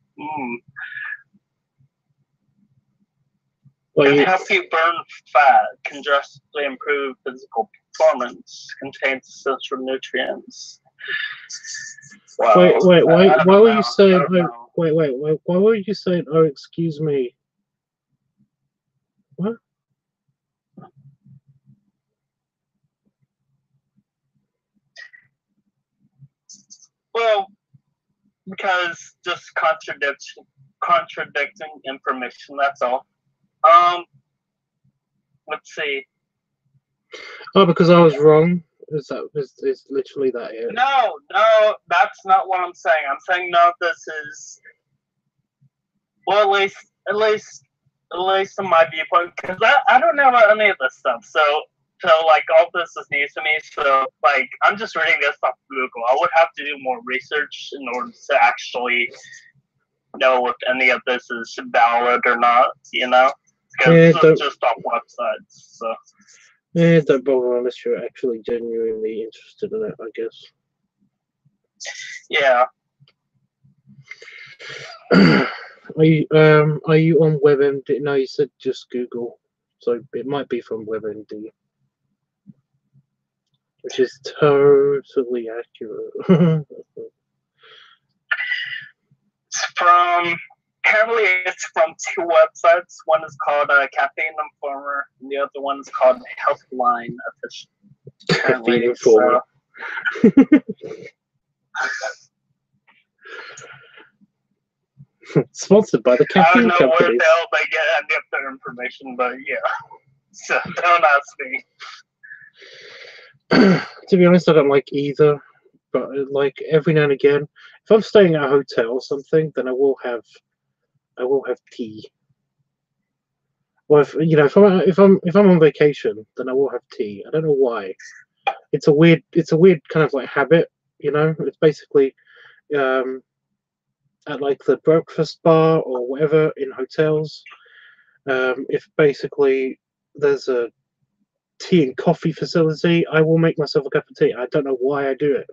Can help you burn fat, can drastically improve physical performance, contains essential nutrients. Wow. Wait, why were you saying, why were you saying, oh, excuse me? What? Well, because just contradicting information, that's all. Let's see. Oh, because I was wrong? Is literally that it? No, that's not what I'm saying. I'm saying no, this is, well, at least in my viewpoint, because I don't know about any of this stuff, so like all this is news to me, so like I'm just reading this off Google. I would have to do more research in order to actually know if any of this is valid or not, you know? Because it's just off websites, so. Yeah, don't bother unless you're actually genuinely interested in it, I guess. Yeah. Are you on WebMD? No, you said just Google, so it might be from WebMD, which is totally accurate. It's from two websites. One is called Caffeine Informer, and the other one is called Healthline Official. Caffeine Informer. Sponsored by the caffeine companies. I don't know where the hell they get their information, but yeah. So don't ask me. To be honest, I don't like either. But like every now and again, if I'm staying at a hotel or something, then I will have tea. Or if I'm on vacation, then I will have tea. I don't know why. It's a weird kind of like habit, you know. It's basically at like the breakfast bar or whatever in hotels. If basically there's a tea and coffee facility, I will make myself a cup of tea. I don't know why I do it.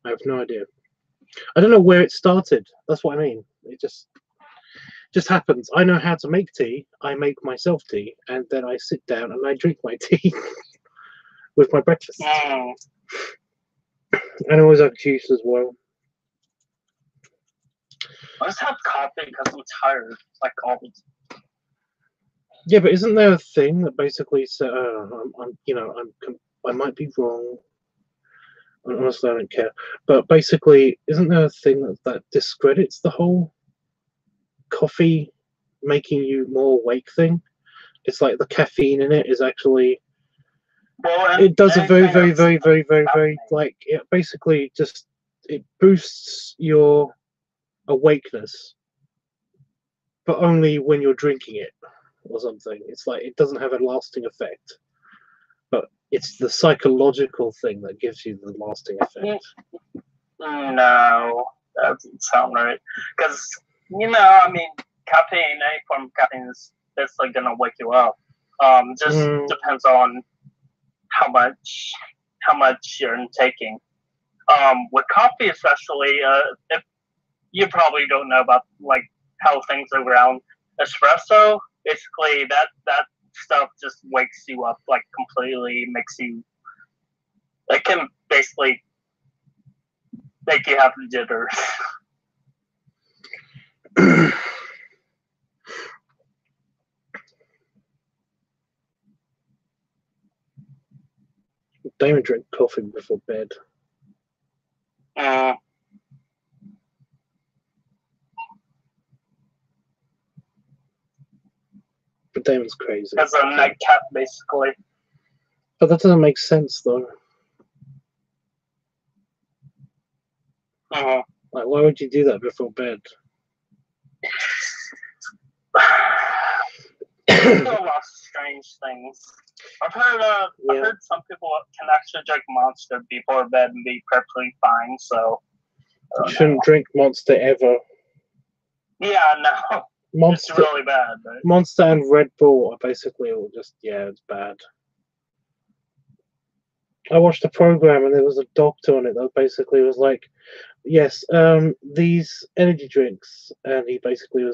I have no idea. I don't know where it started. That's what I mean. It just happens. I know how to make tea. I make myself tea, and then I sit down and I drink my tea with my breakfast. And I always have juice as well. I just have coffee because I'm tired, like all the time. Yeah, but isn't there a thing that basically says, I might be wrong. Honestly, I don't care. But basically, isn't there a thing that discredits the whole coffee making you more awake thing? It's like the caffeine in it is actually. Well, It does a very like it basically just it boosts your awakeness, but only when you're drinking it or something. It's like it doesn't have a lasting effect, but it's the psychological thing that gives you the lasting effect. No, that doesn't sound right. Because I mean, caffeine, any form of caffeine is basically gonna wake you up. Just depends on how much you're taking. With coffee especially, if you probably don't know about like how things are around espresso, basically that stuff just wakes you up like completely, makes you. It can basically make you have the jitters. Don't even drink coffee before bed. But Damon's crazy. As a nightcap, basically. But that doesn't make sense, though. Like, why would you do that before bed? There's a lot of strange things. I've heard some people can actually drink Monster before bed and be perfectly fine. So you shouldn't drink Monster ever. Yeah, no. Monster, it's really bad. Right? Monster and Red Bull are basically all just it's bad. I watched a program and there was a doctor on it that basically was like, yes, these energy drinks, and he basically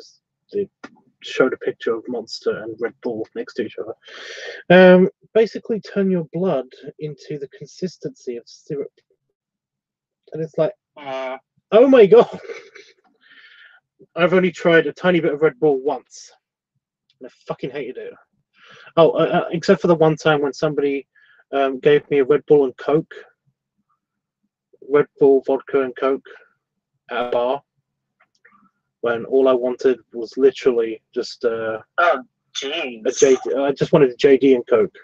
showed a picture of Monster and Red Bull next to each other. Basically turn your blood into the consistency of syrup. And it's like, oh my god. I've only tried a tiny bit of Red Bull once. And I fucking hated it. Oh, except for the one time when somebody gave me a Red Bull and Coke. Red Bull, vodka and Coke at a bar. When all I wanted was literally just oh, jeez. I just wanted a JD and Coke.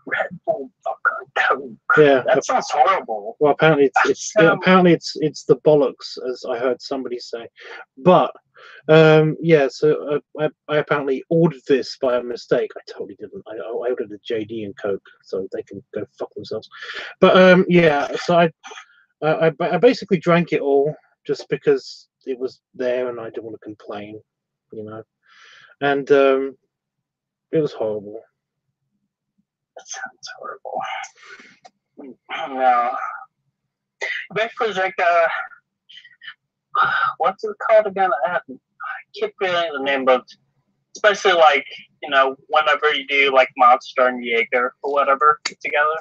Red Bull, vodka and Coke. Yeah, that sounds horrible. Well, apparently it's the bollocks, as I heard somebody say. But so I apparently ordered this by a mistake. I totally didn't. I ordered a JD and Coke, so they can go fuck themselves. But so I basically drank it all just because it was there and I didn't want to complain, and it was horrible. That sounds horrible. No. Basically, like what's it called again? I keep forgetting the name, but it's basically like whenever you do like Monster and Jaeger or whatever together.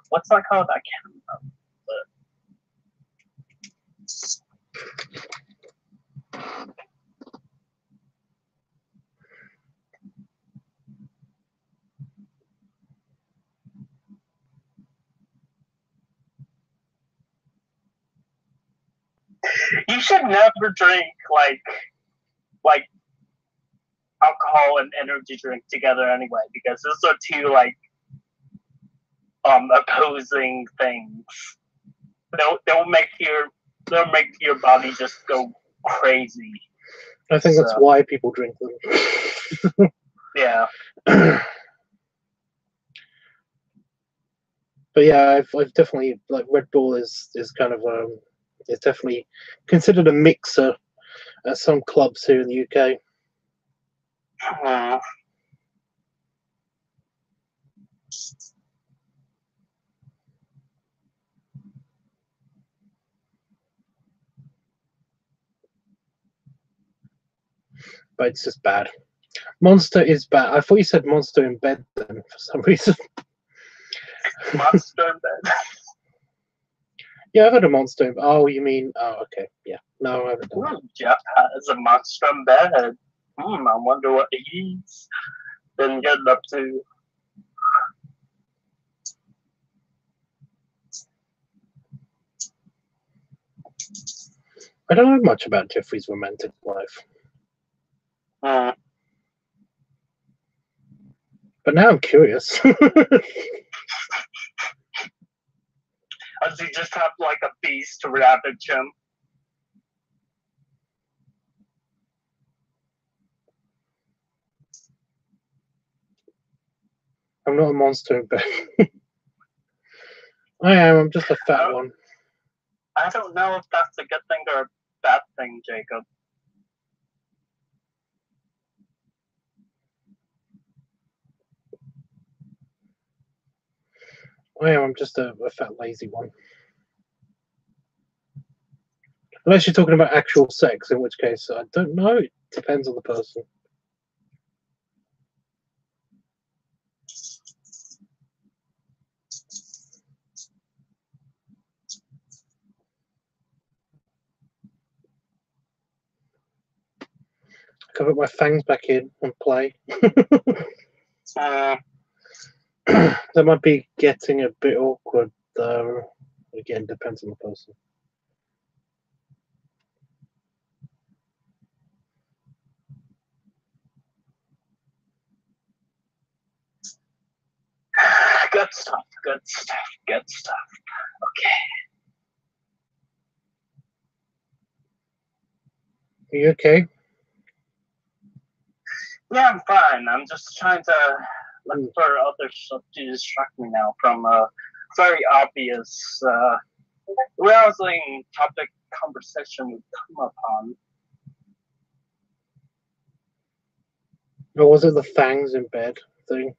What's that called? I can't remember. You should never drink like alcohol and energy drink together anyway, because those are two like opposing things. They'll make your body just go crazy. I think that's why people drink them. Yeah. But yeah, I've definitely like Red Bull is kind of it's definitely considered a mixer at some clubs here in the UK. But it's just bad. Monster is bad. I thought you said Monster in bed then for some reason. Monster in bed. Yeah, I've had a Monster. Oh, you mean? Oh, okay. Yeah. No, I haven't done that. Jeff has a Monster in bed. I wonder what he's been getting up to. I don't know much about Jeffrey's romantic life. But now I'm curious. Does he just have like a beast to ravage him? I'm not a monster in bed. I am. I'm just a fat one. I don't know if that's a good thing or a bad thing, Jacob. I am. I'm just a fat, lazy one. Unless you're talking about actual sex, in which case I don't know. It depends on the person. I can put my fangs back in and play. That might be getting a bit awkward, though. Again, depends on the person. Good stuff, good stuff, good stuff. Okay. Are you okay? Yeah, I'm fine. I'm just trying to look for other stuff to distract me now from a very obvious rousing topic conversation we've come upon. Or was it the fangs in bed thing?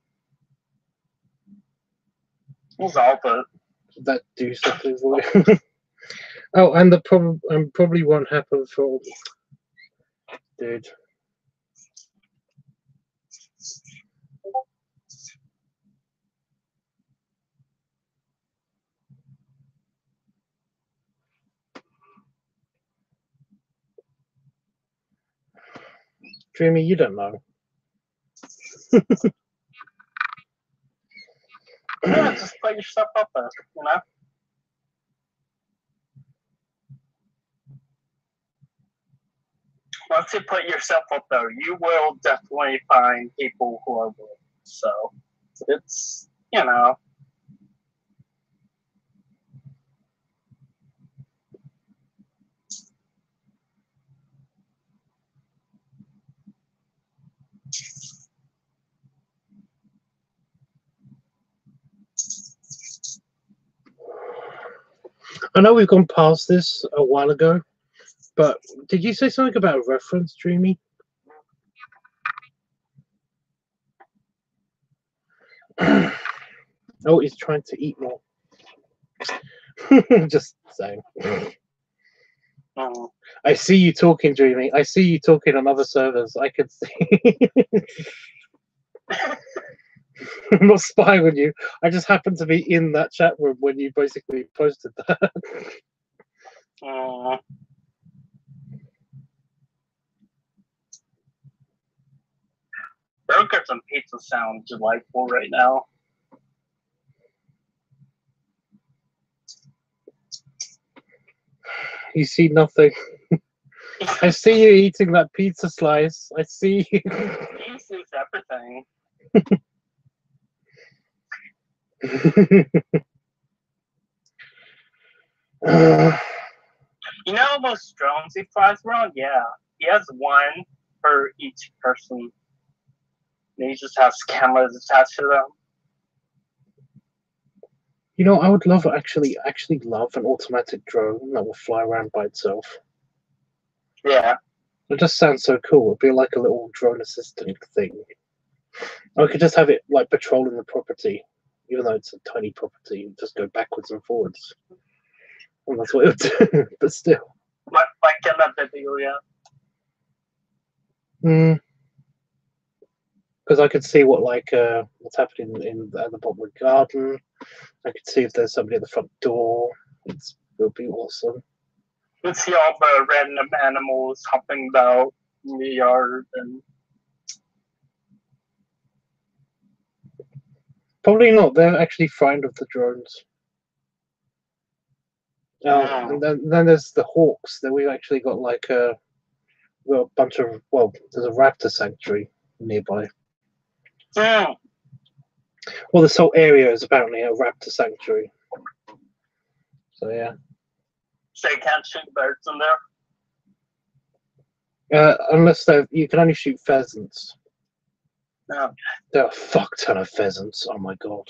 It was all but. Did that do something for you? Oh, and the probably won't happen for... Dude. Dreamy, you don't know. Yeah, just put yourself up there, you know? Once you put yourself up there, you will definitely find people who are willing. So, it's, you know. I know we've gone past this a while ago, but did you say something about a reference, Dreamy? Oh, he's trying to eat more. Just saying. I see you talking, Dreamy. I see you talking on other servers. I can see. I'm not spying on you. I just happened to be in that chat room when you basically posted that. Burgers and pizza sound delightful right now. You see nothing. I see you eating that pizza slice. I see you. He sees everything. You know those drones he flies around? Yeah. He has one for each person. And he just has cameras attached to them. You know, I would love actually love an automatic drone that will fly around by itself. Yeah. It just sounds so cool. It'd be like a little drone assistant thing. I could just have it like patrolling the property, even though it's a tiny property, and just go backwards and forwards. And that's what it would do, but still. Like in that video, yeah. Because I could see what what's happening at the bottom of the garden. I could see if there's somebody at the front door. It would be awesome. You see all the random animals hopping about in the yard and. Probably not. They're actually frightened of the drones. And then there's the hawks. Then we've actually got a bunch of, well, there's a raptor sanctuary nearby. Well, this whole area is apparently a raptor sanctuary. So yeah. So you can't shoot birds in there? Unless you can only shoot pheasants. No. There are a fuck ton of pheasants. Oh my god.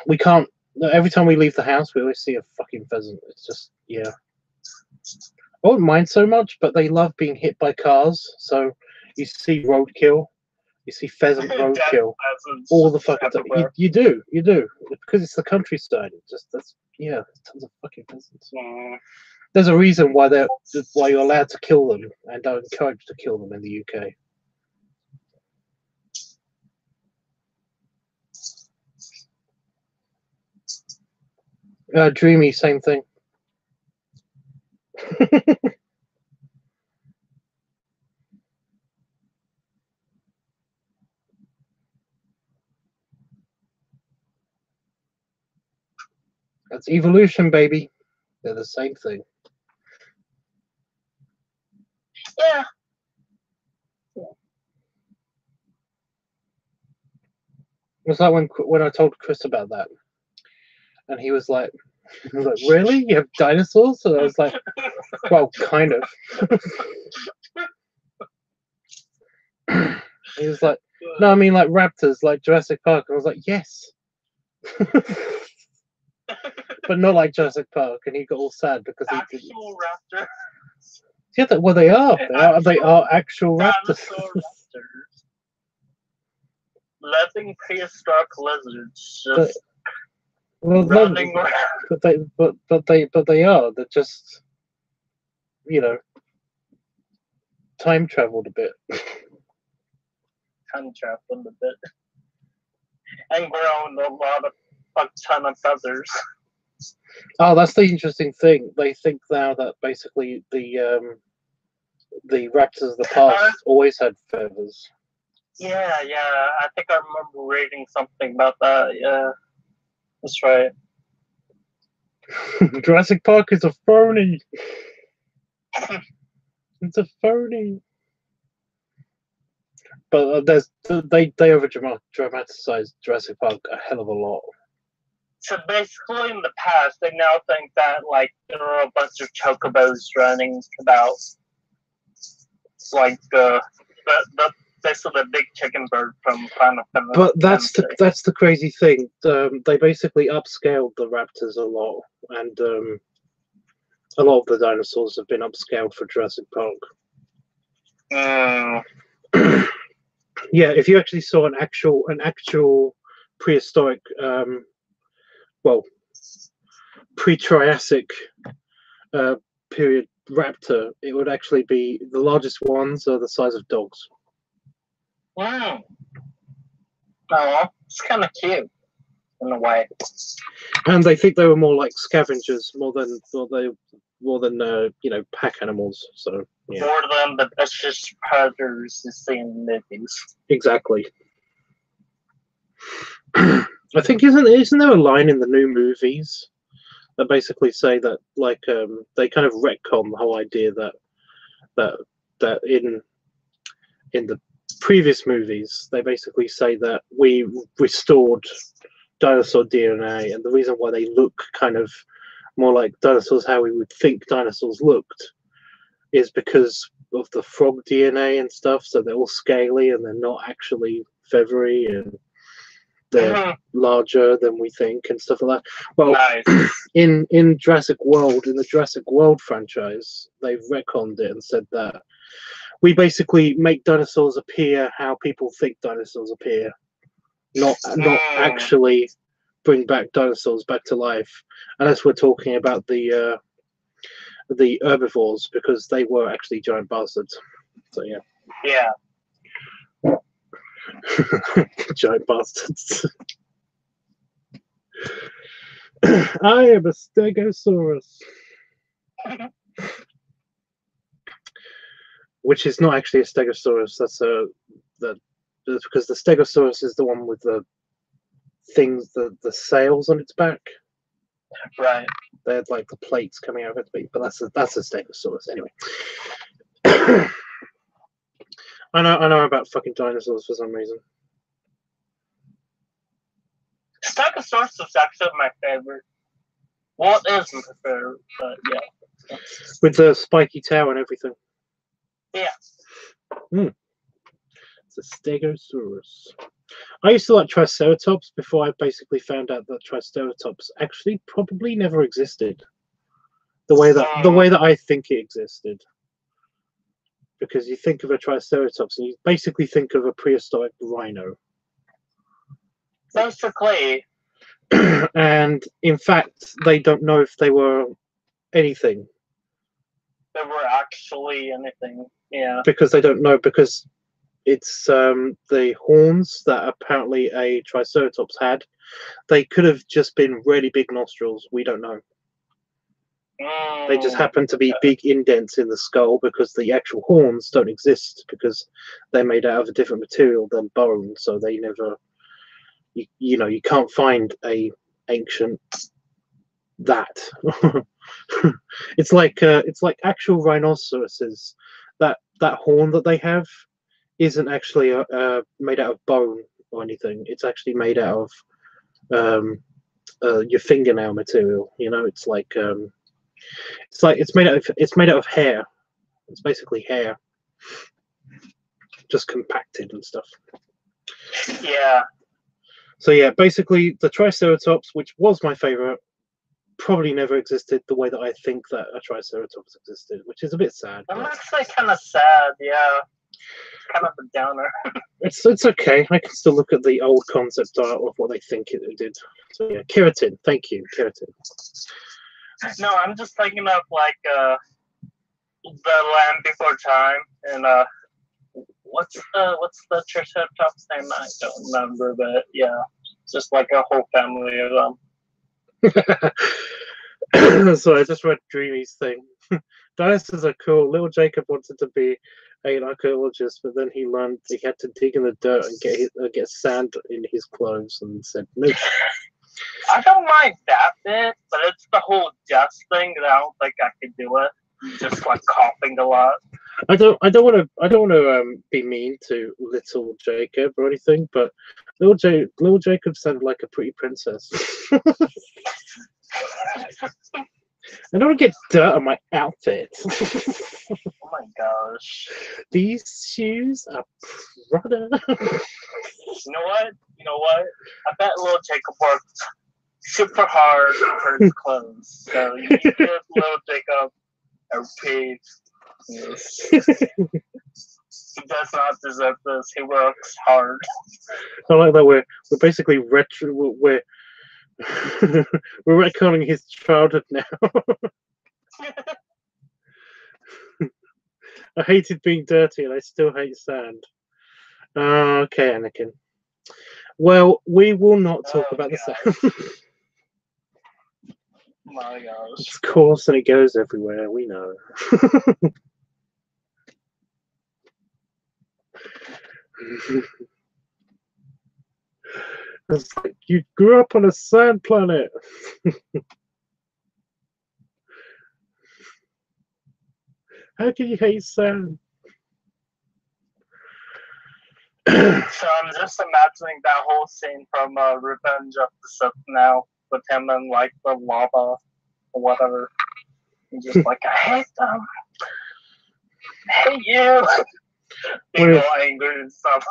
We can't. Every time we leave the house, we always see a fucking pheasant. It's just, yeah. I wouldn't mind so much, but they love being hit by cars. So you see roadkill, you see pheasant roadkill all the fucking time. You do, because it's the countryside. It's just yeah, tons of fucking pheasants. There's a reason why you're allowed to kill them and are encouraged to kill them in the UK. Dreamy, same thing. That's evolution, baby. They're the same thing. Yeah. It was like when I told Chris about that, and he was like, "Really? You have dinosaurs?" And I was like, "Well, kind of." He was like, "No, I mean like raptors, like Jurassic Park." And I was like, "Yes." But not like Jurassic Park, and he got all sad because he didn't. Actual raptors. Yeah, well, they are. They are actual raptors. Raptors. Living prehistoric lizards just running around. But they are. They're just, you know, time traveled a bit. Time traveled a bit, and grown a ton of feathers. Oh, that's the interesting thing. They think now that basically the raptors of the past always had feathers. Yeah, I think I remember reading something about that. Yeah, that's right. Jurassic Park is a phony. It's a phony. But they over dramatized Jurassic Park a hell of a lot. So basically, in the past, they now think that like there are a bunch of chocobos running about, like basically the big chicken bird from Final Fantasy. But that's the crazy thing. They basically upscaled the raptors a lot, and a lot of the dinosaurs have been upscaled for Jurassic Park. Yeah, if you actually saw an actual prehistoric, well, pre-Triassic period raptor, it would actually be the largest ones are the size of dogs. Wow. Oh, it's kind of cute in a way. And they think they were more like scavengers, more than you know, pack animals. So yeah. More than the vicious predators you see in movies. Exactly. I think isn't there a line in the new movies that basically say that like they kind of retcon the whole idea that in the previous movies they basically say that we restored dinosaur DNA, and the reason why they look kind of more like dinosaurs, how we would think dinosaurs looked, is because of the frog DNA and stuff. So they're all scaly and they're not actually feathery, and they're larger than we think and stuff like that. Well, nice. in Jurassic World, in the Jurassic World franchise, they've retconned it and said that we basically make dinosaurs appear how people think dinosaurs appear, not actually bring back dinosaurs back to life, unless we're talking about the herbivores, because they were actually giant bastards. So yeah. Yeah. Giant bastards. I am a Stegosaurus. Which is not actually a Stegosaurus. That's because the Stegosaurus is the one with the things, the sails on its back. Right. They had like the plates coming out of its beak, but that's a Stegosaurus anyway. I know about fucking dinosaurs for some reason. Stegosaurus is actually my favorite. Well, it is my favorite, but yeah. With the spiky tail and everything. Yeah. It's a Stegosaurus. I used to like Triceratops before I basically found out that Triceratops actually probably never existed. The way that I think it existed. Because you think of a Triceratops and you basically think of a prehistoric rhino. Basically. And in fact, they don't know if they were anything. They were actually anything, yeah. Because they don't know, because it's the horns that apparently a Triceratops had. They could have just been really big nostrils. We don't know. They just happen to be big indents in the skull because the actual horns don't exist because they're made out of a different material than bone. So they never, you know, you can't find a ancient that. It's like actual rhinoceroses. That horn that they have isn't actually made out of bone or anything. It's actually made out of your fingernail material. You know, it's made out of hair. It's basically hair, just compacted and stuff. Yeah. So yeah, basically the Triceratops, which was my favorite, probably never existed the way that I think that a Triceratops existed, which is a bit sad. I'm actually kind of sad. Yeah. Kind of a downer. It's okay. I can still look at the old concept art of what they think it did. So yeah, keratin. Thank you, keratin. No, I'm just thinking of like the Land Before Time and what's the Triceratops name? I don't remember, but yeah, just like a whole family of them. So I just read Dreamy's thing. Dinosaurs are cool. Little Jacob wanted to be an archaeologist, but then he learned he had to dig in the dirt and get sand in his clothes, and said no. I don't mind that bit, but it's the whole dust thing that I don't think I could do it. Just like coughing a lot. I don't want to be mean to little Jacob or anything, but little Jacob sounded like a pretty princess. I don't want to get dirt on my outfit. Oh my gosh. These shoes are Prada. You know what? I bet little Jacob worked super hard for his clothes. So you give little Jacob a reprieve. Yes. He does not deserve this. He works hard. I like that we're basically we're retconning his childhood now. I hated being dirty and I still hate sand. Okay, Anakin. Well, we will not talk about the sand. My gosh. It's coarse and it goes everywhere, we know. It's like you grew up on a sand planet. How can you hate sand? So I'm just imagining that whole scene from Revenge of the Sith now, with him and like the lava or whatever. And just like, I hate them. I hate you. Being all angry and stuff.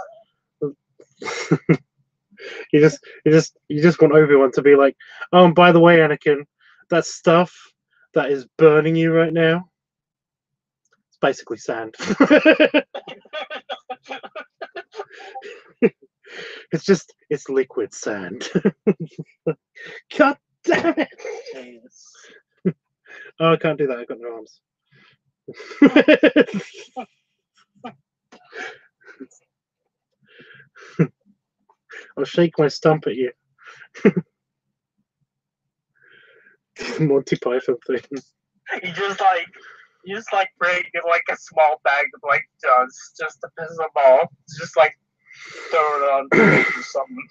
You just want everyone to be like, oh, and by the way, Anakin, that stuff that is burning you right now, it's basically sand. It's liquid sand. God damn it! Jeez. Oh, I can't do that. I've got no arms. I'll shake my stump at you. Monty Python thing. You just bring like a small bag of like dust just to piss them off. Just like throw it on or something.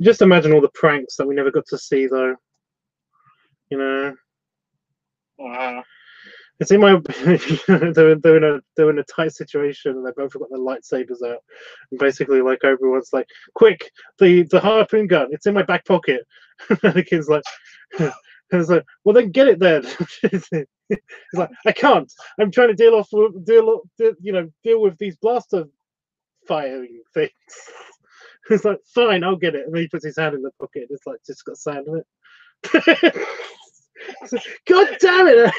Just imagine all the pranks that we never got to see, though. You know. It's in my they're in a tight situation and they both got their lightsabers out, and basically like everyone's like, quick, the harpoon gun, it's in my back pocket. And the kid's like, it's like, well then get it then. He's like, I can't, I'm trying to deal with these blaster firing things. It's like, fine, I'll get it. And then he puts his hand in the pocket and it's like just got sand in it. God damn it!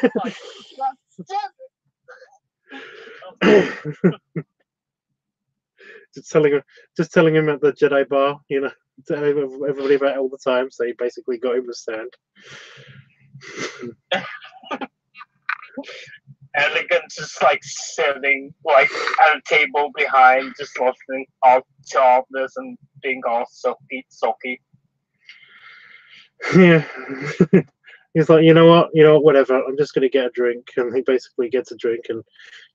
just telling him at the Jedi bar, you know, telling everybody about it all the time. So he basically got him to stand. Anakin's just like sitting like at a table behind, just listening to all of this and being all sulky. Yeah. He's like, you know what, whatever. I'm just gonna get a drink, and he basically gets a drink and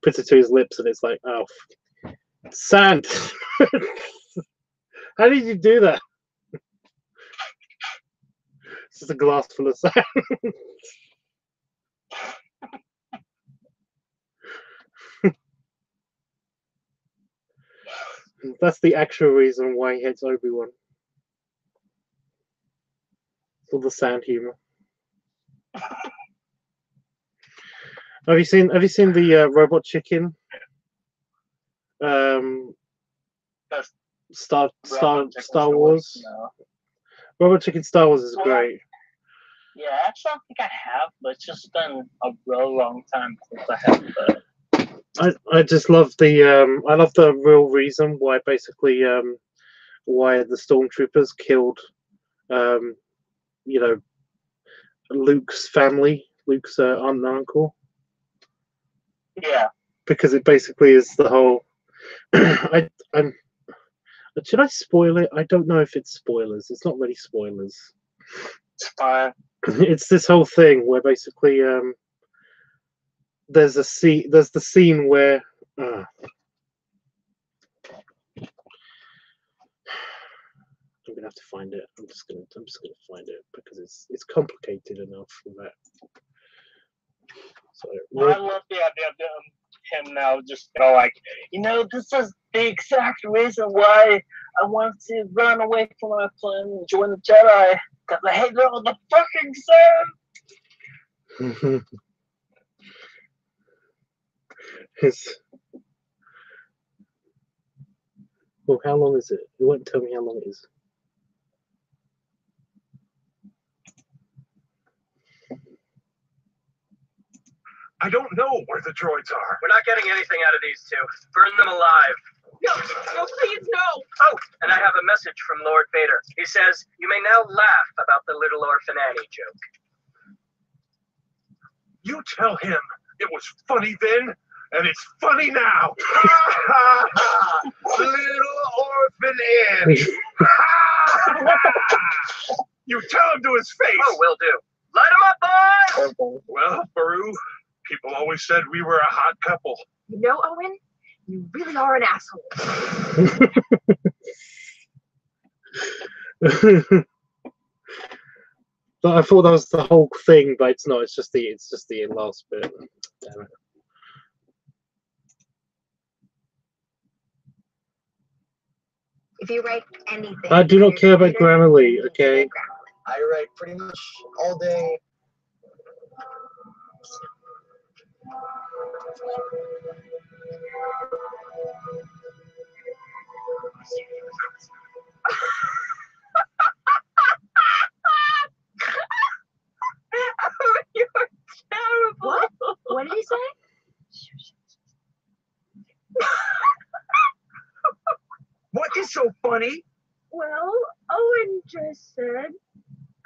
puts it to his lips, and it's like, oh, sand. How did you do that? It's just a glass full of sand. That's the actual reason why he hates Obi-Wan. All the sand humor. Have you seen the Robot Chicken? Star Wars. No. Robot Chicken Star Wars is great. Yeah, actually, I don't think I have, but it's just been a real long time since I have. I just love the I love the real reason why basically why the stormtroopers killed Luke's family, Luke's aunt and uncle. Yeah, because it basically is the whole. Should I spoil it? I don't know if it's spoilers. It's not really spoilers. it's fine. It's this whole thing where basically there's the scene where I'm gonna have to find it. I'm just gonna find it because it's complicated enough for that. So I love the idea of him now just like, this is the exact reason why I want to run away from my plan and join the Jedi, because I hate all the fucking sand. Well, how long is it? It won't tell me how long it is. I don't know where the droids are. We're not getting anything out of these two. Burn them alive. No, please, no. Oh, and I have a message from Lord Vader. He says, you may now laugh about the little orphan Annie joke. You tell him it was funny then, and it's funny now. Little orphan Annie. You tell him to his face. Oh, will do. Light him up, boys. Well, Baru, people always said we were a hot couple. You know, Owen, you really are an asshole. I thought that was the whole thing, but it's not. It's just the last bit. Damn it. If you write anything, I do not care about Grammarly, okay? I write pretty much all day. You're terrible. What did he say? What is so funny? Well, Owen just said,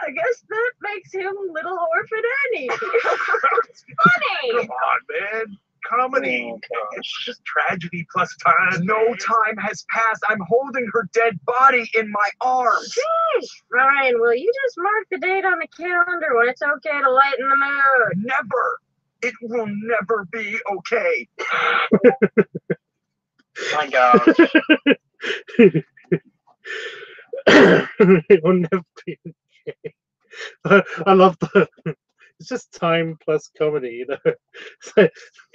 I guess that makes him Little Orphan Annie. It's funny. Come on, man. Comedy. It's just tragedy plus time. No time has passed. I'm holding her dead body in my arms. Sheesh. Ryan, will you just mark the date on the calendar when it's okay to lighten the mood? Never. It will never be okay. My God. It will never be okay. I love the It's just time plus comedy, you know. So,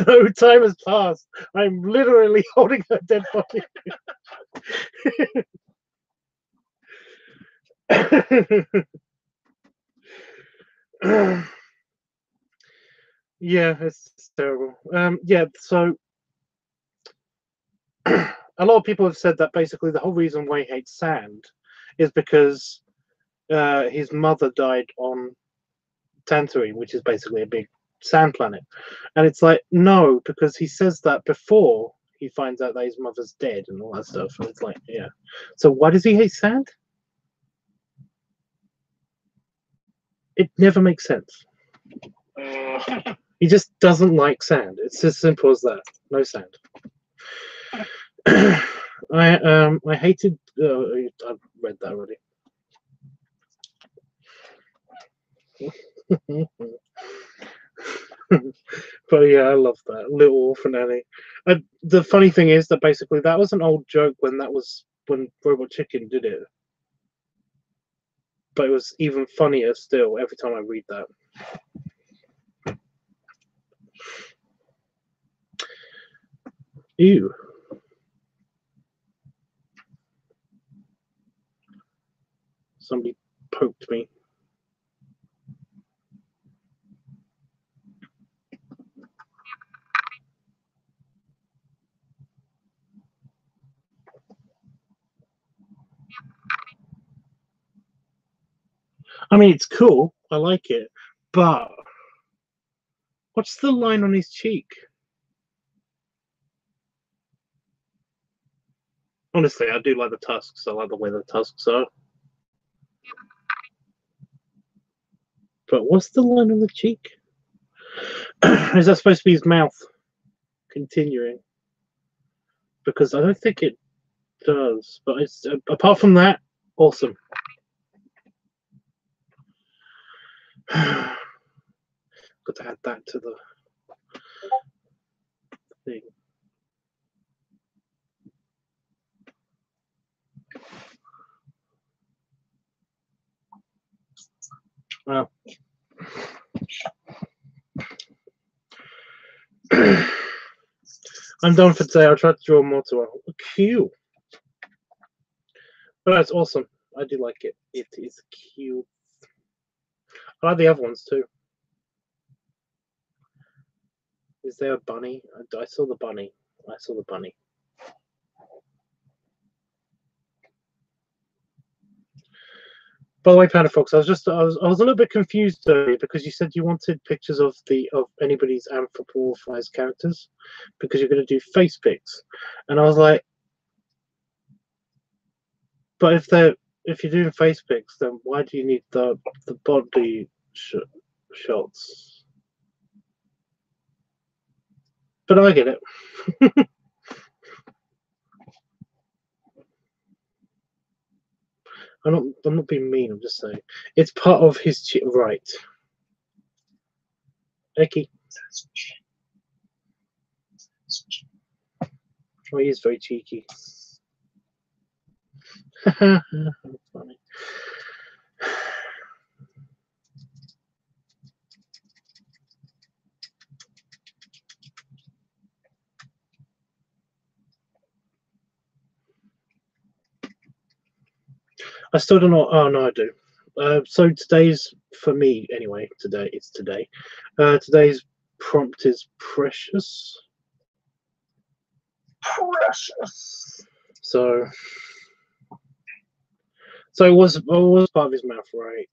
no time has passed. I'm literally holding a dead body. Yeah, it's terrible. Yeah, so a lot of people have said that basically the whole reason why he hates sand is because his mother died on Tatooine, which is basically a big sand planet. And it's like, no, because he says that before he finds out that his mother's dead and all that stuff. And it's like, yeah. So why does he hate sand? It never makes sense. He just doesn't like sand. It's as simple as that. No sand. I hated. I've read that already. But yeah, I love that Little Orphan Annie. The funny thing is that basically that was an old joke when Robot Chicken did it. But it was even funnier still every time I read that. Ew. Somebody poked me. I mean, it's cool. I like it. But what's the line on his cheek? Honestly, I do like the tusks. I like the way the tusks are. But what's the line on the cheek? Is that supposed to be his mouth continuing? Because I don't think it does. But it's apart from that, awesome. Got to add that to the thing. Well, I'm done for today. I'll try to draw more tomorrow. Cute. But that's awesome. I do like it. It is cute. I like the other ones too. Is there a bunny? I saw the bunny. I saw the bunny. By the way, Panda Fox, I was a little bit confused earlier because you said you wanted pictures of anybody's anthropomorphized characters because you're going to do face pics, and I was like, but if you're doing face pics, then why do you need the body shots? But I get it. I'm not being mean. I'm just saying it's part of his right. Eki. Oh, he is very cheeky. Funny. I still don't know. Oh no, I do. So today's for me anyway. It's today. Today's prompt is precious. Precious. So it was part of his mouth, right?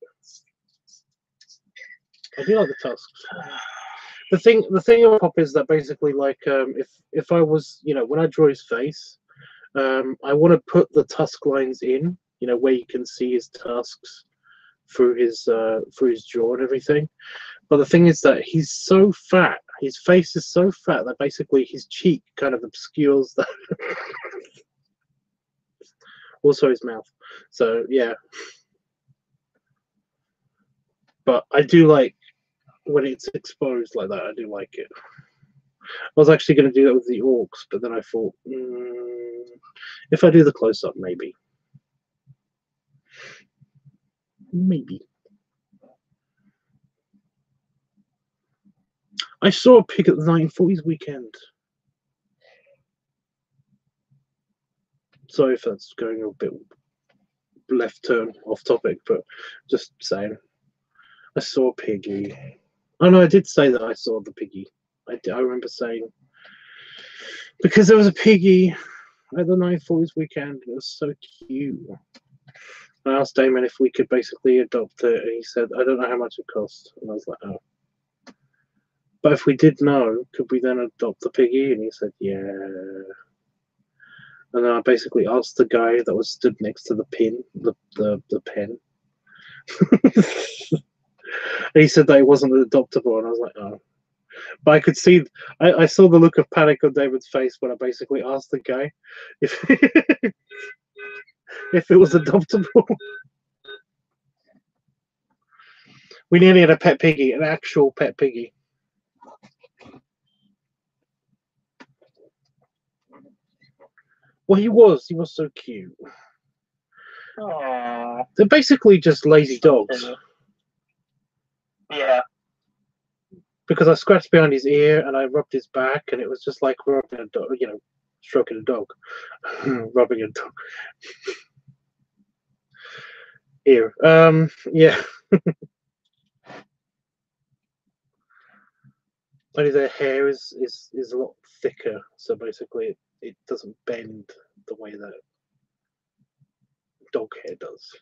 I do like the tusks. The thing on top is that basically, like, if I was, when I draw his face, I want to put the tusk lines in, where you can see his tusks through his jaw and everything. But the thing is that he's so fat, his face is so fat that basically his cheek kind of obscures that. Also his mouth. So yeah. But I do like when it's exposed like that. I do like it. I was actually going to do that with the orcs, but then I thought, if I do the close-up, maybe. I saw a pig at the 1940s weekend. Sorry if that's going a bit left turn off topic, but just saying. I saw a piggy. Oh no, I did say that I saw the piggy. I remember saying, because there was a piggy at the 1940s weekend. It was so cute. I asked Damon if we could basically adopt it, and he said, I don't know how much it costs. And I was like, oh. But if we did know, could we then adopt the piggy? And he said, yeah. And then I basically asked the guy that was stood next to the pen. And he said that it wasn't adoptable, and I was like, oh. But I could see, I saw the look of panic on David's face when I basically asked the guy if if it was adoptable. We nearly had a pet piggy, an actual pet piggy. Well, he was so cute. Aww. They're basically just lazy dogs. Yeah. Because I scratched behind his ear and I rubbed his back, and it was just like rubbing a dog, stroking a dog. Rubbing a dog. Ear. Yeah. Only their hair is a lot thicker, so basically it doesn't bend the way that dog hair does.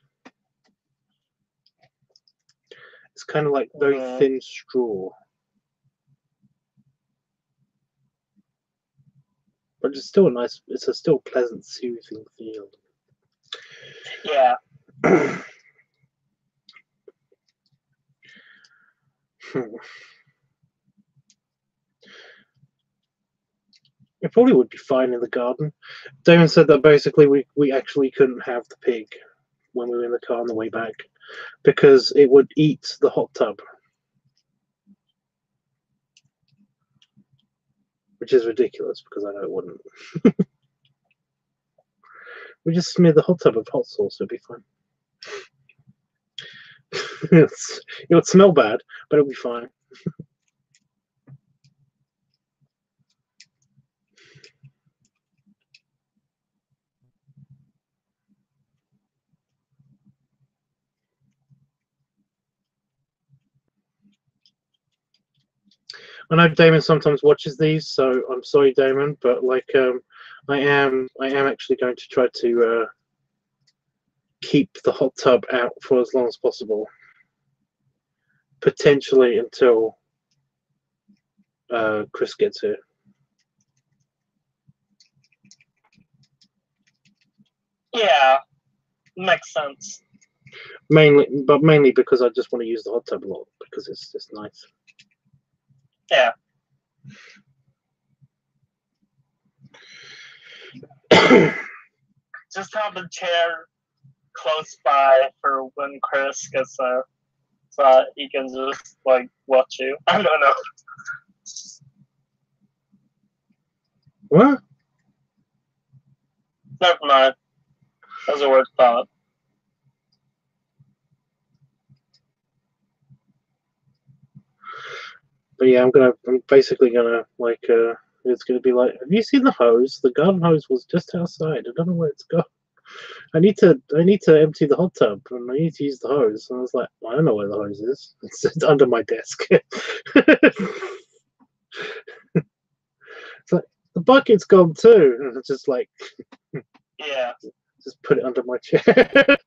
It's kind of like very thin straw. But it's still it's a still pleasant, soothing feel. Yeah. It probably would be fine in the garden. Damon said that basically we actually couldn't have the pig when we were in the car on the way back because it would eat the hot tub. Which is ridiculous because I know it wouldn't. We just smear the hot tub with hot sauce, it'll be fine. It would smell bad, but it'll be fine. I know Damon sometimes watches these, so I'm sorry, Damon, but like I am actually going to try to keep the hot tub out for as long as possible, potentially until Chris gets here. Yeah, makes sense. Mainly because I just want to use the hot tub a lot because it's just nice. Yeah. Just have a chair close by for when Chris gets there, so he can just like watch you. I don't know. What? Never mind. That was a weird thought. But yeah, I'm basically gonna like it's gonna be like, have you seen the hose? The garden hose was just outside. I don't know where it's gone. I need to empty the hot tub and I need to use the hose. And I was like, well, I don't know where the hose is. It's under my desk. It's like the bucket's gone too. And it's just like, Yeah. just put it under my chair.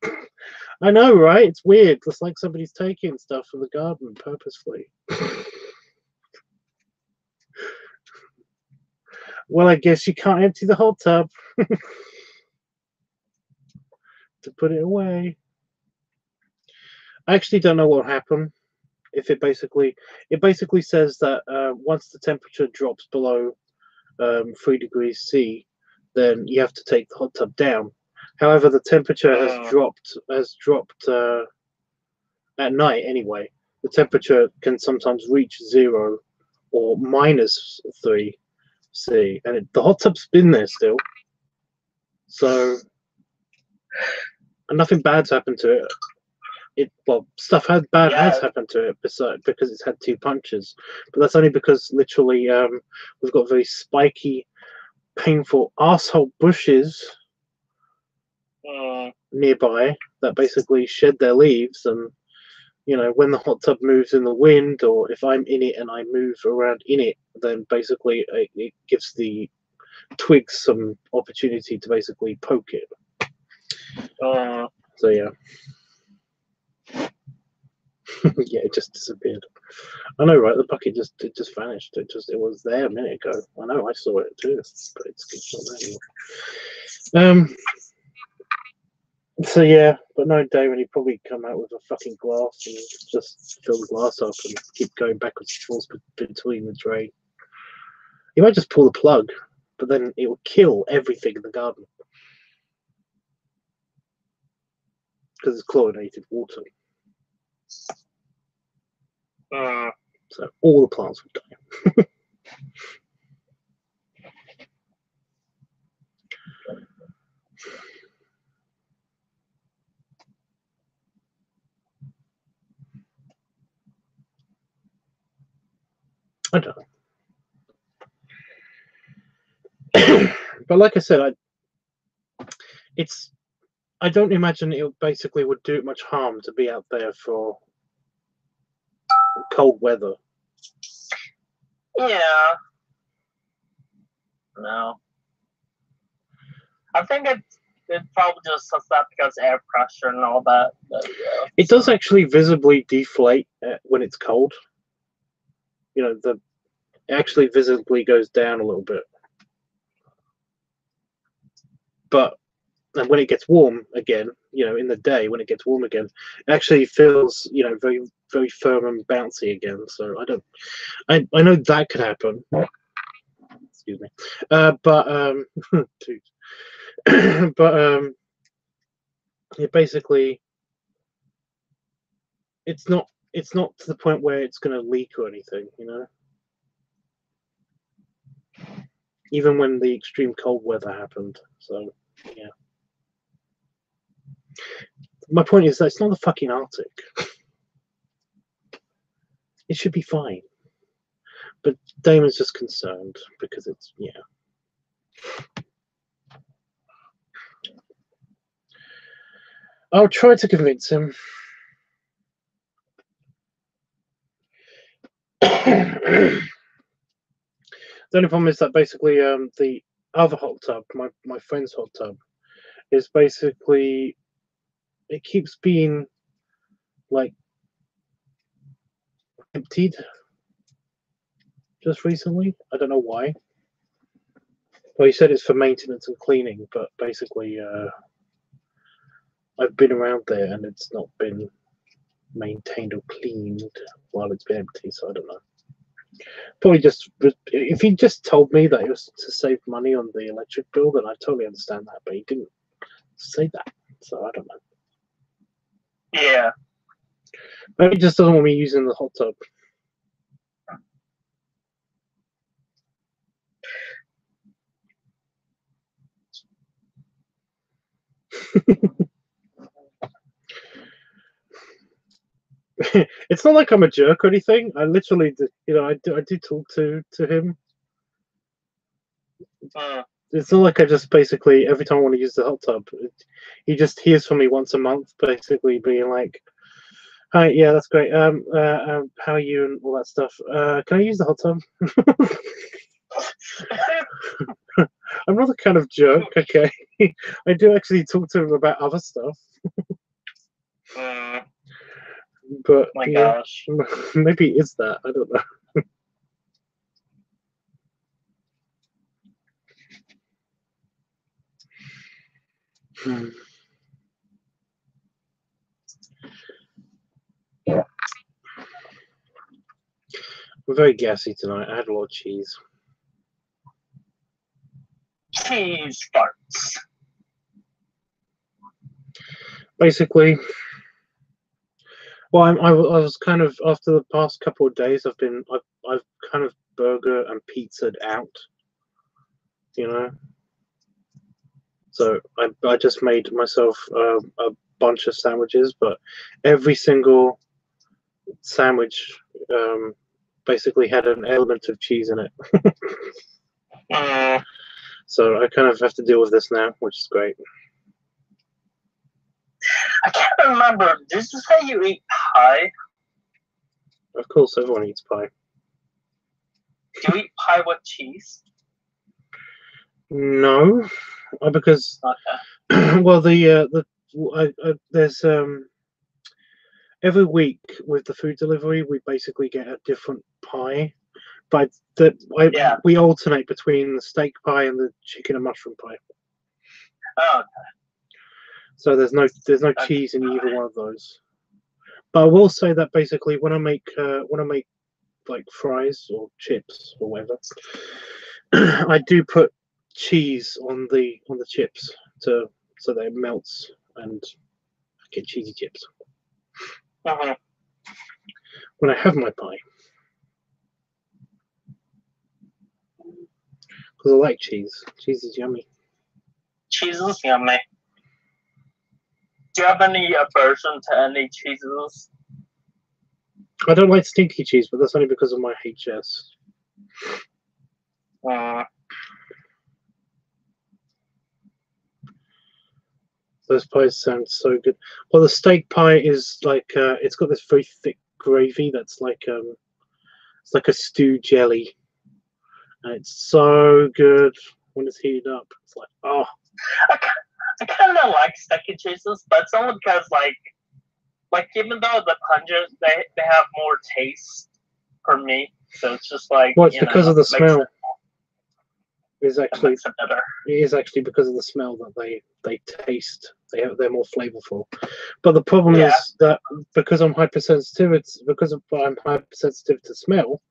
I know, right? It's weird. It's like somebody's taking stuff from the garden purposefully. Well, I guess you can't empty the whole tub to put it away. I actually don't know what will happen if it basically says that once the temperature drops below 3 degrees C, then you have to take the hot tub down. However, the temperature has dropped at night anyway. The temperature can sometimes reach 0 or -3 C, and the hot tub's been there still, so and nothing bad's happened to it. stuff bad has happened to it because it's had 2 punches, but that's only because literally we've got very spiky, painful asshole bushes nearby that basically shed their leaves, and you know, when the hot tub moves in the wind, or if I'm in it and I move around in it, then basically it gives the twigs some opportunity to basically poke it. So yeah. Yeah, it just disappeared. I know, right? The bucket just vanished. It was there a minute ago. I know, I saw it too, but it's not there anymore. So yeah, but no, Damon, he'd probably come out with a fucking glass and just fill the glass up and keep going backwards and forwards between the tray. He might just pull the plug, but then it would kill everything in the garden because it's chlorinated water. So all the plants would die. I don't know. But like I said, I don't imagine it basically would do it much harm to be out there for cold weather. Yeah. No. I think it probably just does that because air pressure and all that. But, yeah. It does actually visibly deflate when it's cold. You know, it actually visibly goes down a little bit. But and when it gets warm again, you know, in the day when it gets warm again, it actually feels, you know, very, very firm and bouncy again. So I know that could happen. Excuse me. But it basically, it's not to the point where it's going to leak or anything, you know. Even when the extreme cold weather happened. So yeah. My point is that it's not the fucking Arctic. It should be fine. But Damon's just concerned because it's, yeah. I'll try to convince him. The only problem is that basically the other hot tub, my friend's hot tub, is basically, it keeps being like emptied just recently. I don't know why. Well, he said it's for maintenance and cleaning, but basically I've been around there and it's not been maintained or cleaned while it's been empty, so I don't know. Probably just, if he just told me that it was to save money on the electric bill, then I totally understand that, but he didn't say that, so I don't know. Yeah. Maybe he just doesn't want me using the hot tub. It's not like I'm a jerk or anything. I literally, you know, I do talk to him. It's not like I just basically, every time I want to use the hot tub, he just hears from me once a month, basically being like, "Hi, yeah, that's great. How are you?" and all that stuff. Can I use the hot tub? I'm not the kind of jerk, okay? I do actually talk to him about other stuff. But my yeah, gosh. maybe it is that. I don't know. I'm very gassy tonight. I had a lot of cheese. Cheese farts. Basically, well, I was kind of, after the past couple of days, I've kind of burger and pizzaed out, you know. So I just made myself a bunch of sandwiches, but every single sandwich basically had an element of cheese in it. So I kind of have to deal with this now, which is great. I can't remember. Did you say you eat pie? Of course, everyone eats pie. Do you eat pie with cheese? No, because Okay. well, there's every week with the food delivery, we basically get a different pie, but we alternate between the steak pie and the chicken and mushroom pie. Oh, okay. So there's no cheese in either one of those. But I will say that basically when I make like fries or chips or whatever, I do put cheese on the chips so that it melts and I get cheesy chips. When I have my pie, because I like cheese. Cheese is yummy. Cheese is yummy. Do you have any aversion to any cheeses? I don't like stinky cheese, but that's only because of my HS. Those pies sound so good. Well, the steak pie is like it's got this very thick gravy that's like it's like a stew jelly, and it's so good when it's heated up. It's like I kind of like sticky cheeses, but it's only because like even though the pungent they have more taste for me, so it's just like well, it's because of the smell. Is actually it better. It is actually because of the smell that they taste. They're more flavorful. But the problem is that because I'm hypersensitive to smell,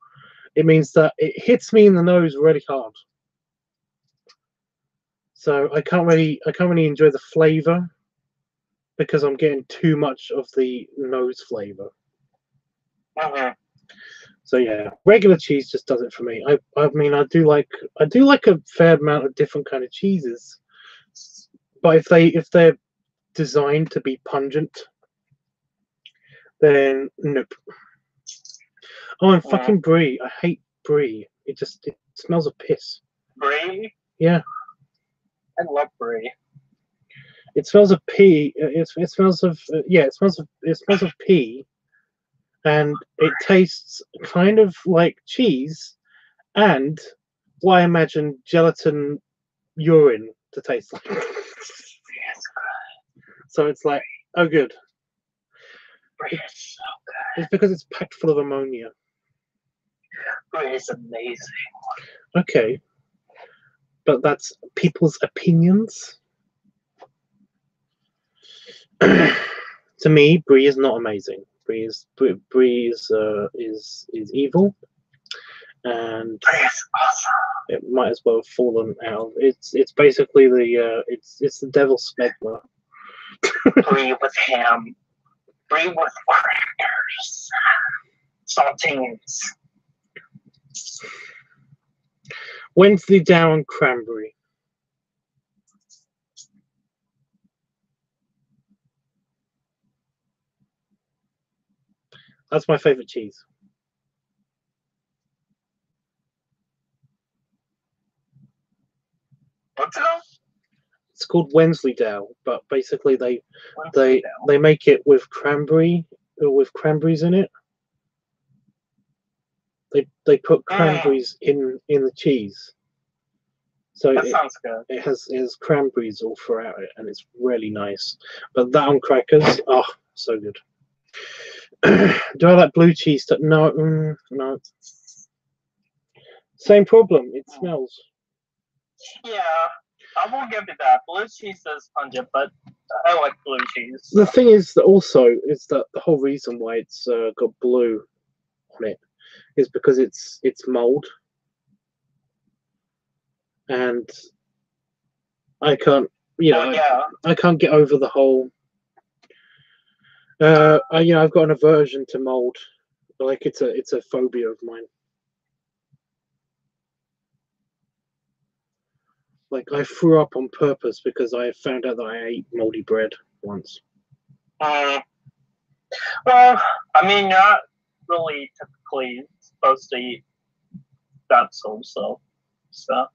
it means that it hits me in the nose really hard. So I can't really enjoy the flavor because I'm getting too much of the nose flavor. So yeah, regular cheese just does it for me. I mean I do like a fair amount of different kind of cheeses, but if they're designed to be pungent, then nope. Oh, and fucking brie. I hate brie. It smells of piss. Brie? Yeah. I love brie. It smells of pee. It smells of it smells of pee, and it tastes kind of like cheese, and what I imagine gelatin urine to taste like. So it's like, oh, good. Brie is so good. It's because it's packed full of ammonia. Brie is amazing. Okay, but that's people's opinions. To me, brie is not amazing. Brie is evil, and Brie is awesome. it might as well have fallen out. It's basically it's the devil's smegma. Brie with ham. Brie with crackers. Saltines. Wednesday down cranberry. That's my favorite cheese. What's it called? It's called Wensleydale, but basically they make it with cranberry or with cranberries in it. They put cranberries in the cheese. So that sounds good. It has cranberries all throughout it, and it's really nice. But that on crackers, oh, so good. Do I like blue cheese? No, no. Same problem. It smells. Yeah, I will give it that. Blue cheese is pungent, but I like blue cheese. The thing is that also is that the whole reason why it's got blue on it is because it's mold, and I can't, I can't get over the whole. I've got an aversion to mold. Like it's a phobia of mine. Like I threw up on purpose because I found out that I ate moldy bread once. Well, I mean, you're not really typically supposed to eat that sort of stuff.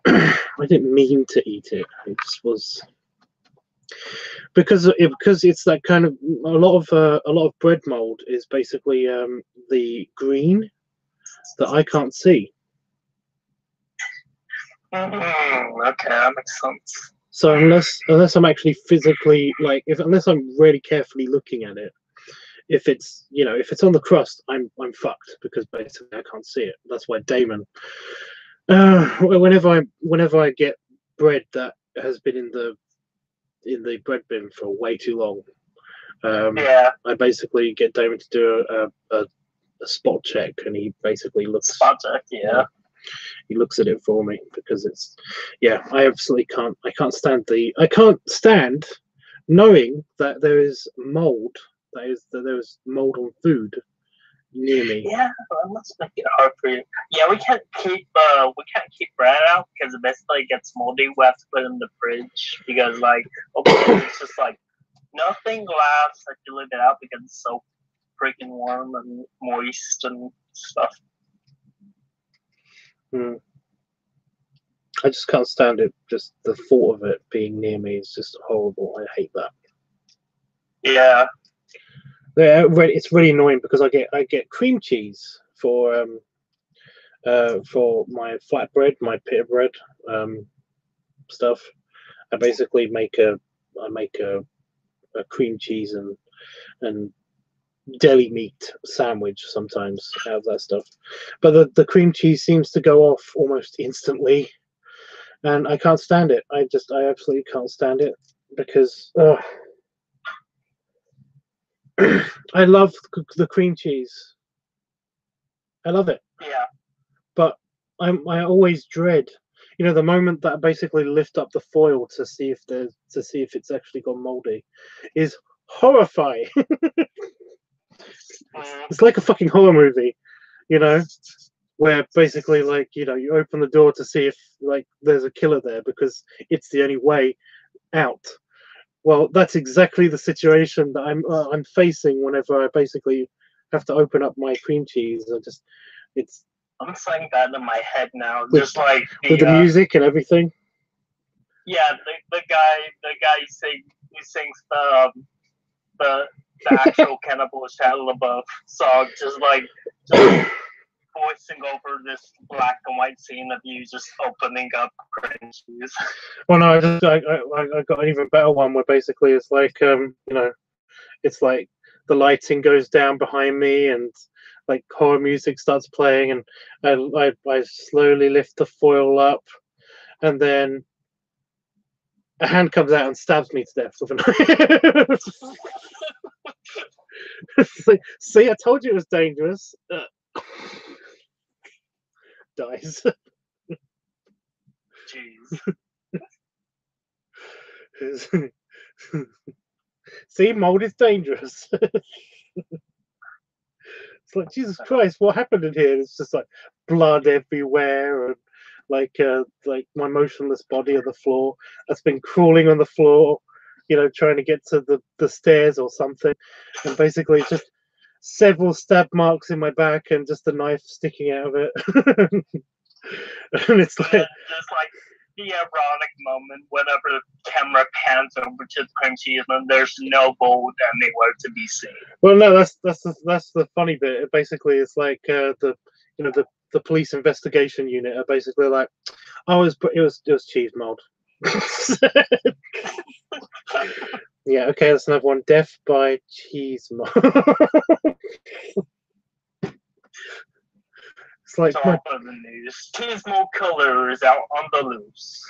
I didn't mean to eat it. It just was because it's that kind of a lot of bread mold is basically the green that I can't see. Okay, that makes sense. So unless I'm actually physically unless I'm really carefully looking at it, if it's if it's on the crust, I'm fucked because basically I can't see it. That's why Damon. Whenever I get bread that has been in the bread bin for way too long, I basically get Damon to do a spot check, and he basically looks spot check. Yeah. He looks at it for me because it's I absolutely can't. I can't stand knowing that there is mold. That there is mold on food near me. Yeah, that must make it hard for you. Yeah, we can't keep bread out because it basically gets moldy. We have to put it in the fridge because it's just nothing lasts if you leave it out because it's so freaking warm and moist and stuff. I just can't stand it. Just the thought of it being near me is just horrible. I hate that. Yeah. It's really annoying because I get cream cheese for my flatbread, my pita bread stuff. I basically make a cream cheese and deli meat sandwich sometimes out of that stuff, but the cream cheese seems to go off almost instantly, and I can't stand it. I absolutely can't stand it because I love the cream cheese. I love it. Yeah. But I always dread, the moment that I basically lift up the foil to see if it's actually gone moldy, is horrifying. It's like a fucking horror movie, where basically you open the door to see if there's a killer there because it's the only way out. Well, that's exactly the situation that I'm facing whenever I basically have to open up my cream cheese. I'm saying that in my head now, with the music and everything. Yeah, the guy who sings the actual Cannibal Shadow LaBeouf song, just voicing over this black and white scene of you just opening up cream cheese. Well, no, I got an even better one where basically it's it's like the lighting goes down behind me and horror music starts playing, and I slowly lift the foil up, and then a hand comes out and stabs me to death with a knife. It's see, I told you it was dangerous. Dies. Jeez. See, mold is dangerous. It's like, Jesus Christ, what happened in here? It's just blood everywhere, and my motionless body on the floor that's been crawling on the floor, trying to get to the stairs or something, and basically just several stab marks in my back and just a knife sticking out of it. And it's just the ironic moment whenever the camera pans over to the cream cheese and there's no mold anywhere to be seen. Well, no, that's the funny bit. It basically is the police investigation unit are basically like, oh, it was cheese mold. Yeah, okay, that's another one. Death by cheese mold. It's like top of the news. Cheese mold killer is out on the loose.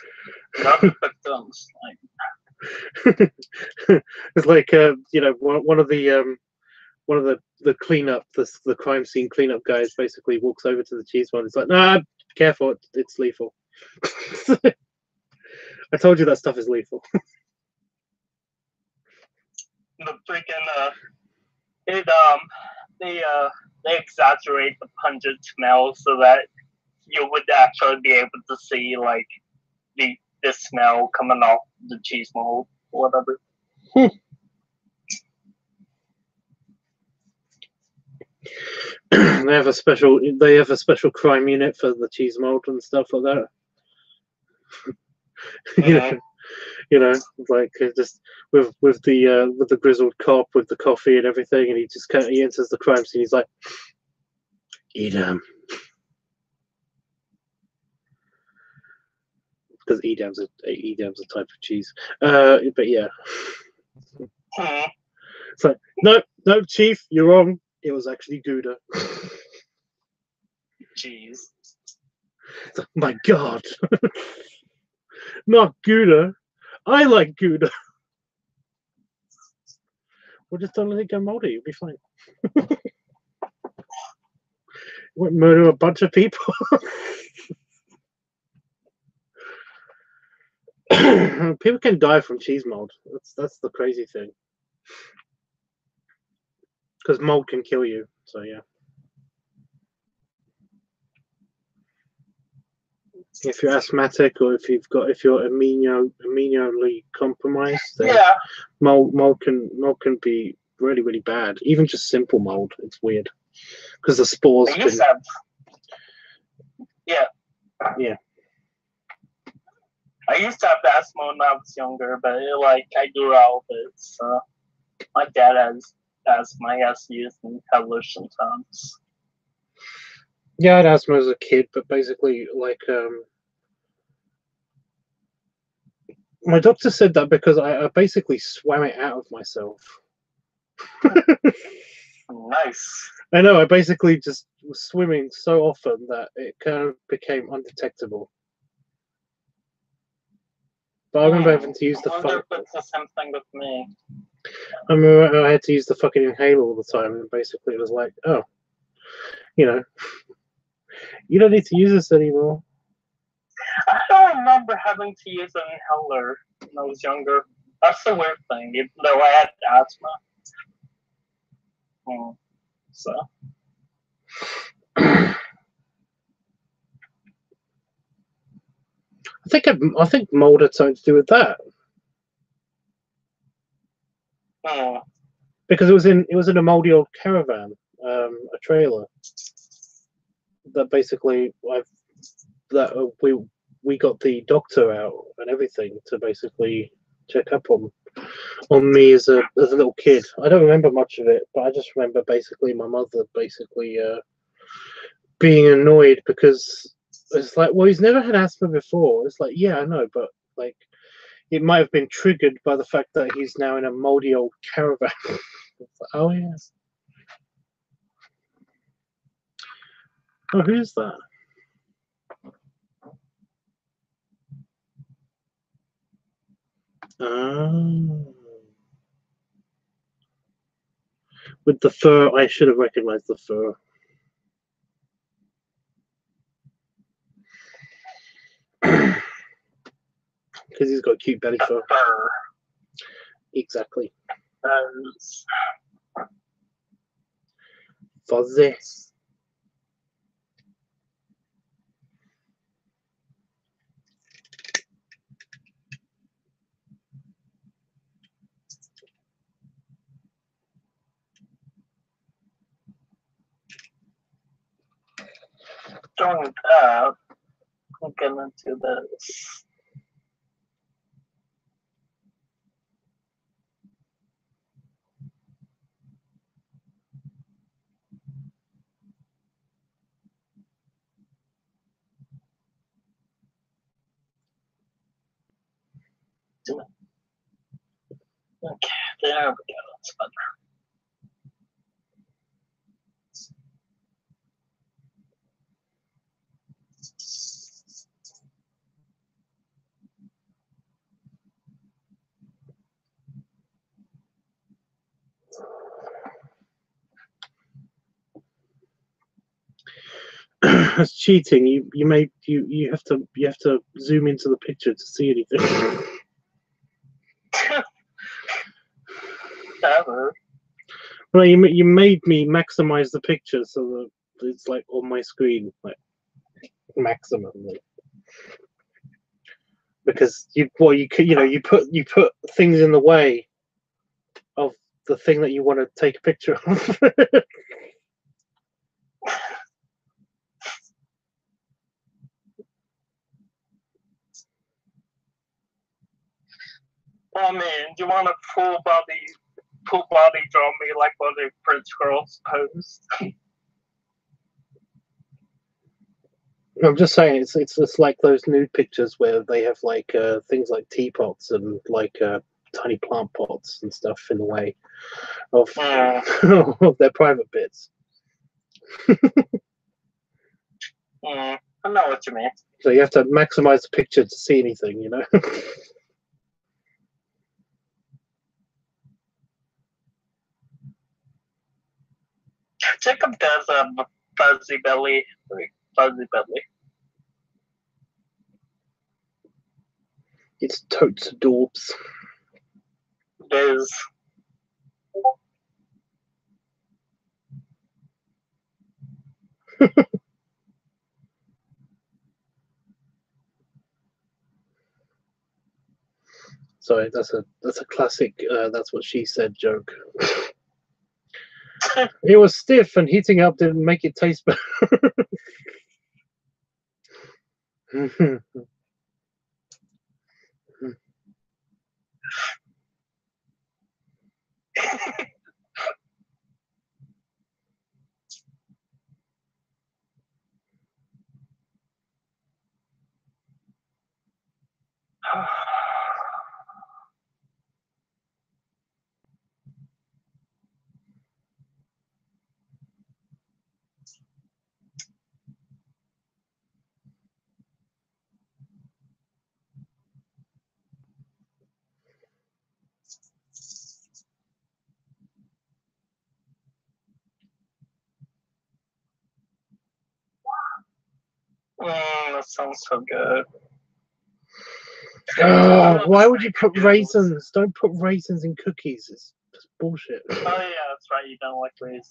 Not victims. It's like one of the cleanup, the crime scene cleanup guys basically walks over to the cheese one. It's like, nah, careful, it's lethal. I told you that stuff is lethal. The freaking they exaggerate the pungent smell so that you would actually be able to see the this smell coming off the cheese mold or whatever. They have a special crime unit for the cheese mold and stuff like that. you know, like just with the grizzled cop with the coffee and everything, and he enters the crime scene. He's like, Edam, because Edam's a type of cheese. But yeah, it's like, no, Chief, you're wrong. It was actually Gouda. Jeez. Oh my God. Not Gouda. I like Gouda. We'll just don't let it go moldy. It'll be fine. Won't murder a bunch of people. People can die from cheese mold. That's the crazy thing. Because mold can kill you. So yeah. If you're asthmatic or if you're immunely compromised, then Yeah. mold can be really, really bad. Even just simple mold, it's weird because the spores can. Yeah. I used to have asthma when I was younger, but I grew out of it. So my dad has asthma. He has to use inhaler sometimes. Yeah, I had asthma as a kid, but basically, my doctor said that because I basically swam it out of myself. Nice. I know, I basically just was swimming so often that it kind of became undetectable. But I remember having to use I wonder if it's the same thing with me. I remember I had to use the fucking inhaler all the time, and basically it was like, oh, you don't need to use this anymore. I don't remember having to use an inhaler when I was younger. That's the weird thing, even though I had asthma. So. I think mold had something to do with that. Because it was in a moldy old caravan, a trailer. That basically we got the doctor out and everything to basically check up on me as a little kid. I don't remember much of it, but I just remember basically my mother being annoyed because it's like, well, he's never had asthma before. It's like, yeah, I know, but it might have been triggered by the fact that he's now in a moldy old caravan. Oh yes. Oh, who's that? Oh. With the fur, I should have recognized the fur. Because he's got a cute belly fur. Exactly. Fuzzy. Doing that, we'll get into this. Okay, there we go. That's better. That's cheating. You have to zoom into the picture to see anything. Ever. Well, you made me maximize the picture so that it's on my screen, maximum. because you put things in the way of the thing that you want to take a picture of. I mean, do you want a full body draw me like one of the Prince girls posed? I'm just saying, it's just like those nude pictures where they have like things like teapots and like tiny plant pots and stuff in the way of, of their private bits. I know what you mean. So you have to maximize the picture to see anything, you know. Jacob does a fuzzy belly. Fuzzy belly. It's totes adorbs. It is. Sorry, that's a classic. That's what she said joke. It was stiff, and heating up didn't make it taste better. That sounds so good. Why would you put raisins? Don't put raisins in cookies. It's just bullshit. Oh yeah, that's right. You don't like raisins.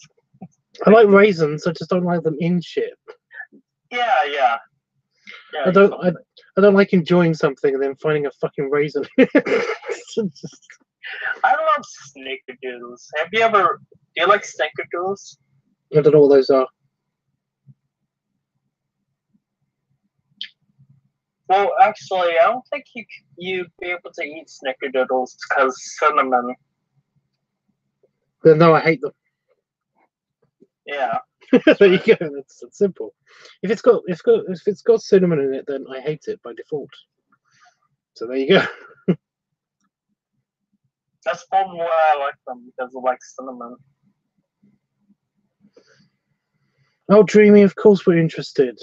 I like raisins. I just don't like them in shit. Yeah. I don't like enjoying something and then finding a fucking raisin. I love snickerdoodles. Do you like snickerdoodles? I don't know what those are. Well, actually, I don't think you'd be able to eat snickerdoodles because cinnamon. No, I hate them. Yeah. There you go. It's simple. If it's got cinnamon in it, then I hate it by default. So there you go. That's probably why I like them, because I like cinnamon. Oh, Dreamy, of course we're interested.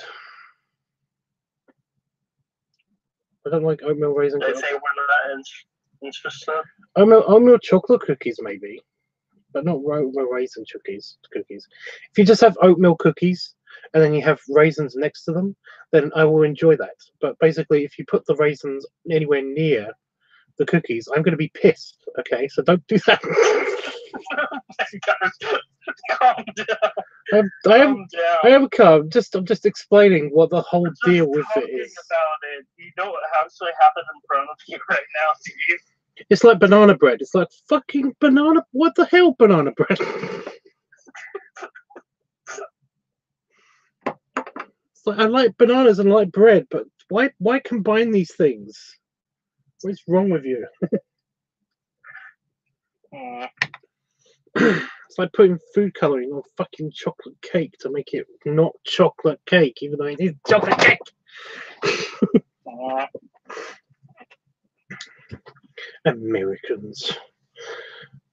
I don't like oatmeal raisin They cookies. say we're not interested. Oatmeal chocolate cookies, maybe. But not raisin cookies. If you just have oatmeal cookies and then you have raisins next to them, then I will enjoy that. But basically, if you put the raisins anywhere near the cookies, I'm going to be pissed. Okay, so don't do that. Calm down. I am calm. I'm just explaining what the whole deal with it is. About it. You know what actually happened in front of you right now, do you? It's like banana bread. It's like fucking banana. What the hell, banana bread? It's like I like bananas and I like bread, but why combine these things? What's wrong with you? It's like putting food coloring on fucking chocolate cake to make it not chocolate cake, even though it is chocolate cake. Americans.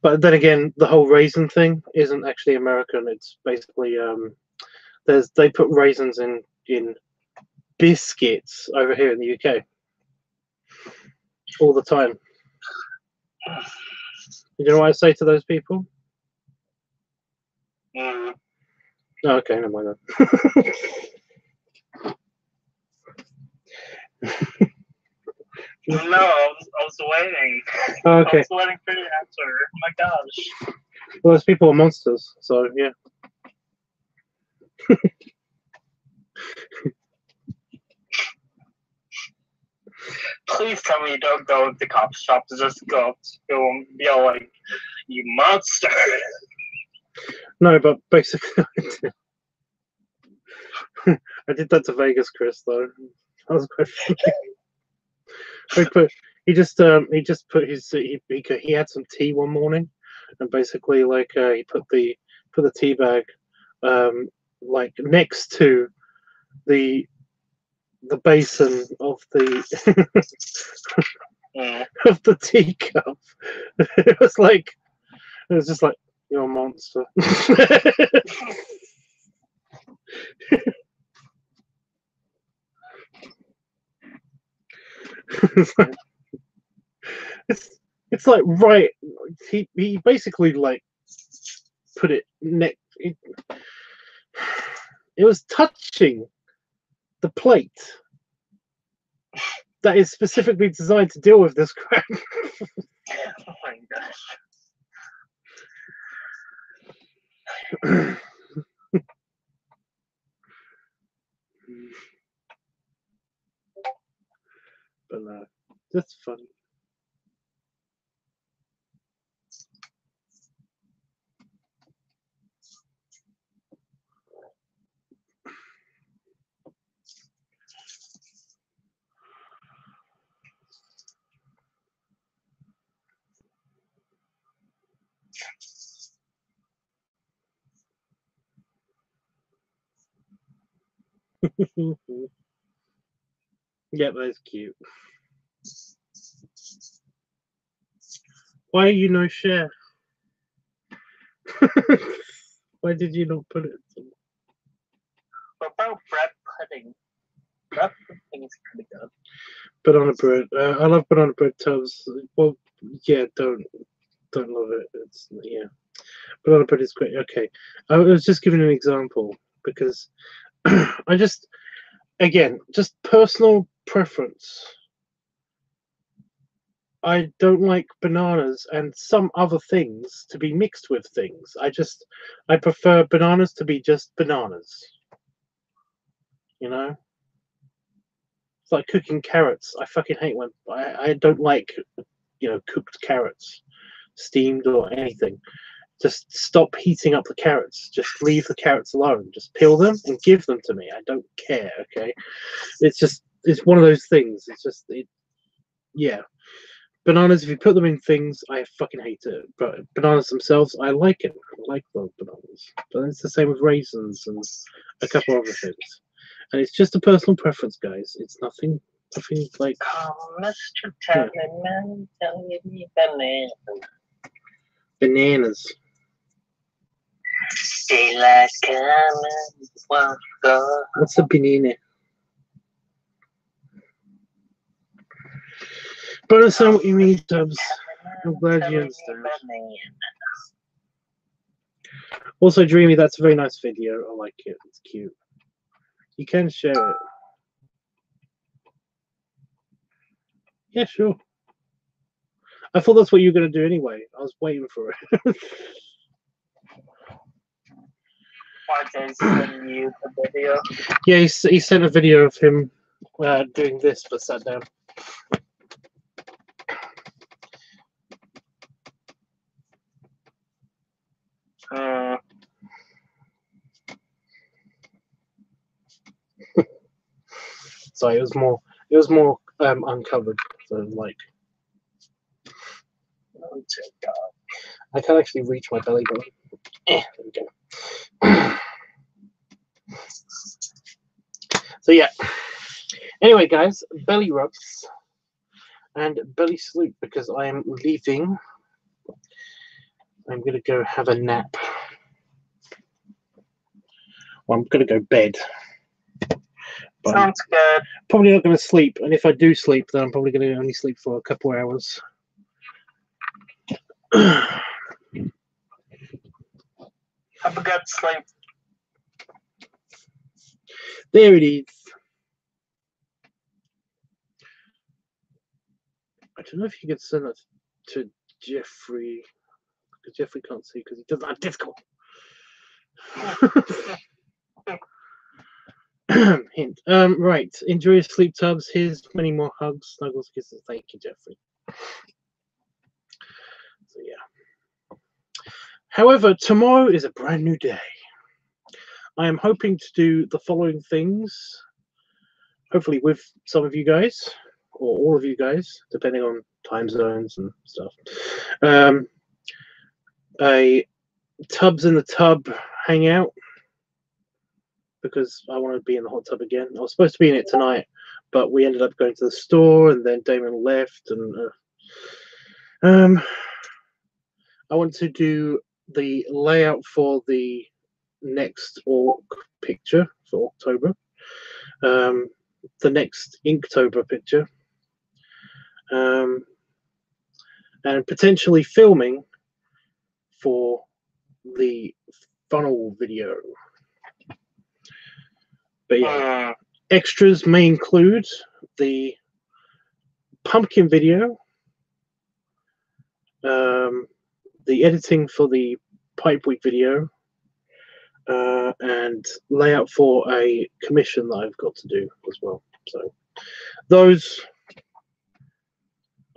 But then again, the whole raisin thing isn't actually American. It's basically they put raisins in biscuits over here in the UK all the time. You know what I say to those people? Oh, okay, never mind that. No, I was waiting. Oh, okay. I was waiting for your answer. Oh my gosh. Well, those people are monsters, so yeah. Please tell me you don't go to the cop shop to just go up to him and be all like, "You monster!" No, but basically, I did that to Vegas, Chris. Though that was quite funny. He just put his he had some tea one morning, and basically like he put the tea bag like next to the basin of the of the teacup. It was just like, you're a monster. It's like, right, he basically like put it next. It was touching the plate that is specifically designed to deal with this crap. Oh my gosh. But that's funny. Yeah, that's cute. Why are you no share? Why did you not put it? What about bread pudding? Bread pudding is pretty good. Banana bread. I love banana bread tubs. Well, yeah, don't love it. It's banana bread is great. Okay, I was just giving an example because I just personal preference. I don't like bananas and some other things to be mixed with things. I prefer bananas to be just bananas. You know? It's like cooking carrots. I fucking hate when I don't like, cooked carrots, steamed or anything. Just stop heating up the carrots. Just leave the carrots alone. Just peel them and give them to me. I don't care, okay? It's one of those things. Yeah. Bananas, if you put them in things, I fucking hate it. But bananas themselves, I like it. I like those bananas. But it's the same with raisins and a couple other things. And it's just a personal preference, guys. It's nothing like... Oh, Mr. Tallyman, tell me bananas. Bananas. Daylight coming, won't go. What's a banana? But I understand what you mean, Tubbs. I'm glad you understand. Also, Dreamy, that's a very nice video. I like it. It's cute. You can share it. Yeah, sure. I thought that's what you were going to do anyway. I was waiting for it. Why did he send you the video? Yeah, he sent a video of him doing this, but sat down. Sorry, it was more uncovered. So like, Oh dear God. I can't actually reach my belly button. There we go. So yeah. Anyway, guys, belly rubs and belly sleep because I am leaving. I'm gonna go have a nap. Well, I'm gonna go bed. But Sounds good. Probably not gonna sleep, and if I do sleep, then I'm probably gonna only sleep for a couple hours. Have a good sleep. There it is. I don't know if you could send it to Jeffrey, because Jeffrey can't see because he doesn't have Discord. Hint. Right. Enjoy your sleep, Tubbs. Here's many more hugs, snuggles, kisses. Thank you, Jeffrey. So yeah. However, tomorrow is a brand new day. I am hoping to do the following things. Hopefully with some of you guys, or all of you guys, depending on time zones and stuff. A Tubbs in the Tub hangout, because I want to be in the hot tub again. I was supposed to be in it tonight, but we ended up going to the store, and then Damon left, and I want to do the layout for the next orc picture for October, the next Inktober picture, and potentially filming for the funnel video. But yeah, extras may include the pumpkin video, the editing for the Pipe Week video, and layout for a commission that I've got to do as well. So those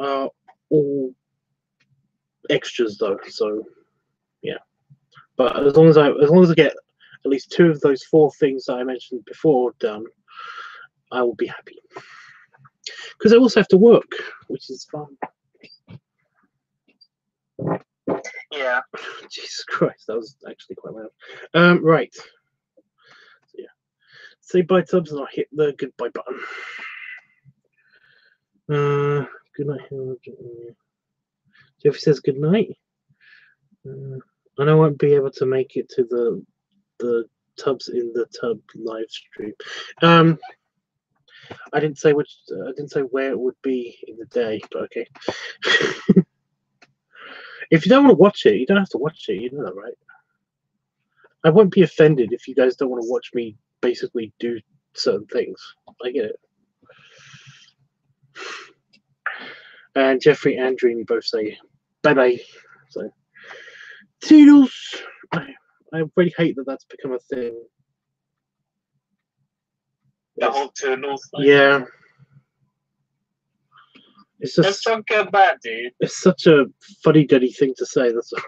are all extras though. So yeah, but as long as I get at least 2 of those 4 things that I mentioned before done, I will be happy. Because I also have to work, which is fun. Yeah. Jesus Christ, that was actually quite loud. Right. So yeah. Say bye, Tubbs, and I'll hit the goodbye button. Good night. Jeffy says good night. I know I won't be able to make it to the Tubbs in the Tub live stream. I didn't say which. I didn't say where it would be in the day, but okay. If you don't want to watch it, you don't have to watch it. You know that, right? I won't be offended if you guys don't want to watch me basically do certain things. I get it. And Jeffrey and Dreamy both say bye-bye. So, toodles. I really hate that that's become a thing. The whole toodles thing. Yeah. It's just. It's so good, bad, dude. It's such a fuddy-duddy thing to say. That's all.